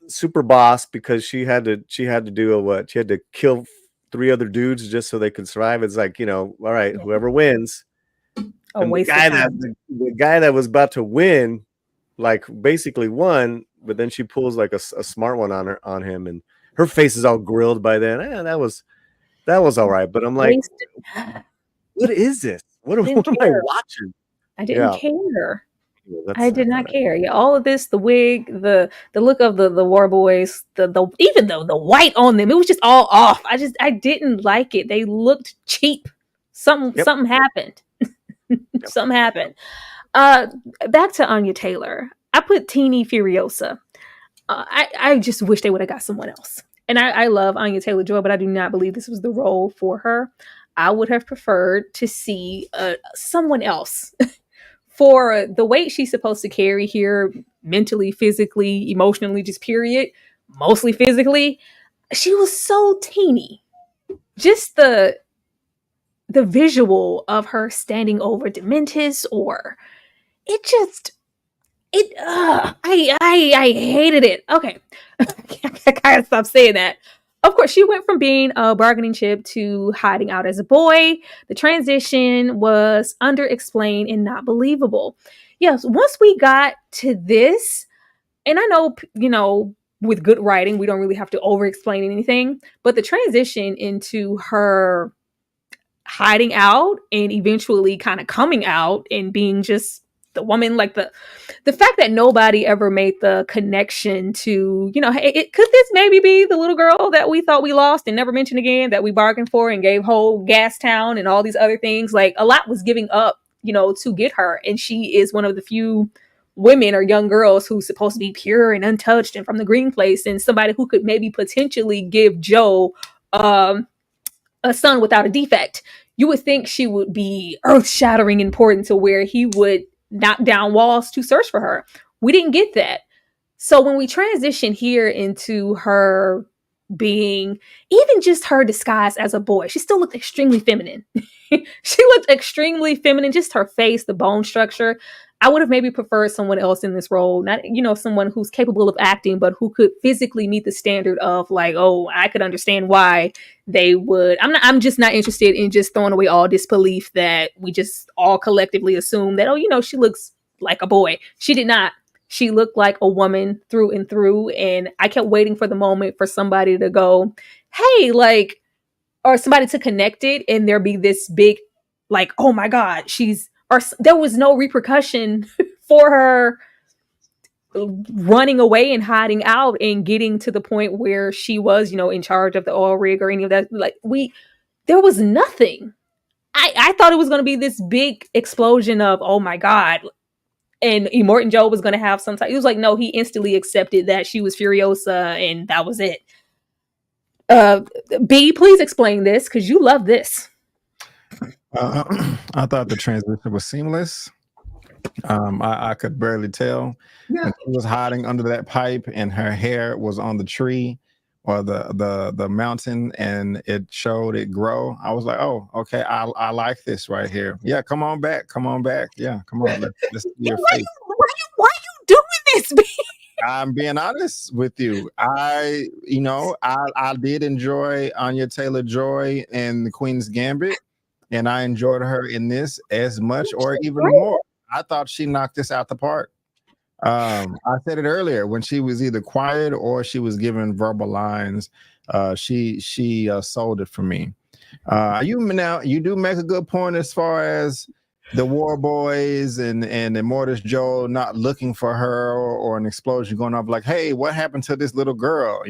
Speaker 9: super boss because she had to do she had to kill 3 other dudes just so they could survive. It's like, all right, whoever wins. And the guy that was about to win, like, basically won, but then she pulls like a smart one on him, and her face is all grilled by then. That was all right, but I'm like, what is this? What am I watching?
Speaker 6: I didn't care. I did not care. Yeah, all of this, the wig, the look of the war boys, even though the white on them, it was just all off. I didn't like it. They looked cheap. Something happened. Something happened. Back to Anya Taylor. I put teeny Furiosa. I just wish they would have got someone else. And I love Anya Taylor-Joy, but I do not believe this was the role for her. I would have preferred to see someone else. For the weight she's supposed to carry here, mentally, physically, emotionally, just period, mostly physically, she was so teeny. Just the visual of her standing over Dementis, or it just I hated it. Okay, I gotta stop saying that. Of course, she went from being a bargaining chip to hiding out as a boy. The transition was underexplained and not believable. Yes, once we got to this, and I know, with good writing, we don't really have to over explain anything, but the transition into her hiding out and eventually kind of coming out and being just the woman, like the fact that nobody ever made the connection to, hey, could this maybe be the little girl that we thought we lost and never mentioned again, that we bargained for and gave whole gas town and all these other things. Like, a lot was giving up, to get her, and she is one of the few women or young girls who's supposed to be pure and untouched and from the green place, and somebody who could maybe potentially give Joe a son without a defect. You would think she would be earth-shattering important to where he would knock down walls to search for her. We didn't get that. So when we transition here into her being, even just her disguise as a boy, she still looked extremely feminine. She looked extremely feminine, just her face, the bone structure. I would have maybe preferred someone else in this role, not, someone who's capable of acting, but who could physically meet the standard of, like, oh, I could understand why they would. I'm just not interested in just throwing away all disbelief that we just all collectively assume that, oh, she looks like a boy. She did not. She looked like a woman through and through. And I kept waiting for the moment for somebody to go, hey, like, or somebody to connect it, and there be this big, like, oh my God, or there was no repercussion for her running away and hiding out and getting to the point where she was, in charge of the oil rig or any of that. Like, there was nothing. I thought it was going to be this big explosion of, oh my God. And Immortan Joe was going to have some type. It was like, no, he instantly accepted that she was Furiosa, and that was it. B, please explain this, because you love this.
Speaker 7: I thought the transition was seamless. I could barely tell.
Speaker 8: Yeah.
Speaker 7: When she was hiding under that pipe and her hair was on the tree or the mountain, and it showed it grow. I was like, oh, okay, I like this right here. Yeah, come on back. Yeah, come on. Let's see your face.
Speaker 6: Why are you doing this, B?
Speaker 7: I'm being honest with you. I did enjoy Anya Taylor-Joy in The Queen's Gambit, and I enjoyed her in this as much or even more. I thought she knocked this out the park. I said it earlier, when she was either quiet or she was given verbal lines, she sold it for me. You do make a good point as far as the War Boys and Immortus Joe not looking for her, or an explosion going off, like, hey, what happened to this little girl?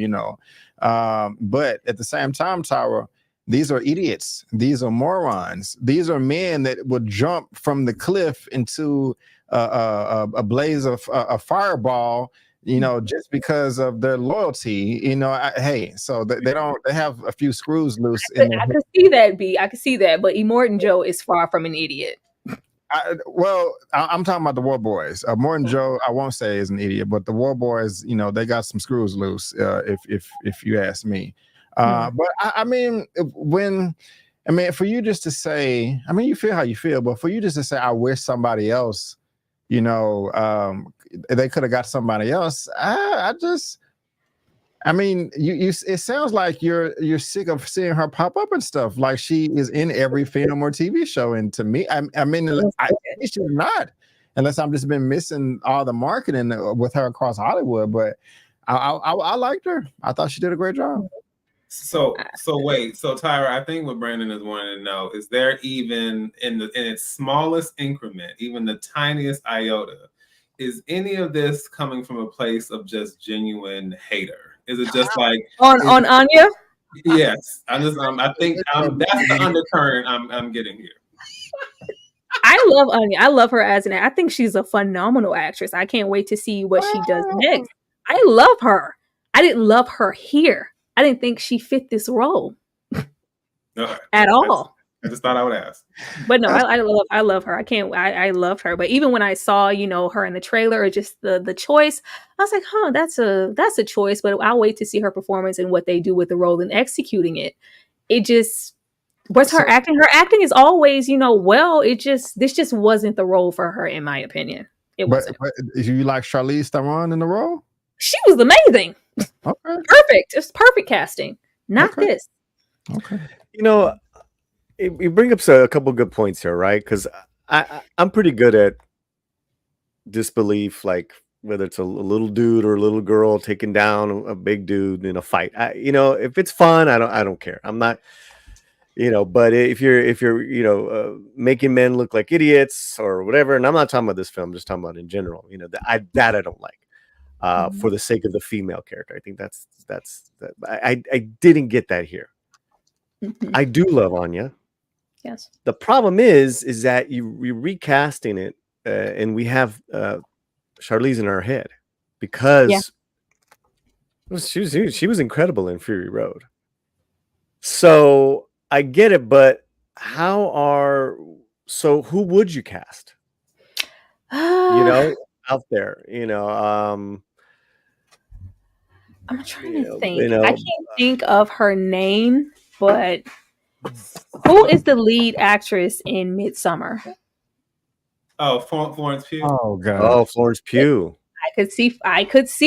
Speaker 7: But at the same time, Tyra, these are idiots. These are morons. These are men that would jump from the cliff into a blaze of a fireball, just because of their loyalty. So they have a few screws loose.
Speaker 6: I could see that, B. I could see that, but Immortan Joe is far from an idiot.
Speaker 7: I'm talking about the War Boys. Immortan Joe, I won't say is an idiot, but the War Boys, they got some screws loose. If you ask me. But for you just to say, you feel how you feel, but for you just to say, I wish somebody else, they could have got somebody else. It sounds like you're sick of seeing her pop up and stuff. Like, she is in every film or TV show, and to me, I she's not, unless I've just been missing all the marketing with her across Hollywood. But I liked her. I thought she did a great job.
Speaker 8: So Tyra, I think what Brandon is wanting to know is, there even in its smallest increment, even the tiniest iota, is any of this coming from a place of just genuine hater? Is it just like
Speaker 6: on Anya?
Speaker 8: Yes, I think that's the undercurrent I'm getting here.
Speaker 6: I love Anya. I love her as I think she's a phenomenal actress. I can't wait to see what she does next. I love her. I didn't love her here. I didn't think she fit this role at all.
Speaker 8: I just thought I would ask.
Speaker 6: But no, I love her. I loved her. But even when I saw, her in the trailer or just the choice, I was like, huh, that's a choice. But I'll wait to see her performance and what they do with the role and executing it. It just was her acting. Her acting is always, this just wasn't the role for her, in my opinion. It wasn't.
Speaker 7: But you like Charlize Theron in the role?
Speaker 6: She was amazing.
Speaker 7: Okay.
Speaker 6: Perfect. Just perfect casting. Not this.
Speaker 9: Okay. You bring up a couple good points here, right? Because I'm pretty good at disbelief, like whether it's a little dude or a little girl taking down a big dude in a fight. If it's fun, I don't care. I'm not, But if you're making men look like idiots or whatever, and I'm not talking about this film, I'm just talking about in general. I don't like. For the sake of the female character, I think that's I didn't get that here. I do love Anya.
Speaker 6: Yes.
Speaker 9: The problem is that you're recasting it, and we have Charlize in our head because she was incredible in Fury Road. So I get it, but who would you cast? Out there,
Speaker 6: I'm trying to think. I can't think of her name, but who is the lead actress in Midsommar?
Speaker 8: Oh, Florence Pugh.
Speaker 7: Oh God.
Speaker 9: Oh, Florence Pugh.
Speaker 6: I could see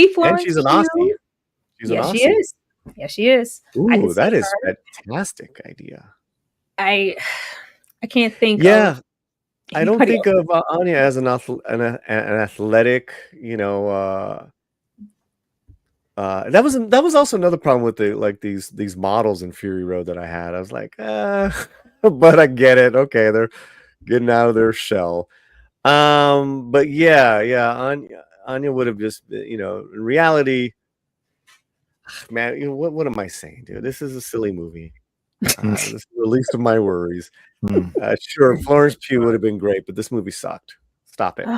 Speaker 6: Florence.
Speaker 9: And she's an
Speaker 6: Pugh.
Speaker 9: Aussie.
Speaker 6: Yes, she is. Yes, she is.
Speaker 9: Ooh, that is a fantastic idea.
Speaker 6: I can't think.
Speaker 9: Yeah,
Speaker 6: of
Speaker 9: I don't think of Anya as an athletic. That was also another problem with these models in Fury Road that I had. I was like, but I get it. Okay, they're getting out of their shell. But yeah, Anya would have just been, in reality, man, what am I saying, dude? This is a silly movie. This is the least of my worries. Sure, Florence Pugh would have been great, but this movie sucked. Stop it.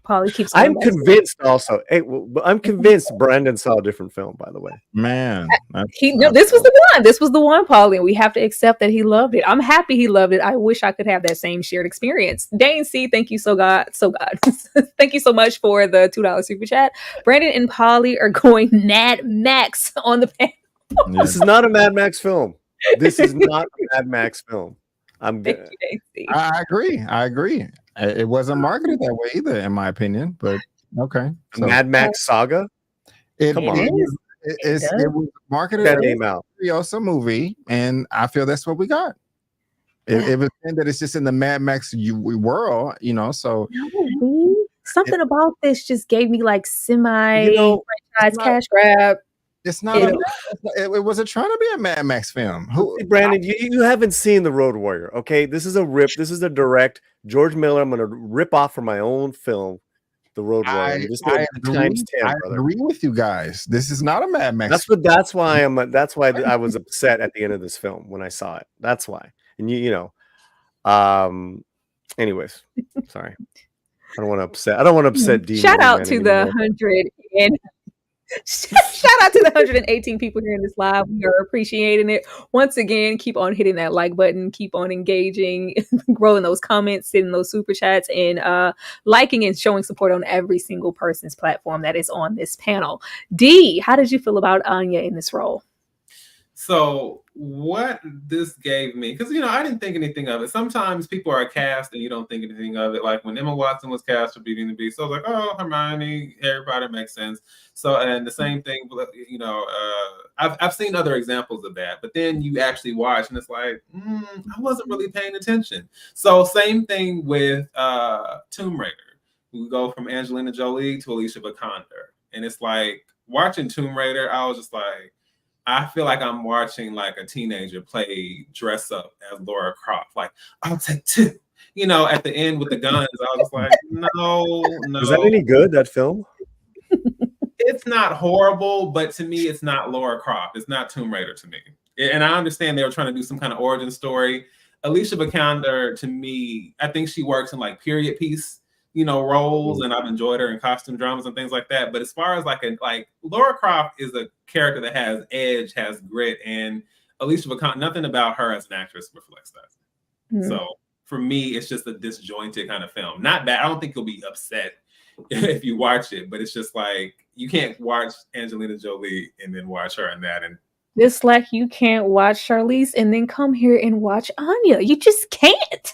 Speaker 6: Paulie keeps.
Speaker 9: I'm convinced also. Hey, I'm convinced Brandon saw a different film, by the way.
Speaker 7: Man.
Speaker 6: This was the one. This was the one, Paulie, and we have to accept that he loved it. I'm happy he loved it. I wish I could have that same shared experience. Dane C, thank you so God. Thank you so much for the $2 super chat. Brandon and Paulie are going Mad Max on the panel.
Speaker 9: This is not a Mad Max film. This is not a Mad Max film. I'm good.
Speaker 7: I agree. It wasn't marketed that way either, in my opinion. But okay,
Speaker 9: so. Mad Max Saga.
Speaker 7: Come on, it was marketed
Speaker 9: that
Speaker 7: as
Speaker 9: name out.
Speaker 7: a Furiosa movie, and I feel that's what we got. It was that it's just in the Mad Max world, So
Speaker 6: something about this just gave me like semi-franchise cash grab.
Speaker 7: It's not. It wasn't trying to be a Mad Max film.
Speaker 9: Brandon, you haven't seen The Road Warrior, okay? This is a rip. This is a direct George Miller. I'm going to rip off from my own film, The Road Warrior.
Speaker 7: I agree with you guys. This is not a Mad Max.
Speaker 9: That's why I was upset at the end of this film when I saw it. That's why. And anyways, sorry. I don't want to upset Dean.
Speaker 6: Shout out to the 100 Shout out to the 118 people here in this live. We are appreciating it. Once again, keep on hitting that like button. Keep on engaging, growing those comments, sending those super chats, and liking and showing support on every single person's platform that is on this panel. D, how did you feel about Anya in this role?
Speaker 8: So what this gave me, because I didn't think anything of it. Sometimes people are cast and you don't think anything of it. Like when Emma Watson was cast for Beauty and the Beast, so I was like, oh, Hermione, everybody makes sense. So, and the same thing, I've seen other examples of that, but then you actually watch and it's like, I wasn't really paying attention. So same thing with Tomb Raider. We go from Angelina Jolie to Alicia Vikander, and it's like watching Tomb Raider, I was just like, I feel like I'm watching like a teenager play dress up as Laura Croft. Like, I'll take two. At the end with the guns, I was like, no.
Speaker 9: Is that any good, that film?
Speaker 8: It's not horrible, but to me, it's not Laura Croft. It's not Tomb Raider to me. And I understand they were trying to do some kind of origin story. Alicia Vikander, to me, I think she works in like period piece, roles, and I've enjoyed her in costume dramas and things like that. But as far as like Laura Croft is a character that has edge, has grit, and Alicia Vikander, nothing about her as an actress reflects that. So for me, it's just a disjointed kind of film. Not bad. I don't think you'll be upset if you watch it, but it's just like you can't watch Angelina Jolie and then watch her in that. And
Speaker 6: just like you can't watch Charlize and then come here and watch Anya. You just can't.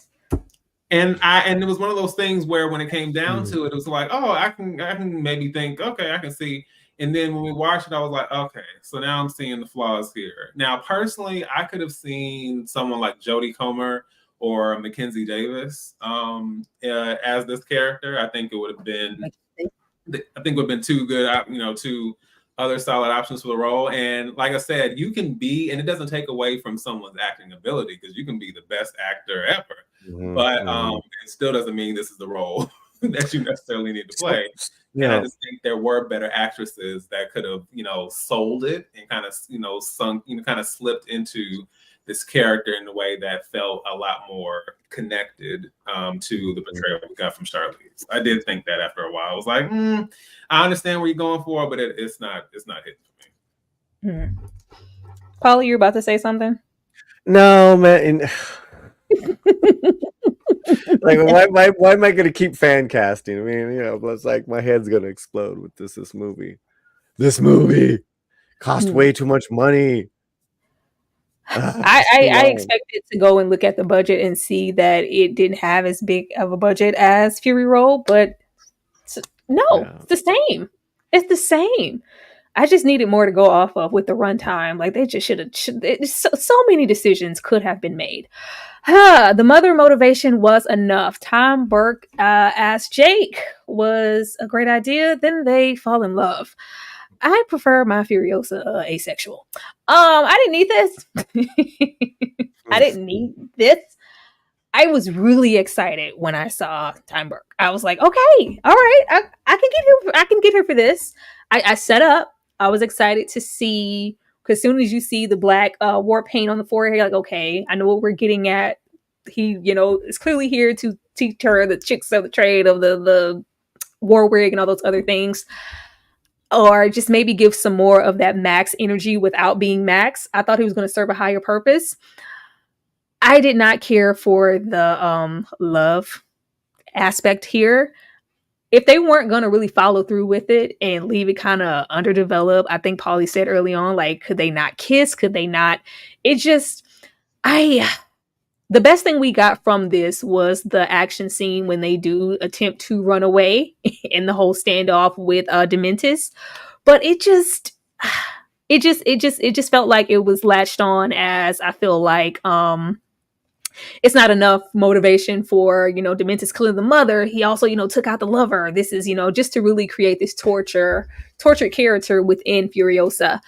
Speaker 8: And it was one of those things where when it came down to it, it was like, oh, I can maybe think, okay, I can see. And then when we watched it, I was like, okay, so now I'm seeing the flaws here. Now, personally, I could have seen someone like Jodie Comer or Mackenzie Davis as this character. I think it would have been too good, two other solid options for the role. And like I said, you can be, and it doesn't take away from someone's acting ability because you can be the best actor ever. But it still doesn't mean this is the role that you necessarily need to play. And I just think there were better actresses that could have, sold it and kind of, sunk, kind of slipped into this character in a way that felt a lot more connected to the portrayal we got from Charlize. I did think that after a while. I was like, I understand where you're going for, but it's not hitting for me.
Speaker 6: Paula, you're about to say something?
Speaker 9: No, man. Like, why am I going to keep fan casting? I mean, it's like my head's going to explode with this movie. This movie cost way too much money.
Speaker 6: I expected to go and look at the budget and see that it didn't have as big of a budget as Fury Road, but it's the same. It's the same. I just needed more to go off of with the runtime. Like they just should have. So many decisions could have been made. The mother motivation was enough. Tom Burke as Jake was a great idea. Then they fall in love. I prefer my Furiosa asexual. I didn't need this. I didn't need this. I was really excited when I saw Tom Burke. I was like, okay, all right, I can get her for this. I set up. I was excited to see, because as soon as you see the black war paint on the forehead, like, okay, I know what we're getting at. He, is clearly here to teach her the tricks of the trade of the war wig and all those other things. Or just maybe give some more of that Max energy without being Max. I thought he was going to serve a higher purpose. I did not care for the love aspect here. If they weren't going to really follow through with it and leave it kind of underdeveloped, I think Paulie said early on, like, could they not kiss? Could they not? It just, the best thing we got from this was the action scene when they do attempt to run away in the whole standoff with Dementis. But it just felt like it was latched on as, I feel like, it's not enough motivation for, Dementis killing the mother. He also, took out the lover. This is, just to really create this tortured character within Furiosa.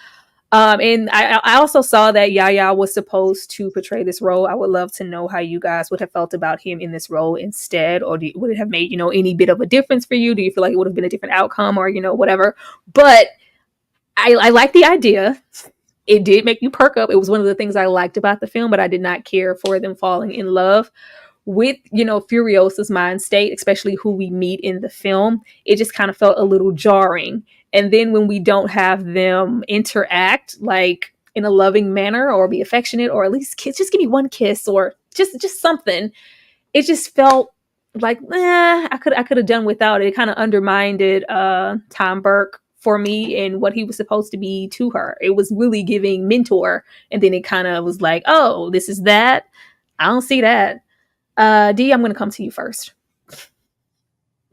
Speaker 6: And I also saw that Yaya was supposed to portray this role. I would love to know how you guys would have felt about him in this role instead, or would it have made, any bit of a difference for you? Do you feel like it would have been a different outcome or, whatever? But I like the idea. It did make you perk up. It was one of the things I liked about the film, but I did not care for them falling in love with, Furiosa's mind state, especially who we meet in the film. It just kind of felt a little jarring. And then when we don't have them interact like in a loving manner or be affectionate or at least kiss, just give me one kiss or just something. It just felt like, I could have done without it. It kind of undermined Tom Burke for me and what he was supposed to be to her. It was really giving mentor. And then it kind of was like, oh, this is that. I don't see that. D, I'm going to come to you first.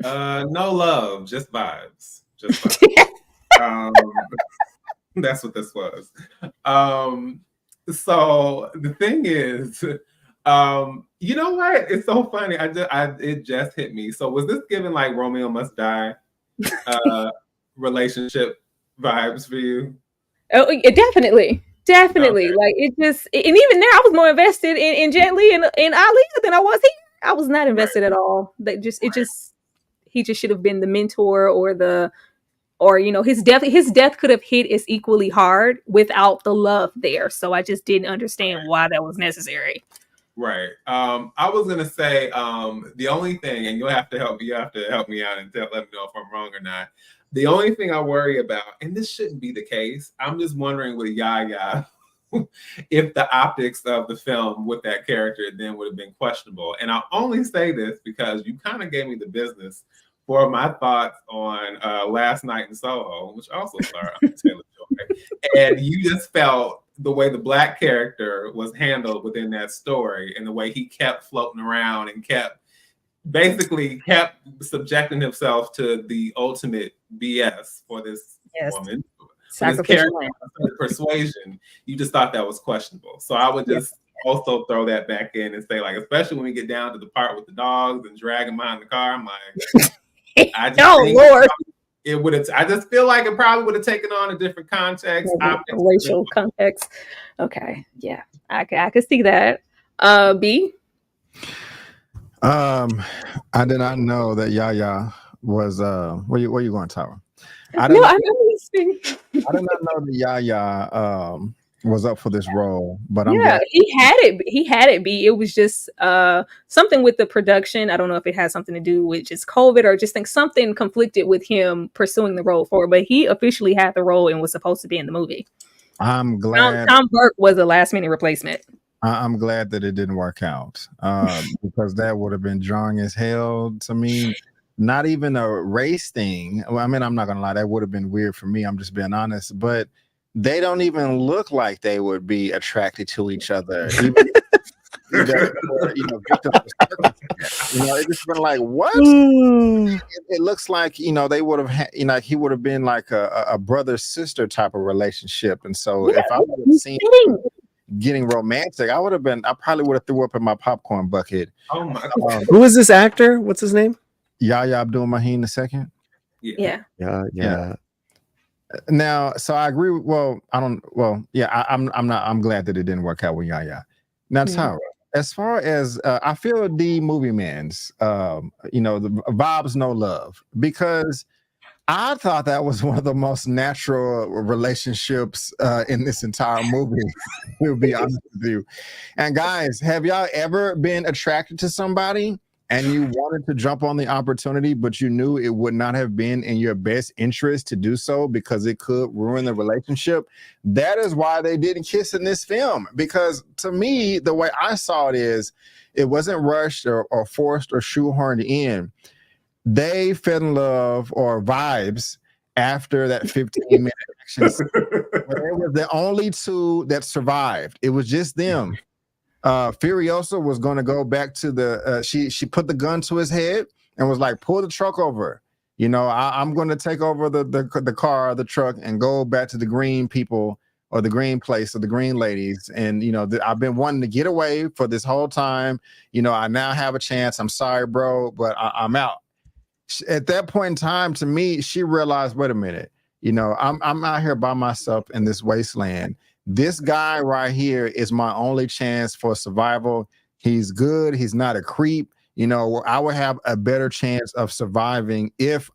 Speaker 8: No love, just vibes. That's what this was. So the thing is, you know what? It's so funny. It just hit me. So was this given like Romeo Must Die relationship vibes for you?
Speaker 6: Oh, definitely.
Speaker 8: Okay.
Speaker 6: Like it just, and even there, I was more invested in Jet Li and Ali than I was here. I was not invested at all. He just should have been the mentor or his death could have hit as equally hard without the love there. So I just didn't understand why that was necessary.
Speaker 8: Right. I was gonna say the only thing, and you have to help me out and let me know if I'm wrong or not. The only thing I worry about, and this shouldn't be the case, I'm just wondering with Yaya if the optics of the film with that character then would have been questionable. And I'll only say this because you kind of gave me the business for my thoughts on Last Night in Soho, which also starred Taylor Joy. And you just felt the way the Black character was handled within that story and the way he kept floating around and kept subjecting himself to the ultimate BS for this woman. For this character, persuasion, you just thought that was questionable. So I would just also throw that back in and say, like, especially when we get down to the part with the dogs and dragging behind the car, I'm like, I just feel like it probably would have taken on a different context,
Speaker 6: racial context. Okay, yeah, I could see that. B.
Speaker 7: I did not know that Yaya was where you going, Tyra? I
Speaker 6: know
Speaker 7: I did not know that Yaya was up for this role, but I'm
Speaker 6: glad. He had it be. It was just something with the production. I don't know if it had something to do with just COVID or just think something conflicted with him pursuing the role for it, but he officially had the role and was supposed to be in the movie.
Speaker 7: I'm glad
Speaker 6: Tom Burke was a last minute replacement.
Speaker 7: I'm glad that it didn't work out because that would have been jarring as hell to me. Not even a race thing. Well, I mean, I'm not gonna lie, that would have been weird for me. I'm just being honest, but they don't even look like they would be attracted to each other. Even, it just been like, what? It looks like they would have he would have been like a brother sister type of relationship, and so if I would have seen getting romantic, I probably would have threw up in my popcorn bucket.
Speaker 8: Oh my God.
Speaker 9: Who is this actor? What's his name?
Speaker 7: Yahya Abdul-Mateen II.
Speaker 6: Yeah.
Speaker 7: Now, so I agree. I'm glad that it didn't work out with Yahya. Now, Tyra, as far as I feel the movie man's, the vibes, no love, because I thought that was one of the most natural relationships in this entire movie, to be honest with you. And guys, have y'all ever been attracted to somebody and you wanted to jump on the opportunity, but you knew it would not have been in your best interest to do so because it could ruin the relationship? That is why they didn't kiss in this film. Because to me, the way I saw it is, it wasn't rushed or forced or shoehorned in. They fell in love or vibes after that 15-minute action scene. They were the only two that survived. It was just them. Furiosa was going to go back to the she put the gun to his head and was like, pull the truck over. I'm going to take over the car, the truck, and go back to the green people or the green place or the green ladies. And I've been wanting to get away for this whole time. I now have a chance. I'm sorry, bro, but I'm out. At that point in time, to me, she realized, wait a minute, I'm out here by myself in this wasteland. This guy right here is my only chance for survival. He's good. He's not a creep. I would have a better chance of surviving if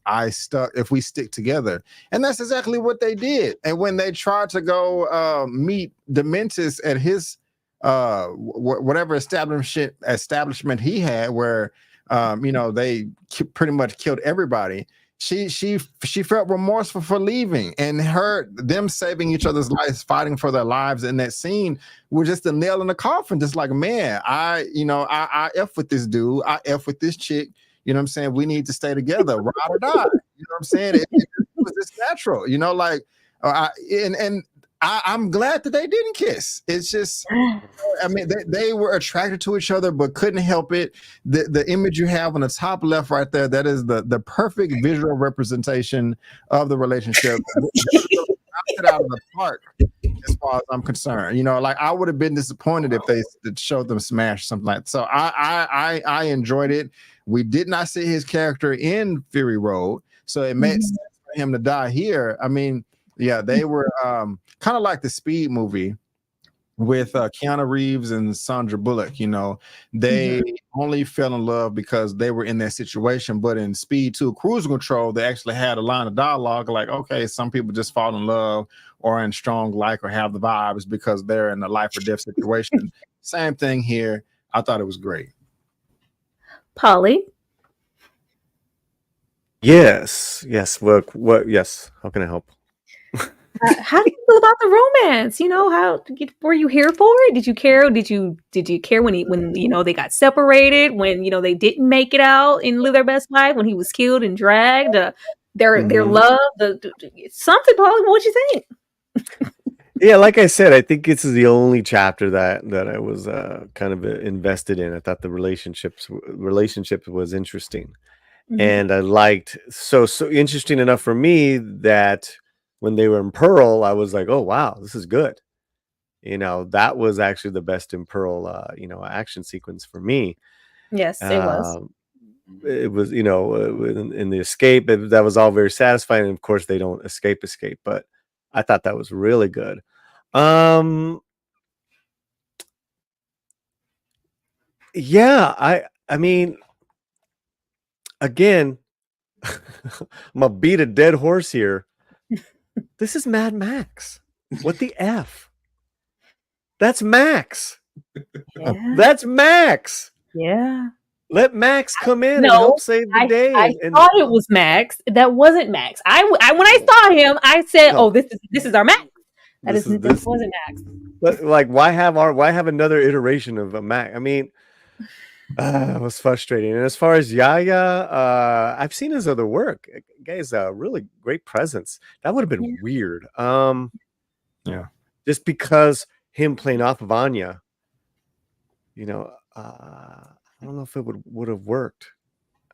Speaker 7: we stick together. And that's exactly what they did. And when they tried to go meet Dementis at his whatever establishment he had, where they pretty much killed everybody. She felt remorseful for leaving, and them saving each other's lives, fighting for their lives in that scene was just a nail in the coffin. Just like, man, I F with this dude, I F with this chick. You know what I'm saying? We need to stay together, ride or die. You know what I'm saying? It was just natural. I'm glad that they didn't kiss. It's just, I mean, they were attracted to each other, but couldn't help it. The image you have on the top left right there, that is the perfect visual representation of the relationship. It out of the park, as far as I'm concerned. Like, I would have been disappointed if they showed them smash something like that. So I enjoyed it. We did not see his character in Fury Road, so it made sense for him to die here. I mean, yeah, they were kind of like the Speed movie with Keanu Reeves and Sandra Bullock. They only fell in love because they were in that situation. But in Speed 2 Cruise Control, they actually had a line of dialogue like, okay, some people just fall in love or in strong like or have the vibes because they're in a life or death situation. Same thing here. I thought it was great.
Speaker 6: Polly?
Speaker 9: Yes. Yes. Yes. How can I help?
Speaker 6: How do you feel about the romance? You know, how were you here for it? Did you care? Did you care when they got separated? When they didn't make it out and live their best life? When he was killed and dragged? Their
Speaker 9: Mhm.
Speaker 6: love? Something, Paul. What'd you think?
Speaker 9: Yeah, like I said, I think this is the only chapter that I was kind of invested in. I thought the relationship was interesting,
Speaker 6: Mhm.
Speaker 9: and I liked so interesting enough for me that when they were in Pearl, I was like, oh wow, this is good. That was actually the best in Pearl, action sequence for me.
Speaker 6: Yes, it was.
Speaker 9: Um, it was, in the escape, that was all very satisfying. And of course, they don't escape, but I thought that was really good. Um, yeah, I mean, again, I'm gonna beat a dead horse here. This is Mad Max. What the F? That's Max.
Speaker 6: Yeah.
Speaker 9: That's Max.
Speaker 6: Yeah.
Speaker 9: Let Max come in and help
Speaker 6: No,
Speaker 9: save the
Speaker 6: I
Speaker 9: day.
Speaker 6: I
Speaker 9: And
Speaker 6: thought it was Max. That wasn't Max. When I saw him, I said,
Speaker 9: no,
Speaker 6: "Oh, this is our Max." That
Speaker 9: this.
Speaker 6: wasn't Max.
Speaker 9: But like, why have another iteration of a Mac? I mean, it was frustrating. And as far as Yaya, I've seen his other work. Guy's a really great presence. That would have been
Speaker 6: Yeah.
Speaker 9: weird.
Speaker 7: Yeah.
Speaker 9: Just because him playing off of Anya, I don't know if it would have worked.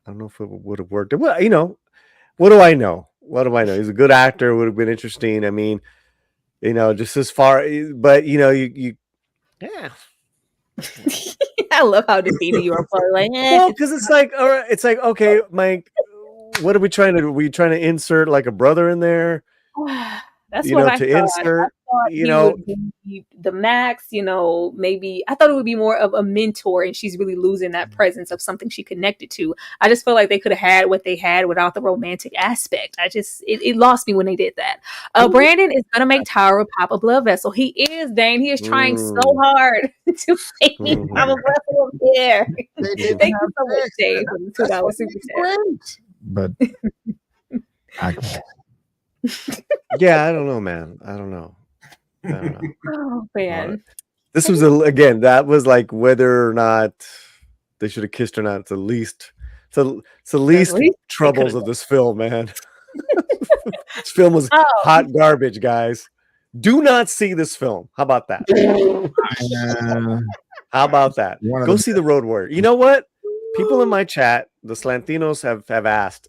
Speaker 9: I don't know if it would have worked. Well, what do I know? What do I know? He's a good actor. Would have been interesting. I mean, just as far, but you yeah.
Speaker 6: I love how defeated you are. Probably like,
Speaker 9: Well, because it's like, all right, it's like, okay, Mike, what are we trying to do? Are we trying to insert like a brother in there?
Speaker 6: that's what I
Speaker 9: To
Speaker 6: thought. I
Speaker 9: insert,
Speaker 6: thought he would be the Max. Maybe I thought it would be more of a mentor, and she's really losing that presence of something she connected to. I just feel like they could have had what they had without the romantic aspect. It lost me when they did that. Brandon is gonna make Tyra pop a blood vessel. He is, Dane. He is trying so hard to make me pop a vessel up there.
Speaker 7: They didn't
Speaker 6: Thank you
Speaker 7: have
Speaker 6: so much,
Speaker 7: sex.
Speaker 6: Dave, for the
Speaker 7: That's
Speaker 6: $2
Speaker 7: what
Speaker 6: super
Speaker 7: makes
Speaker 6: chat.
Speaker 7: great. But
Speaker 9: yeah, I don't know, man. I don't know.
Speaker 6: Oh man.
Speaker 9: This was again, that was like whether or not they should have kissed or not. It's the least, it's the least troubles of this film, man. This film was hot garbage, guys. Do not see this film. How about that? How about that? Go see The Road Warrior. You know what? People in my chat, the Slantinos have asked,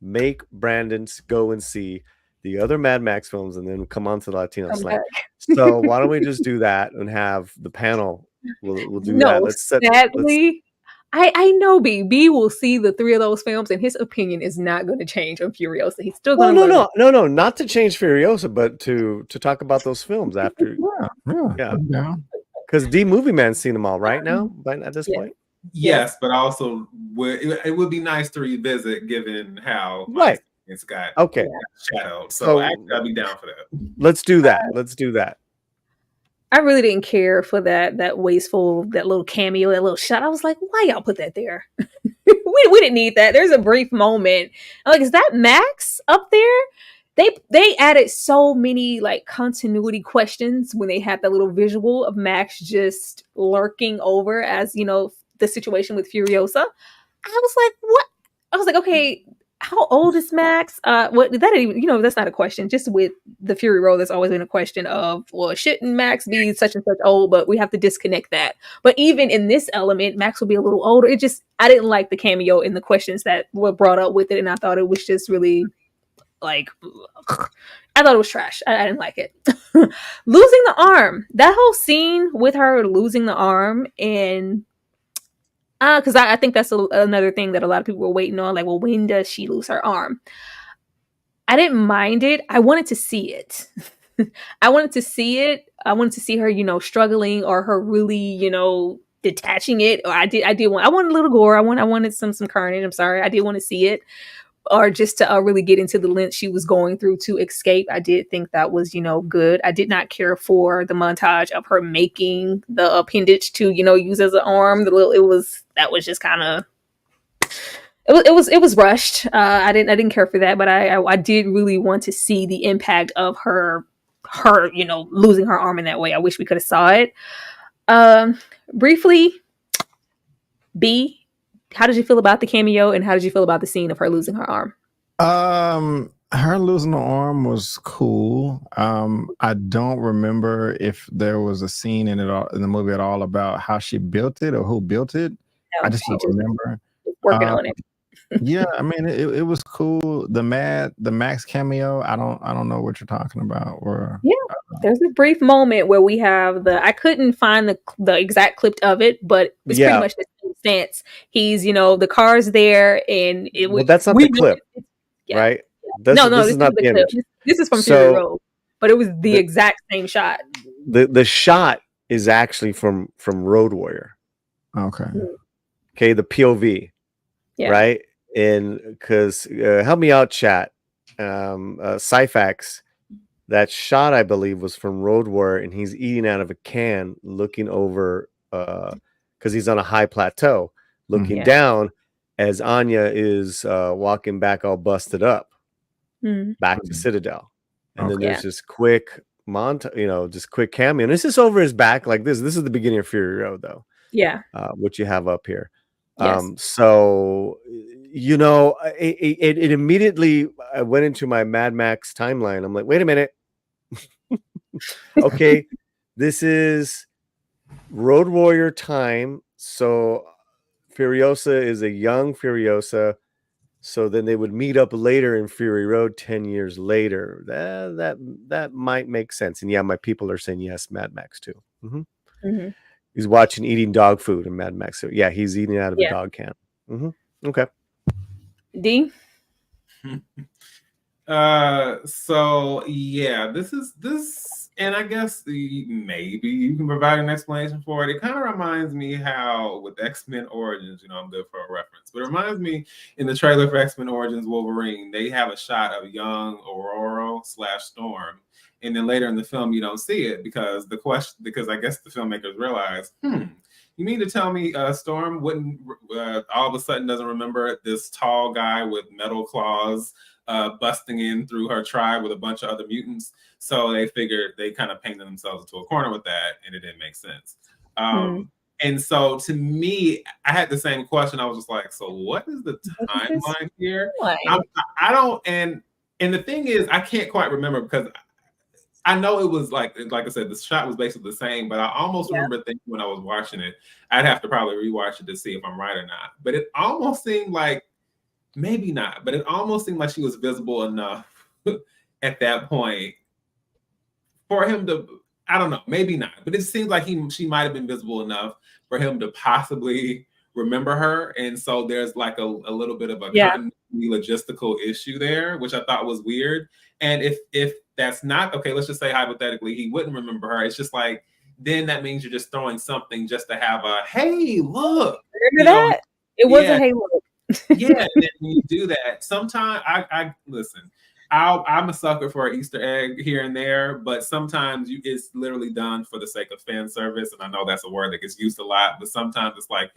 Speaker 9: make Brandon go and see the other Mad Max films and then come on to the Latino Slant. So why don't we just do that and have the panel? We'll do that.
Speaker 6: Sadly, I know B will see the 3 of those films and his opinion is not going to change on Furiosa. He's still going to
Speaker 9: no, not to change Furiosa, but to talk about those films after. Yeah. Because D Movie Man's seen them all right now, but at this point.
Speaker 8: Yes, but also it would be nice to revisit given how it's got shadowed. So actually, I'd be down for that.
Speaker 9: Let's do that.
Speaker 6: I really didn't care for that wasteful, that little cameo, that little shot. I was like, why y'all put that there? we didn't need that. There's a brief moment. I'm like, is that Max up there? They added so many like continuity questions when they had that little visual of Max just lurking over as the situation with Furiosa. I was like, what? I was like, okay, how old is Max? What that even, that's not a question. Just with the Fury Road, there's always been a question of, well, shouldn't Max be such and such old? But we have to disconnect that. But even in this element, Max will be a little older. I didn't like the cameo and the questions that were brought up with it, and I thought it was just really like, I thought it was trash. I didn't like it. Losing the arm, that whole scene with her losing the arm, and because I think that's another thing that a lot of people were waiting on. Like, well, when does she lose her arm? I didn't mind it. I wanted to see it. I wanted to see it. I wanted to see her, struggling, or her really, detaching it. Or I wanted a little gore. I wanted some carnage. I'm sorry. I did want to see it. Or just to really get into the length she was going through to escape. I did think that was, good. I did not care for the montage of her making the appendage to, use as an arm. That was just kind of, it was rushed. I didn't care for that, but I did really want to see the impact of her her, you know, losing her arm in that way. I wish we could have saw it. Briefly, B, how did you feel about the cameo, and how did you feel about the scene of her losing her arm?
Speaker 7: Her losing the arm was cool. I don't remember if there was a scene in the movie at all about how she built it or who built it.
Speaker 6: No,
Speaker 7: I just don't remember.
Speaker 6: Working on it.
Speaker 7: Yeah, I mean it was cool. The Max cameo. I don't know what you're talking about. Or
Speaker 6: There's a brief moment where we have I couldn't find the exact clip of it, but it's pretty much the same stance. He's, you know, the car's there, and it was.
Speaker 9: Well, that's not the clip, right?
Speaker 6: This is not the clip. This is from Fury Road, but it was the exact same shot.
Speaker 9: The shot is actually from Road Warrior.
Speaker 7: Okay.
Speaker 9: Okay, the POV. Yeah. Right, and because help me out, chat. Syfax. That shot, I believe, was from Road Warrior, and he's eating out of a can, looking over, because he's on a high plateau, looking down as Anya is walking back all busted up, back to Citadel. And then there's this quick just quick cameo. And it's just over his back like this. This is the beginning of Fury Road, though.
Speaker 6: Yeah.
Speaker 9: Which you have up here.
Speaker 6: Yes.
Speaker 9: So, you know, it immediately, I went into my Mad Max timeline. I'm like, wait a minute. Okay, this is Road Warrior time. So Furiosa is a young Furiosa. So then they would meet up later in Fury Road 10 years later. That might make sense. And yeah, my people are saying yes, Mad Max too. He's watching eating dog food in Mad Max. So yeah, he's eating out of a dog can. Okay.
Speaker 6: D.
Speaker 8: So yeah, this, and I guess maybe you can provide an explanation for it. It kind of reminds me how with X-Men Origins, you know, I'm good for a reference, but it reminds me in the trailer for X-Men Origins Wolverine, they have a shot of young Aurora / Storm, and then later in the film you don't see it because I guess the filmmakers realize, you mean to tell me Storm wouldn't all of a sudden doesn't remember this tall guy with metal claws busting in through her tribe with a bunch of other mutants? So they figured they kind of painted themselves into a corner with that, and it didn't make sense. And so to me, I had the same question. I was just like, so what is the timeline here? I don't, and the thing is, I can't quite remember because I know it was like I said, the shot was basically the same, but I almost remember thinking when I was watching it, I'd have to probably rewatch it to see if I'm right or not. But it almost seemed like, maybe not, but it almost seemed like she was visible enough at that point for him to, I don't know, maybe not, but it seems like she might have been visible enough for him to possibly remember her. And so there's like a little bit of a logistical issue there, which I thought was weird. And if that's not, okay, let's just say hypothetically, he wouldn't remember her. It's just like, then that means you're just throwing something just to have a, hey, look.
Speaker 6: Remember that? It was a hey, look.
Speaker 8: Yeah, and then you do that. Sometimes I listen. I'm a sucker for an Easter egg here and there, but sometimes it's literally done for the sake of fan service. And I know that's a word that gets used a lot, but sometimes it's like,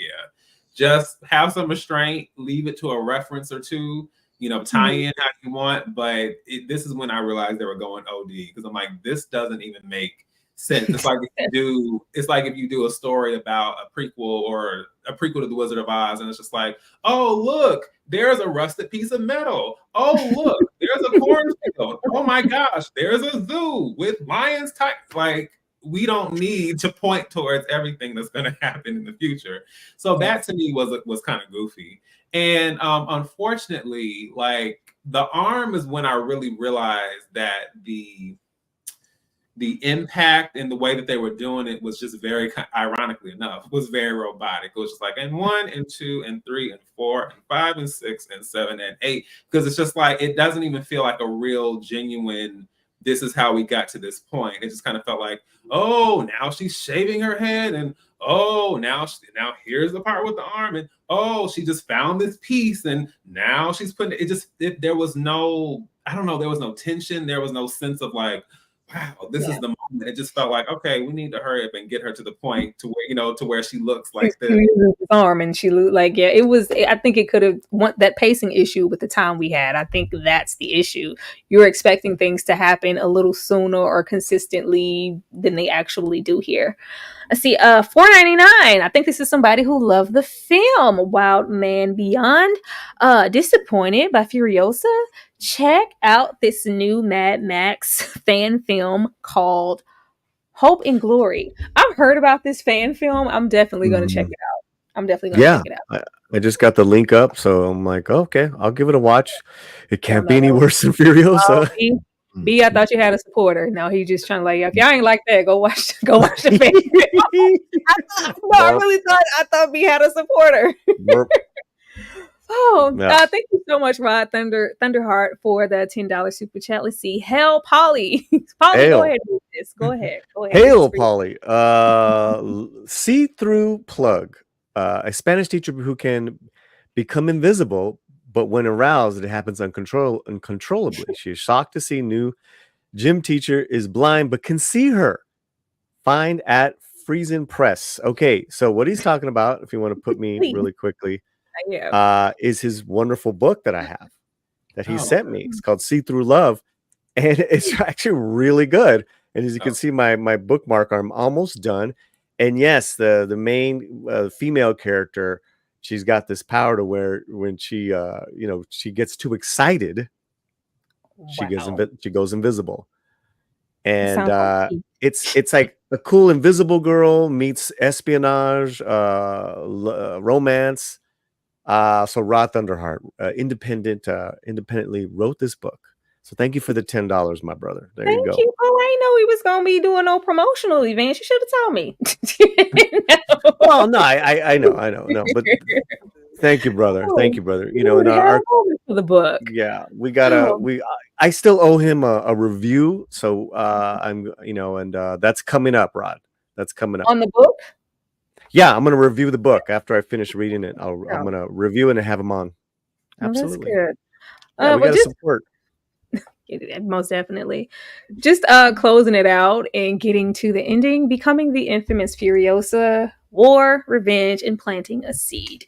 Speaker 8: just have some restraint, leave it to a reference or two, you know, tie in how you want. But this is when I realized they were going OD because I'm like, this doesn't even make sense. It's like if you do a story about a prequel or a prequel to The Wizard of Oz, and it's just like, oh look, there's a rusted piece of metal. Oh look, there's a cornfield. Oh my gosh, there's a zoo with lions type. Like, we don't need to point towards everything that's going to happen in the future. So that to me was kind of goofy. And unfortunately, like the arm is when I really realized that the impact and the way that they were doing it was just very, ironically enough, was very robotic. It was just like, and 1 and 2 and 3 and 4 and 5 and 6 and 7 and 8, because it's just like, it doesn't even feel like a real genuine, this is how we got to this point. It just kind of felt like, oh, now she's shaving her head, and oh, now here's the part with the arm, and oh, she just found this piece, and now she's putting it. There was no, I don't know, there was no tension, there was no sense of like, wow, this is the moment. It just felt like, okay, we need to hurry up and get her to the point to where, to where she looks
Speaker 6: She
Speaker 8: like this.
Speaker 6: uses his arm and she looked like, yeah, it was, I think it could have want that pacing issue with the time we had. I think that's the issue. You're expecting things to happen a little sooner or consistently than they actually do here. Let's see, $4.99. I think this is somebody who loved the film Wild Man Beyond. Disappointed by Furiosa. Check out this new Mad Max fan film called Hope and Glory. I've heard about this fan film. I'm definitely going to check it out. I'm definitely going to
Speaker 9: Yeah,
Speaker 6: check it out.
Speaker 9: I just got the link up, so I'm like, okay, I'll give it a watch. It can't be
Speaker 6: no.
Speaker 9: any worse than Furiosa.
Speaker 6: B, I thought you had a supporter. No, he just trying to like, if y'all ain't like that, go watch the fan film. I really thought B had a supporter. Thank you so much, Rod Thunderheart, for the $10 super chat. Let's see. Hail Polly. Polly,
Speaker 9: Hail.
Speaker 6: go ahead with this. Go ahead.
Speaker 9: Hail Polly. See-through plug. A Spanish teacher who can become invisible, but when aroused, it happens uncontrollably. She is shocked to see new gym teacher is blind, but can see her. Find at Friesen Press. Okay, so what he's talking about, if you want to put me really quickly, is his wonderful book that I have that he sent me. It's called See Through Love, and it's actually really good. And as you can see, my bookmark, I'm almost done. And yes, the main female character, she's got this power to where when she she gets too excited, she goes invisible. And it's like a cool invisible girl meets espionage, romance. So Rod Thunderheart, independently wrote this book. So thank you for the $10, my brother. There you go.
Speaker 6: Thank you. Oh, I didn't know he was gonna be doing no promotional events. You should have told me.
Speaker 9: Well, no, I know, no, but thank you, brother. Thank you, brother. In our
Speaker 6: for the book.
Speaker 9: Yeah, I still owe him a review. So I'm that's coming up, Rod. That's coming up
Speaker 6: on the book.
Speaker 9: Yeah, I'm gonna review the book after I finish reading it. I'm gonna review it and have him on. Absolutely.
Speaker 6: That's good.
Speaker 9: Yeah, we gotta support.
Speaker 6: Most definitely. Just closing it out and getting to the ending, becoming the infamous Furiosa, war, revenge, and planting a seed.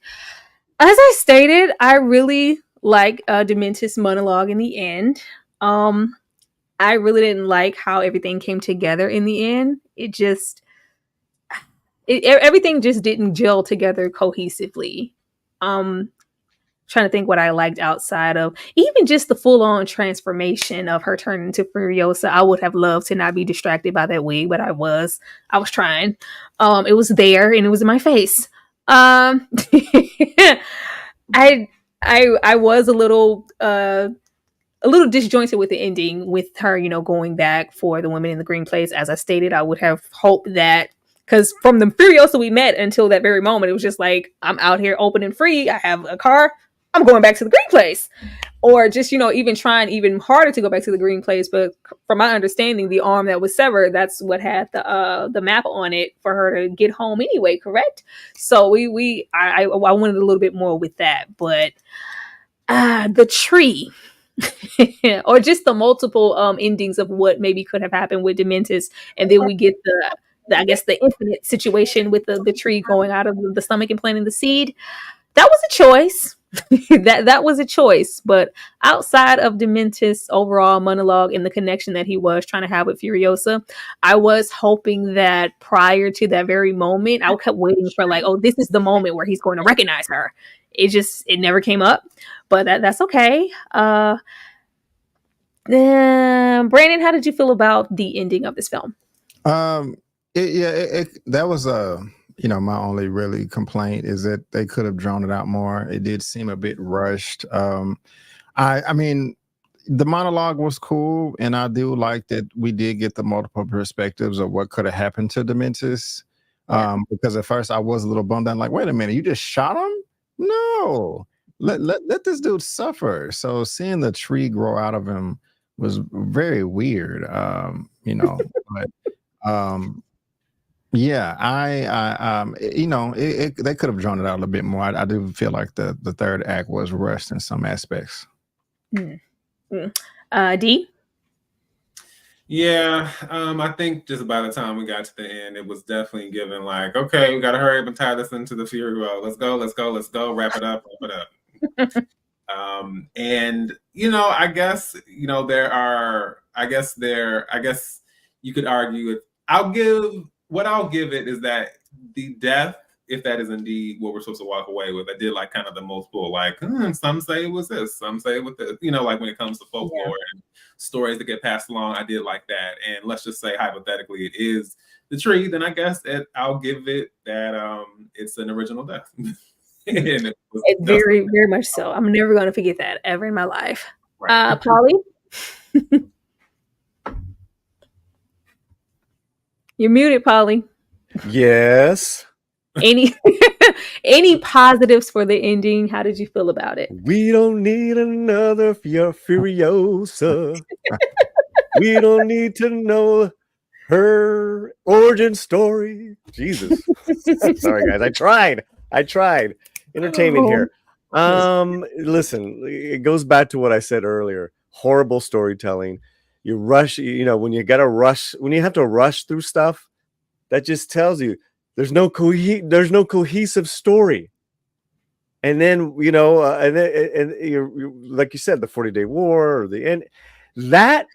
Speaker 6: As I stated, I really like Dementis' monologue in the end. I really didn't like how everything came together in the end. Everything just didn't gel together cohesively. Trying to think what I liked outside of even just the full-on transformation of her turning into Furiosa. I would have loved to not be distracted by that wig, but I was trying. It was there and it was in my face. I was a little disjointed with the ending, with her, going back for the women in the green place. As I stated, I would have hoped that, because from the Furiosa we met until that very moment, it was just like, I'm out here open and free. I have a car. I'm going back to the green place. Or just, even trying even harder to go back to the green place. But from my understanding, the arm that was severed, that's what had the map on it for her to get home anyway, correct? So I wanted a little bit more with that. But the tree, or just the multiple endings of what maybe could have happened with Dementis, and then we get the infinite situation with the tree going out of the stomach and planting the seed. That was a choice. that was a choice. But outside of Dementis' overall monologue and the connection that he was trying to have with Furiosa, I was hoping that prior to that very moment, I kept waiting for this is the moment where he's going to recognize her. It never came up, but that's okay. Brandon, how did you feel about the ending of this film?
Speaker 7: That was my only really complaint is that they could have drawn it out more. It did seem a bit rushed. I mean, the monologue was cool, and I do like that we did get the multiple perspectives of what could have happened to Dementis. Because at first I was a little bummed out, like, wait a minute, you just shot him? No, let this dude suffer. So seeing the tree grow out of him was very weird. But they could have drawn it out a little bit more. I do feel like the third act was rushed in some aspects.
Speaker 6: D?
Speaker 8: Yeah, I think just by the time we got to the end, it was definitely given like, okay, we gotta hurry up and tie this into the Fury Road. Let's go, let's go, let's go, wrap it up, wrap it up. And I guess I guess you could argue it. I'll give it is that the death, if that is indeed what we're supposed to walk away with, I did like kind of the multiple, like some say it was this, some say it was this, like when it comes to folklore and stories that get passed along, I did like that. And let's just say hypothetically it is the tree, then I guess I'll give it that it's an original death. And
Speaker 6: It very, very much so. I'm never going to forget that ever in my life.
Speaker 8: Right.
Speaker 6: Polly? You're muted, Polly.
Speaker 9: Yes.
Speaker 6: Any any positives for the ending? How did you feel about it?
Speaker 9: We don't need another Furiosa. We don't need to know her origin story. Jesus. Sorry, guys. I tried. Entertainment here. Listen, it goes back to what I said earlier. Horrible storytelling. You rush, when you have to rush through stuff, that just tells you there's no cohesive story. And then, and you like you said, the 40-day war or the end, that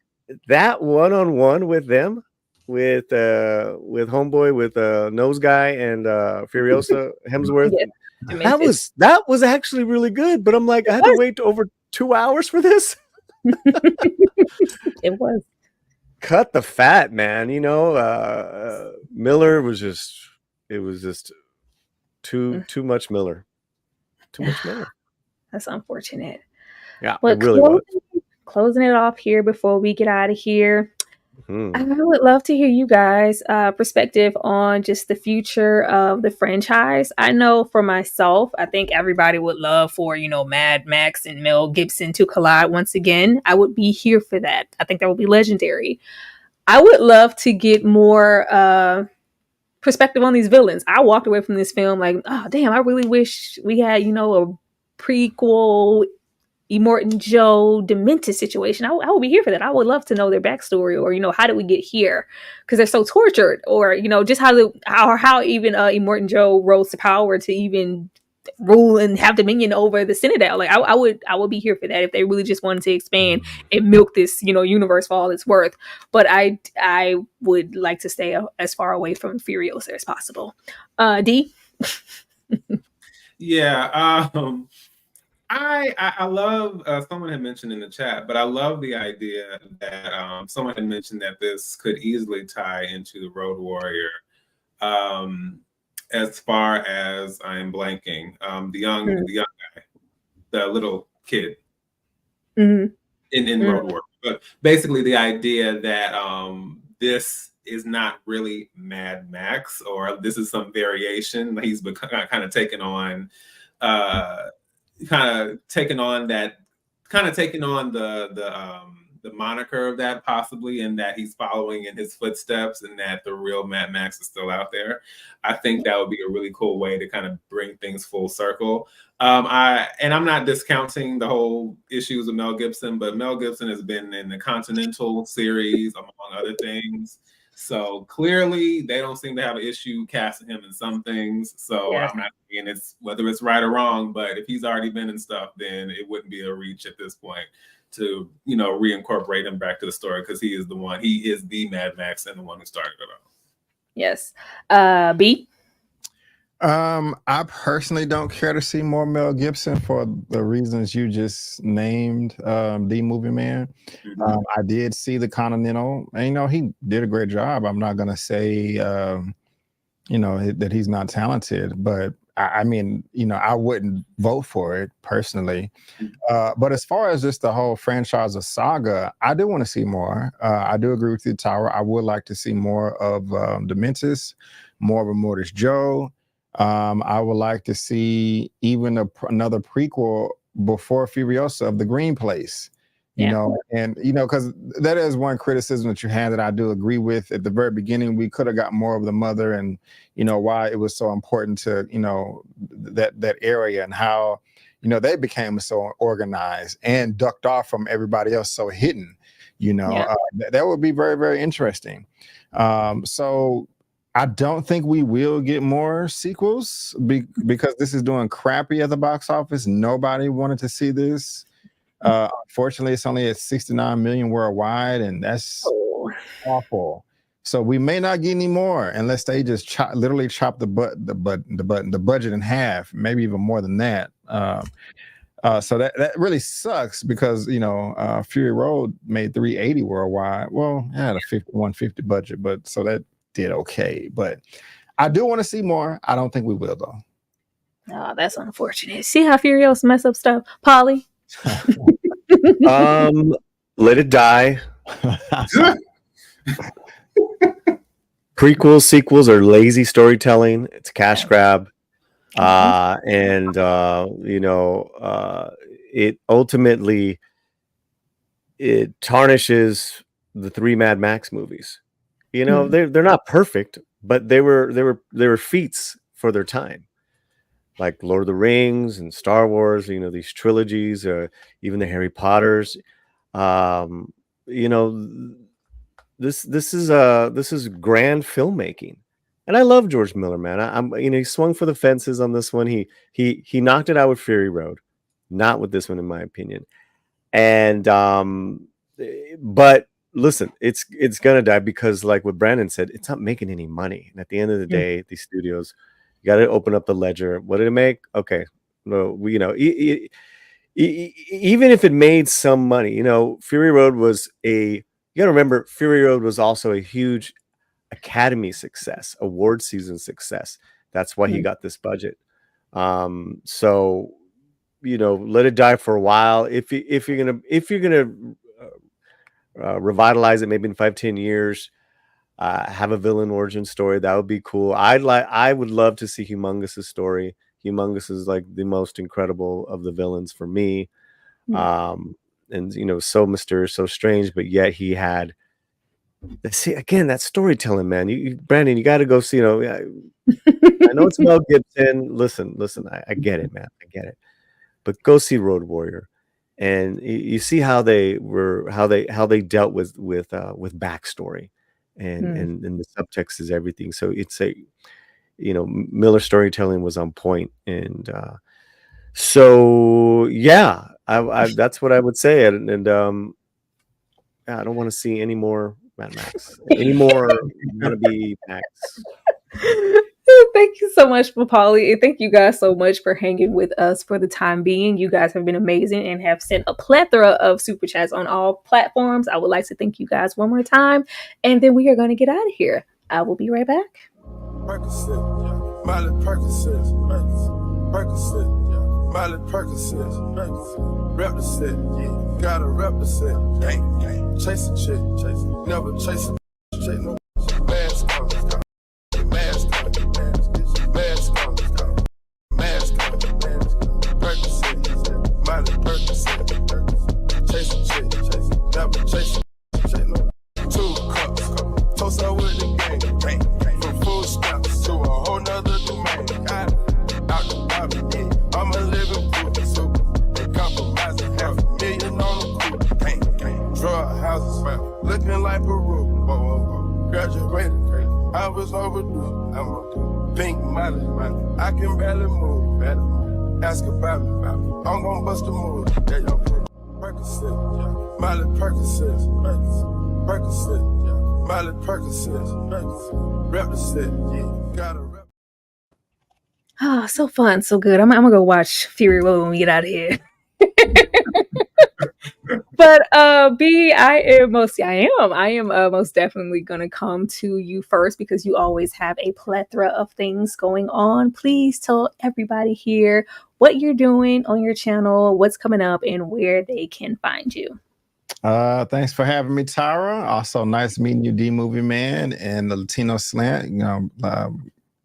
Speaker 9: one-on-one with them, with homeboy, with nose guy and Furiosa Hemsworth.
Speaker 6: Yeah,
Speaker 9: that was actually really good, but I'm like, I had to wait over 2 hours for this.
Speaker 6: It was.
Speaker 9: Cut the fat, man. Miller was just too much Miller. Too much Miller.
Speaker 6: That's unfortunate.
Speaker 9: Yeah, but it really was.
Speaker 6: Closing it off here before we get out of here. I would love to hear you guys' perspective on just the future of the franchise. I know for myself, I think everybody would love for, Mad Max and Mel Gibson to collide once again. I would be here for that. I think that would be legendary. I would love to get more perspective on these villains. I walked away from this film like, oh, damn, I really wish we had, a prequel Immortan Joe Demented situation. I would be here for that. I would love to know their backstory, or how did we get here? Because they're so tortured, or just how even Immortan Joe rose to power to even rule and have dominion over the Citadel. Like I would be here for that if they really just wanted to expand and milk this universe for all it's worth. But I would like to stay as far away from Furiosa as possible. D.
Speaker 8: Yeah. I love, someone had mentioned in the chat, but I love the idea that someone had mentioned that this could easily tie into the Road Warrior. As far as I am blanking, the young guy, the little kid in Road Warrior. But basically the idea that this is not really Mad Max, or this is some variation. He's kind of taken on the moniker of that, possibly, and that he's following in his footsteps, and that the real Mad Max is still out there. I think that would be a really cool way to kind of bring things full circle. I'm not discounting the whole issues of Mel Gibson, but Mel Gibson has been in the Continental series, among other things. So clearly they don't seem to have an issue casting him in some things. So I'm not saying it's whether it's right or wrong, but if he's already been in stuff, then it wouldn't be a reach at this point to, reincorporate him back to the story, because he is the Mad Max and the one who started it all.
Speaker 6: Yes. B.
Speaker 7: I personally don't care to see more Mel Gibson for the reasons you just named, the Movie Man. I did see the Continental, and he did a great job. I'm not gonna say that he's not talented, but I wouldn't vote for it personally. But as far as just the whole franchise of Saga, I do want to see more. I do agree with you, Tyra. I would like to see more of Dementis, more of Immortus Joe. I would like to see even another prequel before Furiosa of the Green Place, because that is one criticism that you had that I do agree with. At the very beginning, we could have got more of the mother, and why it was so important to that area, and how they became so organized and ducked off from everybody else, so hidden. You know,
Speaker 6: Yeah.
Speaker 7: that would be very, very interesting. So I don't think we will get more sequels because this is doing crappy at the box office. Nobody wanted to see this. Unfortunately, it's only at 69 million worldwide, and that's awful. So we may not get any more unless they just literally chop the budget in half, maybe even more than that. So that really sucks because Fury Road made 380 worldwide. Well, it had a 150 budget, but so that did okay. But I do want to see more. I don't think we will though.
Speaker 6: Oh, that's unfortunate. See how Furiosa mess up stuff, Polly.
Speaker 9: Let it die. Prequels, sequels are lazy storytelling. It's cash grab. It ultimately tarnishes the 3 Mad Max movies. They're not perfect, but they were feats for their time, like Lord of the Rings and Star Wars. These trilogies, or even the Harry Potters. This is grand filmmaking. And I love George Miller, man. He swung for the fences on this one. He knocked it out with Fury Road, not with this one, in my opinion. And but listen, it's gonna die because, like what Brandon said, it's not making any money. And at the end of the day, these studios, you got to open up the ledger. What did it make? Okay, well, even if it made some money, Fury Road was you got to remember, Fury Road was also a huge Academy success, award season success. That's why he got this budget. So let it die for a while. If you're gonna revitalize it, maybe in 5-10 years, have a villain origin story, that would be cool. I would love to see Humongous' story. Humongous is like the most incredible of the villains for me. And so mysterious, so strange, but yet he had, see, again, that storytelling, man. Brandon, you got to go see. I know it's Mel Gibson. Listen. I get it, man. I get it. But go see Road Warrior, and you see how they dealt with backstory, and the subtext is everything. So it's Miller storytelling was on point, and so yeah, I that's what I would say, and I don't want to see any more Mad Max. Any more wannabe Max.
Speaker 6: Thank you so much, Papali, and thank you guys so much for hanging with us for the time being. You guys have been amazing and have sent a plethora of super chats on all platforms. I would like to thank you guys one more time, and then we are going to get out of here. I will be right back.
Speaker 4: Percocet, Miley Percocet, Percocet, Miley Percocet, rep the set, gotta rep the set, chase a chick, never chase a chick, no mask on, mask on, Percocet, Miley Percocet, chase a chick, never chase a chick, no 2 cups, toast out with the gang, from full stops to a whole nother domain, out the bottom, I'm a living proof, so they compromising $500,000 on the coupe, drug houses, looking like Peru, graduated, I was overdue, I'm a pink Miley, I can barely move, ask about me, I'm gonna bust a move, Percocet, Miley Percocet, Percocet, Miley Percocet, rep the set, gotta rep.
Speaker 6: Oh, so fun, so good. I'm gonna go watch Fury Road when we get out of here. But B, I am most definitely gonna come to you first because you always have a plethora of things going on. Please tell everybody here what you're doing on your channel, what's coming up, and where they can find you.
Speaker 7: Thanks for having me, Tyra. Also, nice meeting you, D Movie Man and the Latino Slant.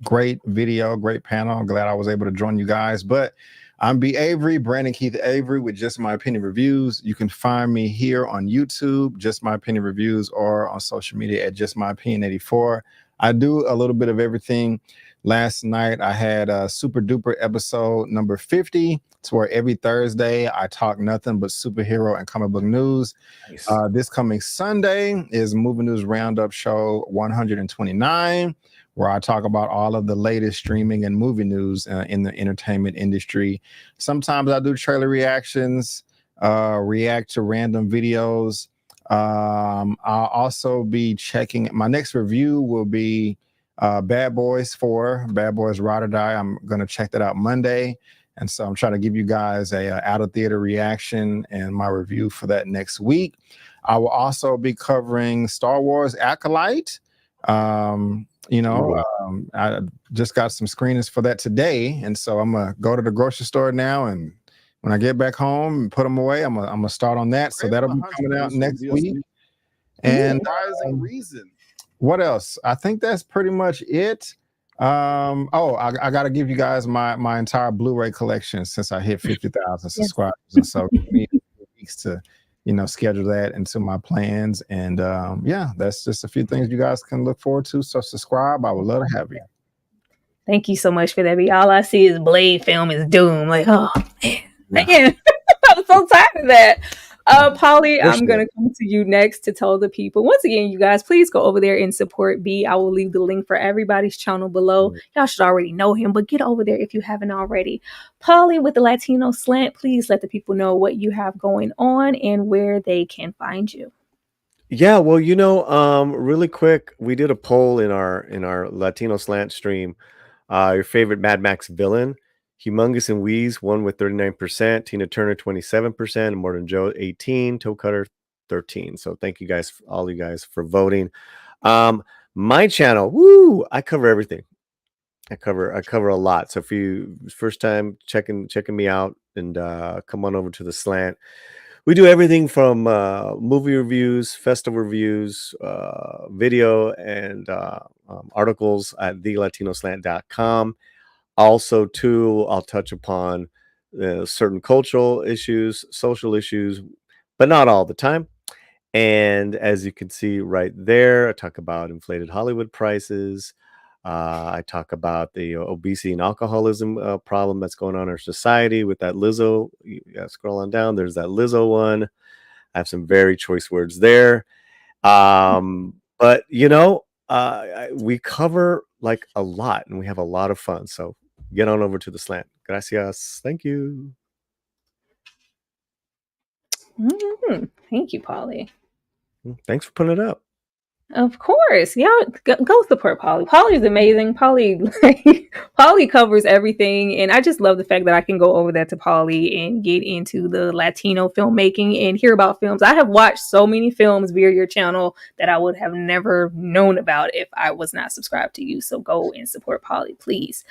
Speaker 7: Great video, great panel. I'm glad I was able to join you guys. But I'm B. Avery, Brandon Keith Avery with Just My Opinion Reviews. You can find me here on YouTube, Just My Opinion Reviews, or on social media at Just My Opinion 84. I do a little bit of everything. Last night I had a super duper episode number 50. It's where every Thursday I talk nothing but superhero and comic book news.
Speaker 9: Nice.
Speaker 7: This coming Sunday is Movie News Roundup Show 129, where I talk about all of the latest streaming and movie news in the entertainment industry. Sometimes I do trailer reactions, react to random videos. I'll also be checking. My next review will be Bad Boys 4, Bad Boys Ride or Die. I'm going to check that out Monday. And so I'm trying to give you guys a out of theater reaction and my review for that next week. I will also be covering Star Wars Acolyte. I just got some screenings for that today. And so I'm going to go to the grocery store now. And when I get back home and put them away, I'm gonna start on that. So that'll be coming out next week. And
Speaker 11: Surprising reason.
Speaker 7: What else? I think that's pretty much it. I got to give you guys my entire Blu-ray collection since I hit 50,000 subscribers. And so give me a few weeks to schedule that into my plans. And that's just a few things you guys can look forward to. So subscribe. I would love to have you.
Speaker 6: Thank you so much for that. All I see is Blade film is Doom. Like, oh man. I'm so tired of that. Polly, I'm going to come to you next to tell the people. Once again, you guys, please go over there and support B. I will leave the link for everybody's channel below. Y'all should already know him, but get over there if you haven't already. Polly with the Latino Slant, please let the people know what you have going on and where they can find you.
Speaker 9: Yeah, well, really quick, we did a poll in our Latino Slant stream. Your favorite Mad Max villain. Humongous and Wheeze won with 39%, Tina Turner 27%, Morton Joe 18%, Toe Cutter 13%. So thank you guys, all you guys, for voting. My channel, I cover everything. I cover a lot. So if you first time checking me out, and come on over to the Slant. We do everything from movie reviews, festival reviews, video, and articles at thelatinoslant.com. Also, too, I'll touch upon certain cultural issues, social issues, but not all the time. And as you can see right there, I talk about inflated Hollywood prices. I talk about the obesity and alcoholism problem that's going on in our society with that Lizzo. Scroll on down. There's that Lizzo one. I have some very choice words there. But, we cover like a lot and we have a lot of fun. So get on over to the Slant. Gracias. Thank you.
Speaker 6: Thank you, Polly.
Speaker 9: Thanks for putting it up.
Speaker 6: Of course. Yeah, go support Polly. Polly's amazing. Polly covers everything. And I just love the fact that I can go over there to Polly and get into the Latino filmmaking and hear about films. I have watched so many films via your channel that I would have never known about if I was not subscribed to you. So go and support Polly, please.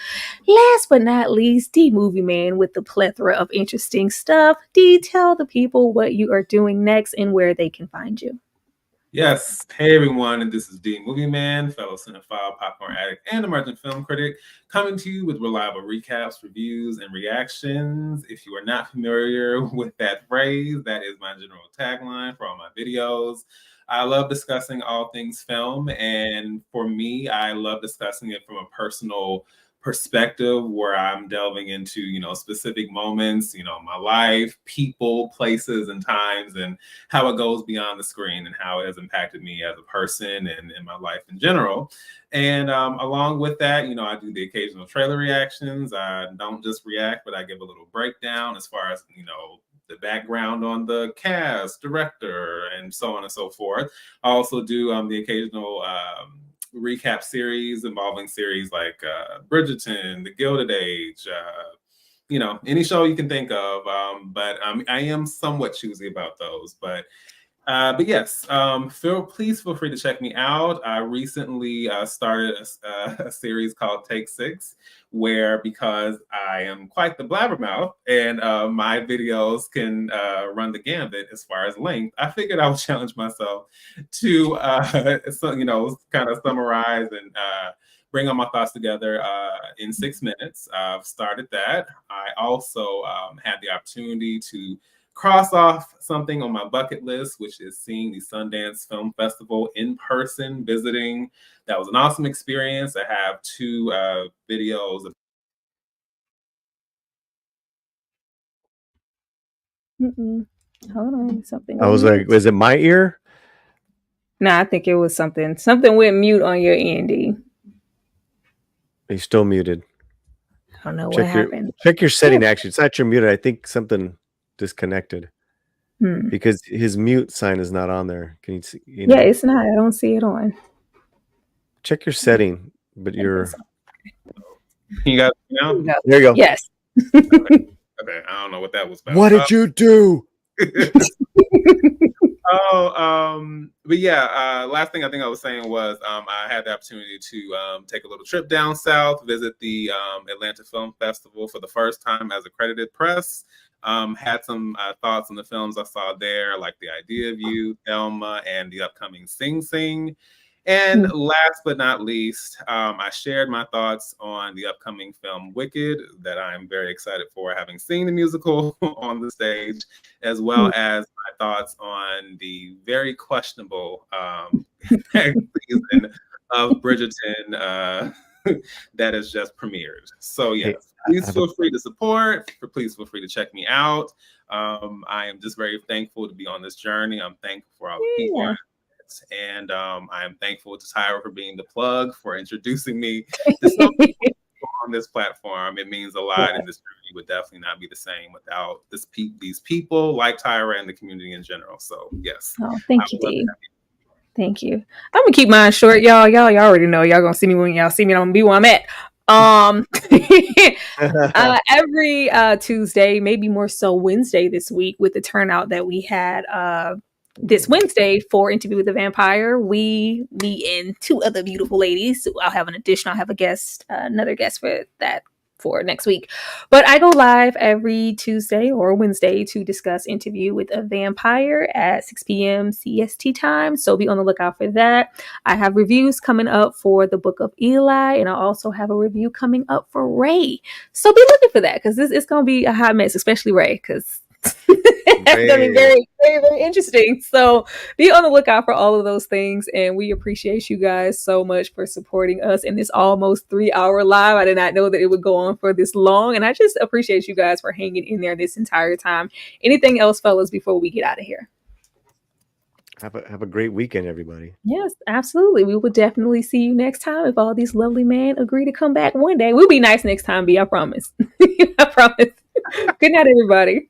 Speaker 6: Last but not least, D Movie Man with the plethora of interesting stuff. D, tell the people what you are doing next and where they can find you.
Speaker 8: Yes. Hey, everyone. And this is D Movie Man, fellow cinephile, popcorn addict, and emerging film critic, coming to you with reliable recaps, reviews, and reactions. If you are not familiar with that phrase, that is my general tagline for all my videos. I love discussing all things film. And for me, I love discussing it from a personal perspective where I'm delving into, specific moments, my life, people, places, and times, and how it goes beyond the screen and how it has impacted me as a person and in my life in general. And along with that, I do the occasional trailer reactions. I don't just react, but I give a little breakdown as far as, the background on the cast, director, and so on and so forth. I also do the occasional recap series involving series like Bridgerton, The Gilded Age, any show you can think of. But I am somewhat choosy about those. But yes, please feel free to check me out. I recently started a series called Take 6, where because I am quite the blabbermouth and my videos can run the gambit as far as length, I figured I would challenge myself to, kind of summarize and bring all my thoughts together in 6 minutes. I've started that. I also had the opportunity to cross off something on my bucket list, which is seeing the Sundance Film Festival in person, visiting. That was an awesome experience. I have 2 videos.
Speaker 6: Hold on, something.
Speaker 9: I was like, was it my ear?
Speaker 6: Nah, I think it was something. Something went mute on your end.
Speaker 9: He's still muted.
Speaker 6: I don't know what happened.
Speaker 9: Check your setting. Actually, it's not your muted. I think something disconnected because his mute sign is not on there. Can you see?
Speaker 6: Yeah, it's not. I don't see it on.
Speaker 9: Check your setting, but you're.
Speaker 8: You got now?
Speaker 9: There you go.
Speaker 6: Yes.
Speaker 8: Okay, I don't know what that was about.
Speaker 9: What did you do?
Speaker 8: But yeah, last thing I think I was saying was I had the opportunity to take a little trip down south, visit the Atlanta Film Festival for the first time as accredited press. Had some thoughts on the films I saw there, like The Idea of You, Thelma, and the upcoming Sing Sing. And last but not least, I shared my thoughts on the upcoming film Wicked that I'm very excited for, having seen the musical on the stage, as well as my thoughts on the very questionable season of Bridgerton that has just premiered. So yes, please feel free to support. Please feel free to check me out. I am just very thankful to be on this journey. I'm thankful for all the people. And I am thankful to Tyra for being the plug, for introducing me to some people on this platform. It means a lot, and this journey would definitely not be the same without these people like Tyra and the community in general. So yes.
Speaker 6: Oh, thank you, Dee. Thank you. I'm gonna keep mine short, y'all. Y'all already know. Y'all gonna see me when y'all see me. I'm gonna be where I'm at. Every Tuesday, maybe more so Wednesday this week, with the turnout that we had this Wednesday for Interview with the Vampire, we meet in 2 other beautiful ladies. I'll have a guest, another guest for that for next week. But I go live every Tuesday or Wednesday to discuss Interview with a Vampire at 6 p.m. CST time. So be on the lookout for that. I have reviews coming up for the Book of Eli, and I also have a review coming up for Ray. So be looking for that, because it's going to be a hot mess, especially Ray, because it's going to be very, very, very interesting. So be on the lookout for all of those things. And we appreciate you guys so much for supporting us in this almost 3-hour live. I did not know that it would go on for this long. And I just appreciate you guys for hanging in there this entire time. Anything else, fellas, before we get out of here?
Speaker 9: Have a great weekend, everybody.
Speaker 6: Yes, absolutely. We will definitely see you next time if all these lovely men agree to come back one day. We'll be nice next time, B. I promise. I promise. Good night, everybody.